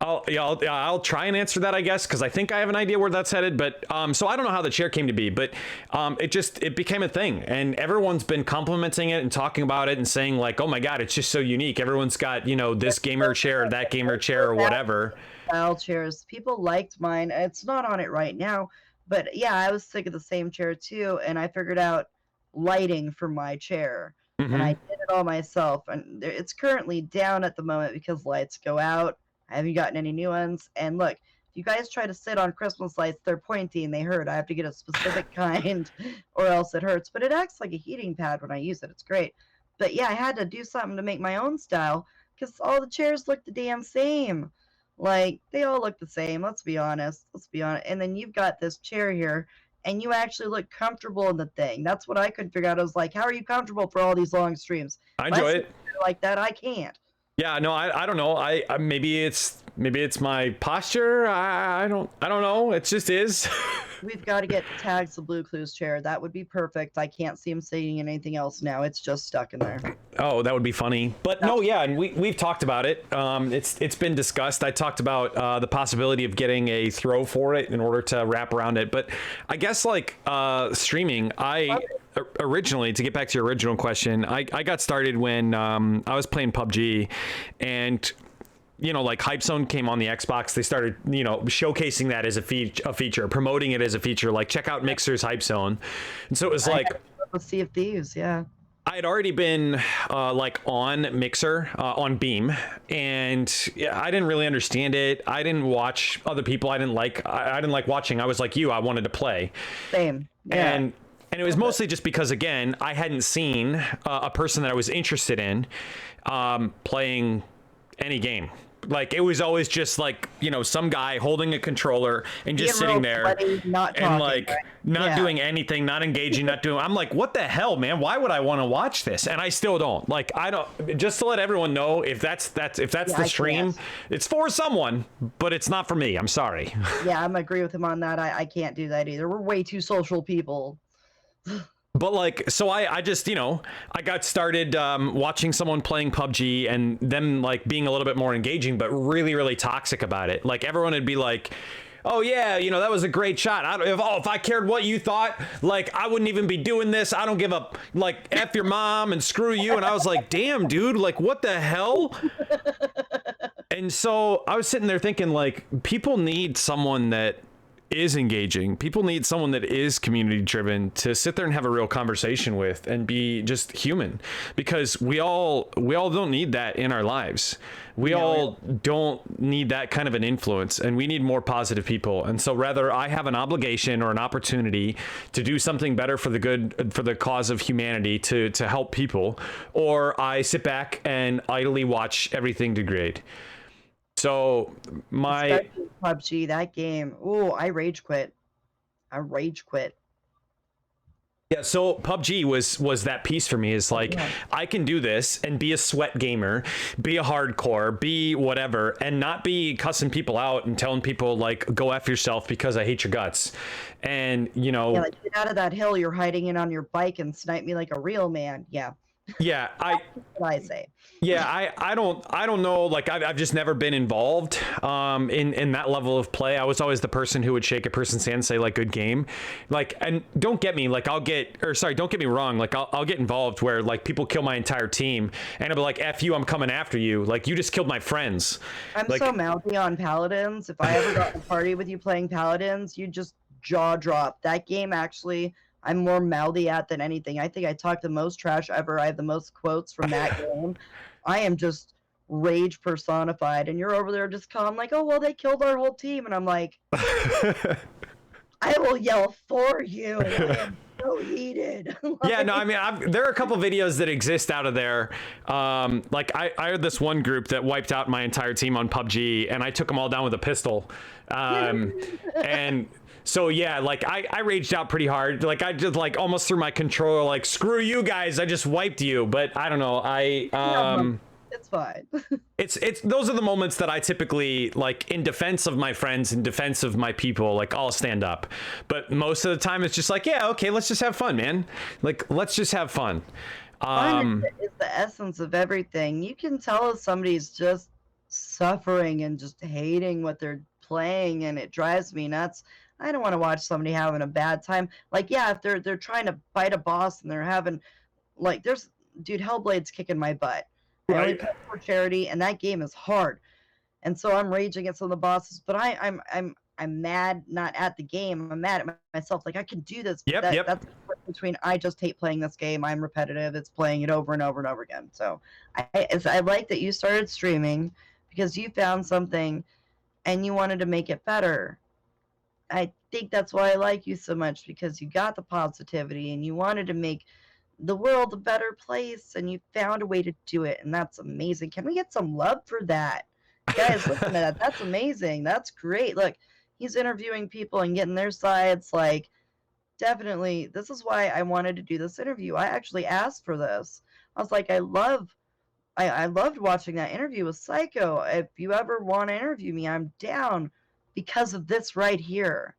I'll try and answer that, I guess, because I think I have an idea where that's headed. But so I don't know how the chair came to be, but it became a thing, and everyone's been complimenting it and talking about it and saying like, oh my god, it's just so unique. Everyone's got, you know, this gamer chair, that gamer chair, or whatever. Style chairs. People liked mine. It's not on it right now, but yeah, I was sick of the same chair too, and I figured out lighting for my chair, and I did it all myself. And it's currently down at the moment because lights go out. I haven't gotten any new ones. And look, if you guys try to sit on Christmas lights, they're pointy and they hurt. I have to get a specific kind or else it hurts. But it acts like a heating pad when I use it. It's great. But yeah, I had to do something to make my own style because all the chairs look the damn same. Like, they all look the same. Let's be honest. And then you've got this chair here, and you actually look comfortable in the thing. That's what I couldn't figure out. I was like, how are you comfortable for all these long streams? I enjoy it. Like that, I can't. Yeah, no, I don't know. I maybe it's my posture. I don't know. It just is. We've got to get tags to Blue Clue's chair. That would be perfect. I can't see him saying anything else now. It's just stuck in there. Oh, that would be funny. But no, yeah, and we've talked about it. It's been discussed. I talked about the possibility of getting a throw for it in order to wrap around it. But I guess like streaming, originally, to get back to your original question, I got started when I was playing PUBG, and you know, like Hype Zone came on the Xbox. They started, you know, showcasing that as a feature, promoting it as a feature, like check out Mixer's Hype Zone. And so it was like, let's see if these, yeah. I had already been like on Mixer, on Beam, and I didn't really understand it. I didn't watch other people. I didn't like watching. I was like you, I wanted to play. Same. Yeah. And it was mostly just because, again, I hadn't seen a person that I was interested in playing any game. Like, it was always just like, you know, some guy holding a controller and just sitting there not talking, and like right? not doing anything, not engaging, not doing. I'm like, what the hell, man? Why would I want to watch this? And I still don't. Like, I don't. Just to let everyone know, if that's the stream, it's for someone, but it's not for me. I'm sorry. Yeah, I'm agree with him on that. I can't do that either. We're way too social people. But like, so I just, you know, I got started watching someone playing PUBG and them like being a little bit more engaging, but really, really toxic about it. Like, everyone would be like, oh yeah, you know, that was a great shot. If I cared what you thought, like, I wouldn't even be doing this. I don't give a, like, F your mom and screw you. And I was like, damn, dude, like, what the hell? And so I was sitting there thinking, like, people need someone that is engaging. People need someone that is community driven to sit there and have a real conversation with and be just human, because we all don't need that in our lives. We all don't need that kind of an influence, and we need more positive people. And so rather I have an obligation or an opportunity to do something better for the cause of humanity, to help people, or I sit back and idly watch everything degrade. So my PUBG, that game, I rage quit. Yeah, so PUBG was that piece for me. Is like, I can do this and be a sweat gamer, be a hardcore, be whatever, and not be cussing people out and telling people like, go F yourself because I hate your guts. And, you know, like, get out of that hill you're hiding in on your bike and snipe me like a real man. Yeah. Yeah, That's what I say. Yeah, I don't know. Like, I've just never been involved in that level of play. I was always the person who would shake a person's hand and say like, good game. Like, and don't get me don't get me wrong. Like, I'll get involved where like people kill my entire team and I'll be like, F you, I'm coming after you. Like, you just killed my friends. I'm like, so mouthy on Paladins. If I ever got in a party with you playing Paladins, you just jaw drop. That game, actually, I'm more mouthy at than anything. I think I talk the most trash ever. I have the most quotes from that game. I am just rage personified, and you're over there just calm, like, oh, well, they killed our whole team. And I'm like, I will yell for you. I am so heated. Yeah, no, I mean, there are a couple videos that exist out of there. Like I had this one group that wiped out my entire team on PUBG, and I took them all down with a pistol. And so yeah, like I raged out pretty hard. Like I just like almost threw my controller, like screw you guys, I just wiped you. But I don't know, it's fine. it's those are the moments that I typically, like, in defense of my friends, in defense of my people, like I'll stand up. But most of the time it's just like, yeah, okay, let's just have fun, man. Like, let's just have fun. Fun is the essence of everything. You can tell if somebody's just suffering and just hating what they're playing, and it drives me nuts. I don't want to watch somebody having a bad time. Like, yeah, if they're trying to fight a boss and they're having, like, dude, Hellblade's kicking my butt. I only play for charity, and that game is hard. And so I'm raging at some of the bosses, but I'm mad not at the game. I'm mad at myself. Like, I can do this. Yep. That's the difference between I just hate playing this game. I'm repetitive. It's playing it over and over and over again. So I like that you started streaming because you found something and you wanted to make it better. I think that's why I like you so much, because you got the positivity and you wanted to make the world a better place, and you found a way to do it, and that's amazing. Can we get some love for that? Guys, listen to that. That's amazing. That's great. Look, he's interviewing people and getting their sides. Like, definitely, this is why I wanted to do this interview. I actually asked for this. I was like, I loved watching that interview with Psycho. If you ever want to interview me, I'm down because of this right here.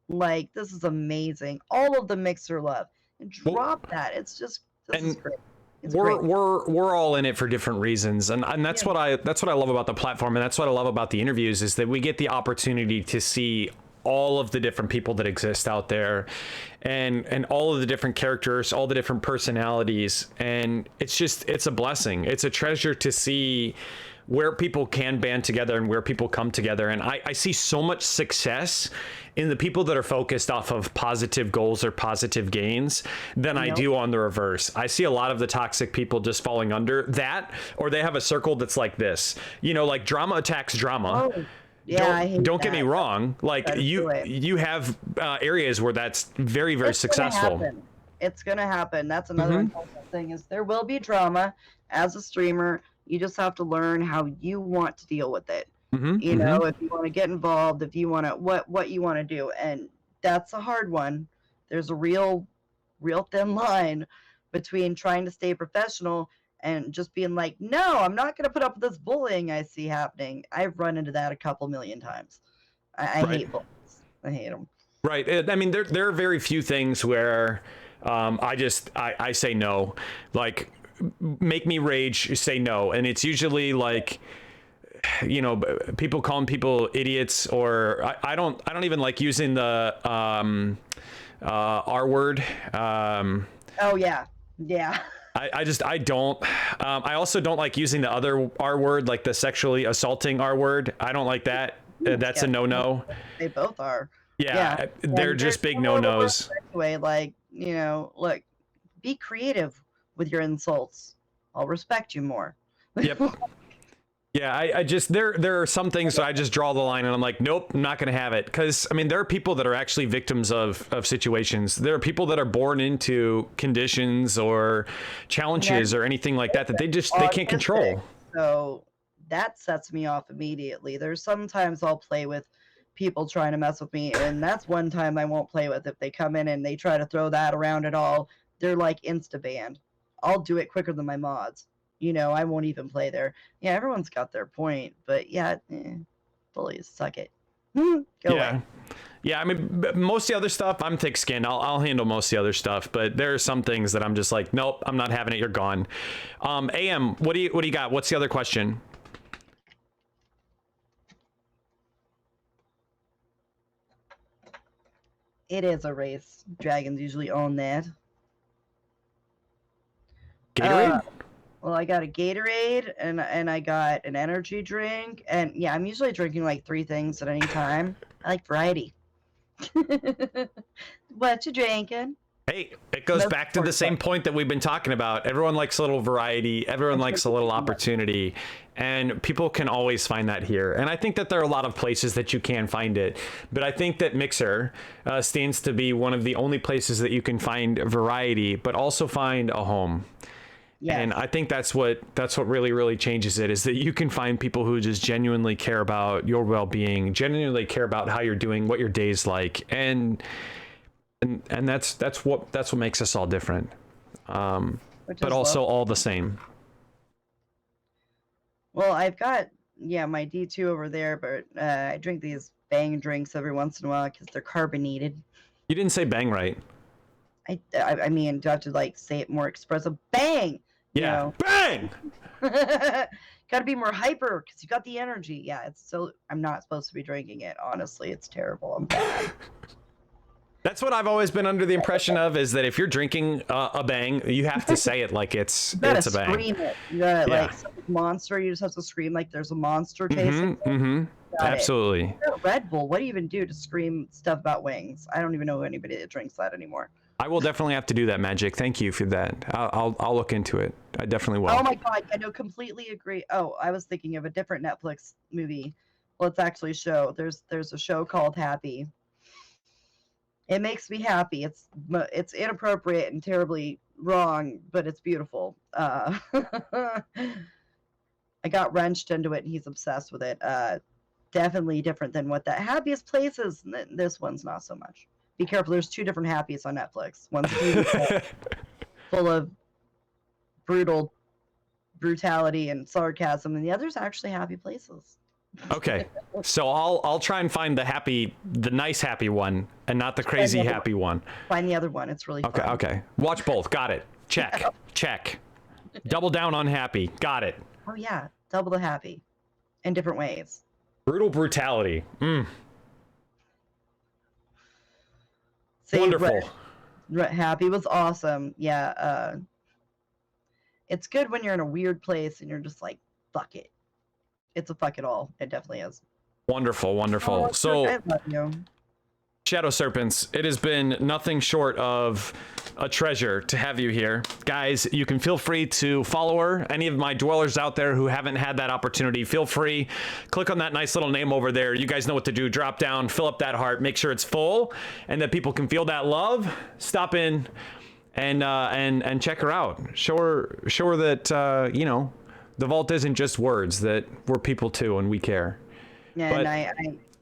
Like, this is amazing. All of the Mixer love. And drop that. It's just, this is great. We're all in it for different reasons, and that's what I love about the platform, and that's what I love about the interviews, is that we get the opportunity to see all of the different people that exist out there, and all of the different characters, all the different personalities, and it's a blessing. It's a treasure to see where people can band together and where people come together. And I see so much success in the people that are focused off of positive goals or positive gains than I do on the reverse. I see a lot of the toxic people just falling under that, or they have a circle that's like this, you know, like drama attacks drama. Oh, yeah, don't get me wrong. Like, you have areas where that's very, very successful. It's going to happen. That's another important thing, is there will be drama as a streamer. You just have to learn how you want to deal with it. You know, if you want to get involved, if you want to, what you want to do. And that's a hard one. There's a real thin line between trying to stay professional and just being like, no, I'm not going to put up with this bullying I see happening. I've run into that a couple million times. I hate bullies. I hate them. Right. I mean, there are very few things where I say no. Like, make me rage, say no. And it's usually like, you know, people calling people idiots, or I don't even like using the R word. Oh yeah. I don't. I also don't like using the other R word, like the sexually assaulting R word. I don't like that. That's a no. They both are. Yeah. They're just big no-nos. Anyway, like, you know, look, be creative with your insults. I'll respect you more. Yep. Yeah, I just, there are some things that I just draw the line, and I'm like, nope, I'm not going to have it. Because, I mean, there are people that are actually victims of situations. There are people that are born into conditions or challenges or anything like that they can't control. So that sets me off immediately. There's sometimes I'll play with people trying to mess with me, and that's one time I won't play with. If they come in and they try to throw that around at all, they're like insta-banned. I'll do it quicker than my mods. You know, I won't even play there. Yeah, everyone's got their point, but yeah, bullies, suck it. Go away. Yeah, I mean, most of the other stuff, I'm thick-skinned. I'll handle most of the other stuff, but there are some things that I'm just like, nope, I'm not having it. You're gone. AM, what do you got? What's the other question? It is a race. Dragons usually own that. Gatorade? Well, I got a Gatorade and I got an energy drink, and yeah, I'm usually drinking like 3 things at any time. I like variety. What you drinking? Hey, it goes back to the same point that we've been talking about. Everyone likes a little variety. Everyone likes a little opportunity. And people can always find that here. And I think that there are a lot of places that you can find it. But I think that Mixer stands to be one of the only places that you can find variety, but also find a home. Yes. And I think that's what really, really changes it, is that you can find people who just genuinely care about your well-being, genuinely care about how you're doing, what your day's like. And that's what makes us all different, but also all the same. Well, I've got my D2 over there, but I drink these Bang drinks every once in a while because they're carbonated. You didn't say Bang right. I mean, do I have to like say it more expressive? Bang. Yeah, you know? Bang. Got to be more hyper because you got the energy. Yeah, it's so I'm not supposed to be drinking it. Honestly, it's terrible. I'm bad. That's what I've always been under the impression of, is that if you're drinking a Bang, you have to say it like it's a Bang. Scream it. You gotta, like monster, you just have to scream like there's a monster tasting. Absolutely. Red Bull, what do you even do to scream stuff about wings? I don't even know anybody that drinks that anymore. I will definitely have to do that, Magic. Thank you for that. I'll look into it. I definitely will. Oh my god, I know, completely agree. Oh, I was thinking of a different Netflix movie. Well, it's actually a show. There's a show called Happy. It makes me happy. It's inappropriate and terribly wrong, but it's beautiful. I got wrenched into it, and he's obsessed with it. Definitely different than what that Happiest Place is. This one's not so much. Be careful. There's two different Happiest on Netflix. One's full of brutality and sarcasm, and the other's actually happy places. Okay, so I'll try and find the nice happy one, and not the crazy happy one. Find the other one. It's really fun. Okay. Watch both. Got it. Check. Check. Double down on happy. Got it. Oh yeah, double the happy, in different ways. Brutality. See, wonderful. Happy was awesome. Yeah. It's good when you're in a weird place and you're just like, fuck it. It's a fuck it all. It definitely is. Wonderful. Oh, so, I love you. Shadow Serpents, it has been nothing short of a treasure to have you here. Guys, you can feel free to follow her. Any of my dwellers out there who haven't had that opportunity, feel free. Click on that nice little name over there. You guys know what to do. Drop down, fill up that heart, make sure it's full, and that people can feel that love. Stop in and check her out. Show her that the vault isn't just words, that we're people too, and we care. Yeah, but, and I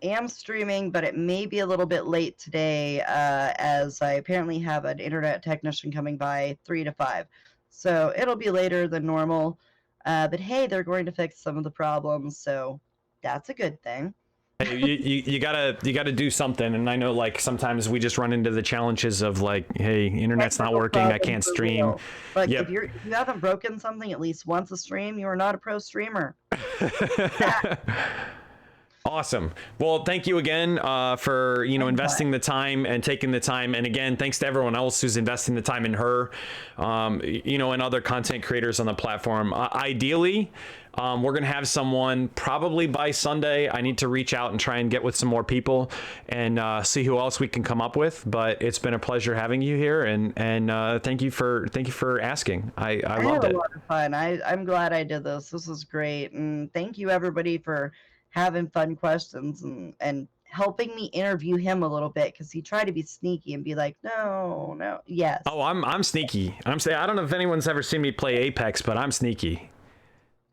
am streaming, but it may be a little bit late today, as I apparently have an internet technician coming by 3 to 5. So it'll be later than normal. But hey, they're going to fix some of the problems, so that's a good thing. Hey, you gotta do something, and I know like sometimes we just run into the challenges of like, hey, internet's not working, I can't stream. But if you haven't broken something at least once a stream, you are not a pro streamer. Awesome. Well, thank you again for investing the time and taking the time, and again, thanks to everyone else who's investing the time in her, and other content creators on the platform. Ideally, we're gonna have someone probably by Sunday. I need to reach out and try and get with some more people and see who else we can come up with. But it's been a pleasure having you here, and thank you for asking. I loved it. Had a lot of fun. I'm glad I did this. This was great, and thank you everybody for having fun questions and helping me interview him a little bit, because he tried to be sneaky and be like, no, yes. Oh, I'm sneaky. I don't know if anyone's ever seen me play Apex, but I'm sneaky.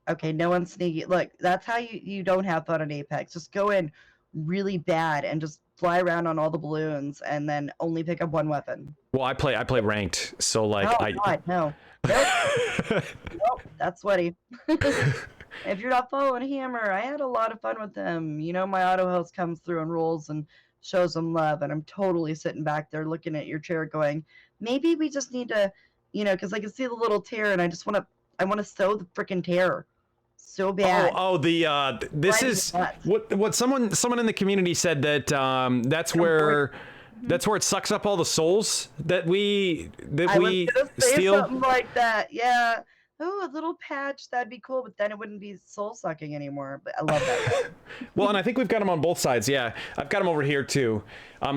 Okay, no one's sneaky. Look, that's how you don't have fun on Apex. Just go in really bad and just fly around on all the balloons and then only pick up one weapon. Well, I play ranked, so like God, no. Nope, that's sweaty. If you're not following Hammer, I had a lot of fun with them. My auto host comes through and rolls and shows them love, and I'm totally sitting back there looking at your chair going, maybe we just need to, because I can see the little tear and I want to sew the freaking tear so bad. This is what someone in the community said, that that's where it sucks up all the souls that we steal. Something like that, yeah. Oh, a little patch, that'd be cool, but then it wouldn't be soul sucking anymore. But I love that. Well, and I think we've got them on both sides. Yeah, I've got them over here too.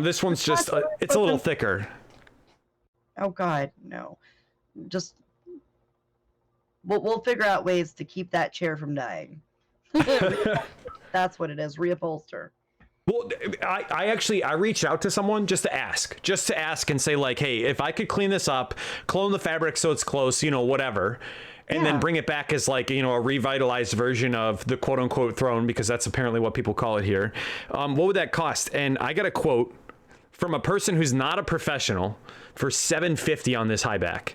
This one's just it's a little thicker. Oh God, no. Just we'll figure out ways to keep that chair from dying. That's what it is. Reupholster. Well, I reached out to someone just to ask and say like, hey, if I could clean this up, clone the fabric so it's close, whatever, and then bring it back as like, a revitalized version of the quote unquote throne, because that's apparently what people call it here. What would that cost? And I got a quote from a person who's not a professional for $750 on this high back.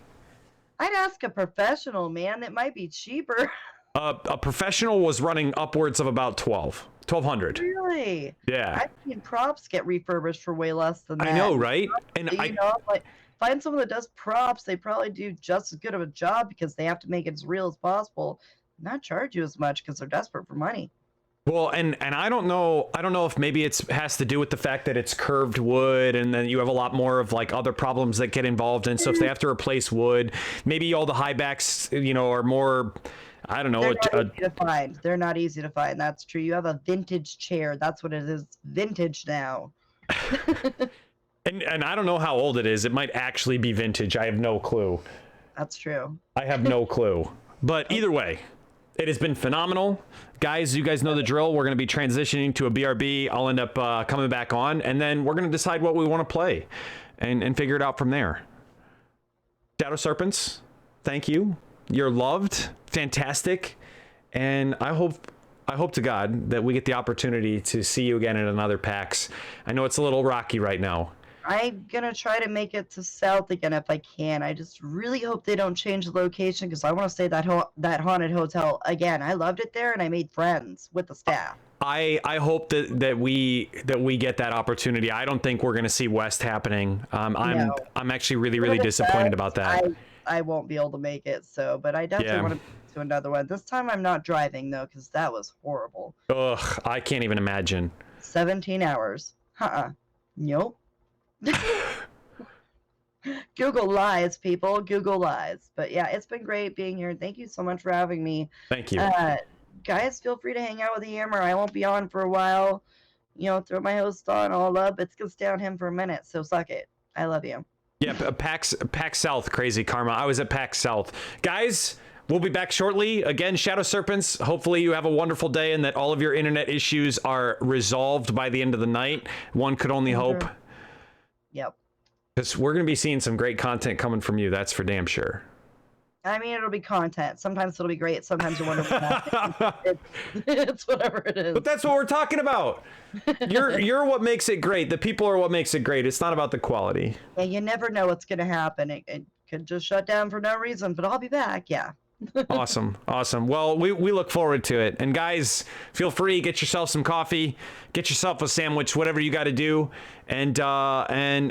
I'd ask a professional, man. It might be cheaper. A professional was running upwards of about 1,200. Really? Yeah. I've seen props get refurbished for way less than that. I know, right? And like, find someone that does props. They probably do just as good of a job because they have to make it as real as possible, not charge you as much because they're desperate for money. Well, and I don't know if maybe it has to do with the fact that it's curved wood, and then you have a lot more of like other problems that get involved. And so if they have to replace wood, maybe all the high backs, are more, I don't know. They're not easy to find. They're not easy to find. That's true. You have a vintage chair. That's what it is. Vintage now. and I don't know how old it is. It might actually be vintage. I have no clue. That's true. I have no clue. But either way, it has been phenomenal. Guys, you guys know the drill. We're going to be transitioning to a BRB. I'll end up coming back on, and then we're going to decide what we want to play and figure it out from there. ShadowSerpentS, thank you. You're loved. Fantastic. And I hope to God that we get the opportunity to see you again at another PAX. I know it's a little rocky right now. I'm going to try to make it to South again if I can. I just really hope they don't change the location because I want to stay at that haunted hotel again. I loved it there and I made friends with the staff. I hope that we get that opportunity. I don't think we're going to see West happening. I'm actually really disappointed about that. I won't be able to make it, but I definitely want to do another one. This time I'm not driving though because that was horrible. Ugh, I can't even imagine. 17 hours. Nope. Google lies, people. Google lies. But yeah, it's been great being here. Thank you so much for having me. Thank you. Guys, feel free to hang out with the Hammer. I won't be on for a while. Throw my host on all up. It's gonna stay on him for a minute, so suck it. I love you. Yeah, PAX South, crazy karma. I was at PAX South. Guys, we'll be back shortly. Again, ShadowSerpentS, hopefully you have a wonderful day and that all of your internet issues are resolved by the end of the night. One could only hope. Yep. Because we're going to be seeing some great content coming from you. That's for damn sure. I mean, it'll be content. Sometimes it'll be great. Sometimes you wonder what it's whatever it is. But that's what we're talking about. You're what makes it great. The people are what makes it great. It's not about the quality. Yeah, you never know what's going to happen. It could just shut down for no reason, but I'll be back. Yeah. Awesome. Well, we look forward to it. And guys, feel free, get yourself some coffee, get yourself a sandwich, whatever you got to do, and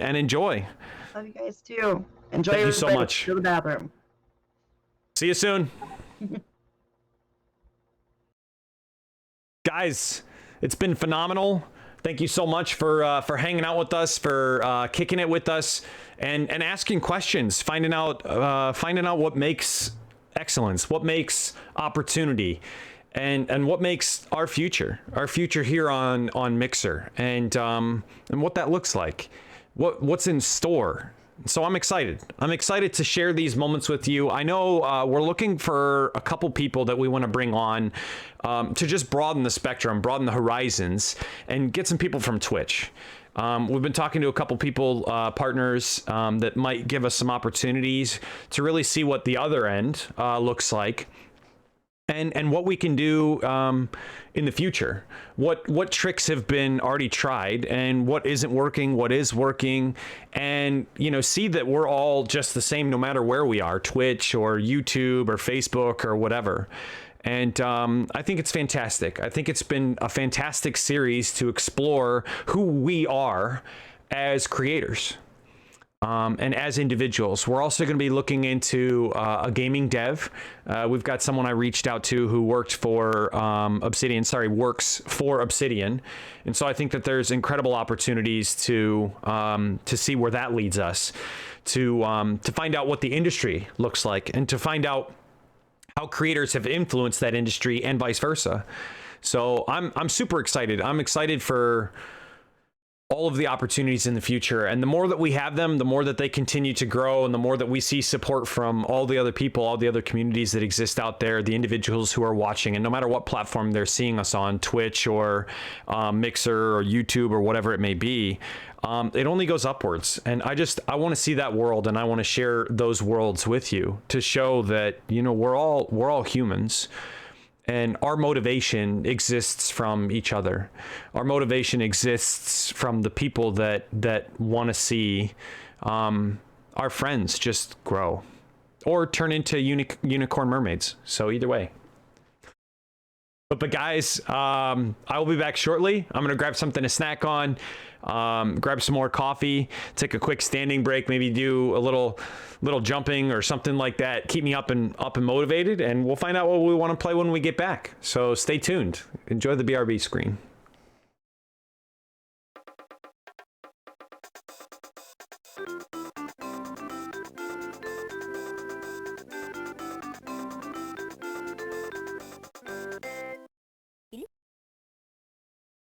enjoy. Love you guys too. Enjoy. Thank you so much. To the bathroom. See you soon. Guys, it's been phenomenal. Thank you so much for hanging out with us, for kicking it with us, and asking questions, finding out what makes excellence, what makes opportunity, and what makes our future here on Mixer, and what that looks like, what's in store. So I'm excited to share these moments with you. I know we're looking for a couple people that we want to bring on to just broaden the spectrum, broaden the horizons, and get some people from Twitch. We've been talking to a couple people, partners, that might give us some opportunities to really see what the other end looks like, and what we can do in the future. What tricks have been already tried, and what isn't working, what is working, and see that we're all just the same no matter where we are, Twitch or YouTube or Facebook or whatever. And I think it's fantastic. I think it's been a fantastic series to explore who we are as creators and as individuals. We're also going to be looking into a gaming dev. We've got someone I reached out to who works for Obsidian. And so I think that there's incredible opportunities to see where that leads us, to find out what the industry looks like, and to find out how creators have influenced that industry and vice versa. So I'm super excited. I'm excited for all of the opportunities in the future. And the more that we have them, the more that they continue to grow, and the more that we see support from all the other people, all the other communities that exist out there, the individuals who are watching, and no matter what platform they're seeing us on, Twitch or Mixer or YouTube or whatever it may be, it only goes upwards. And I want to see that world, and I want to share those worlds with you to show that, you know, we're all humans. And our motivation exists from each other. Our motivation exists from the people that want to see our friends just grow or turn into unicorn mermaids. So either way. But guys, I will be back shortly. I'm going to grab something to snack on, grab some more coffee, take a quick standing break, maybe do a little jumping or something like that. Keep me up and motivated, and we'll find out what we want to play when we get back. So stay tuned. Enjoy the BRB screen.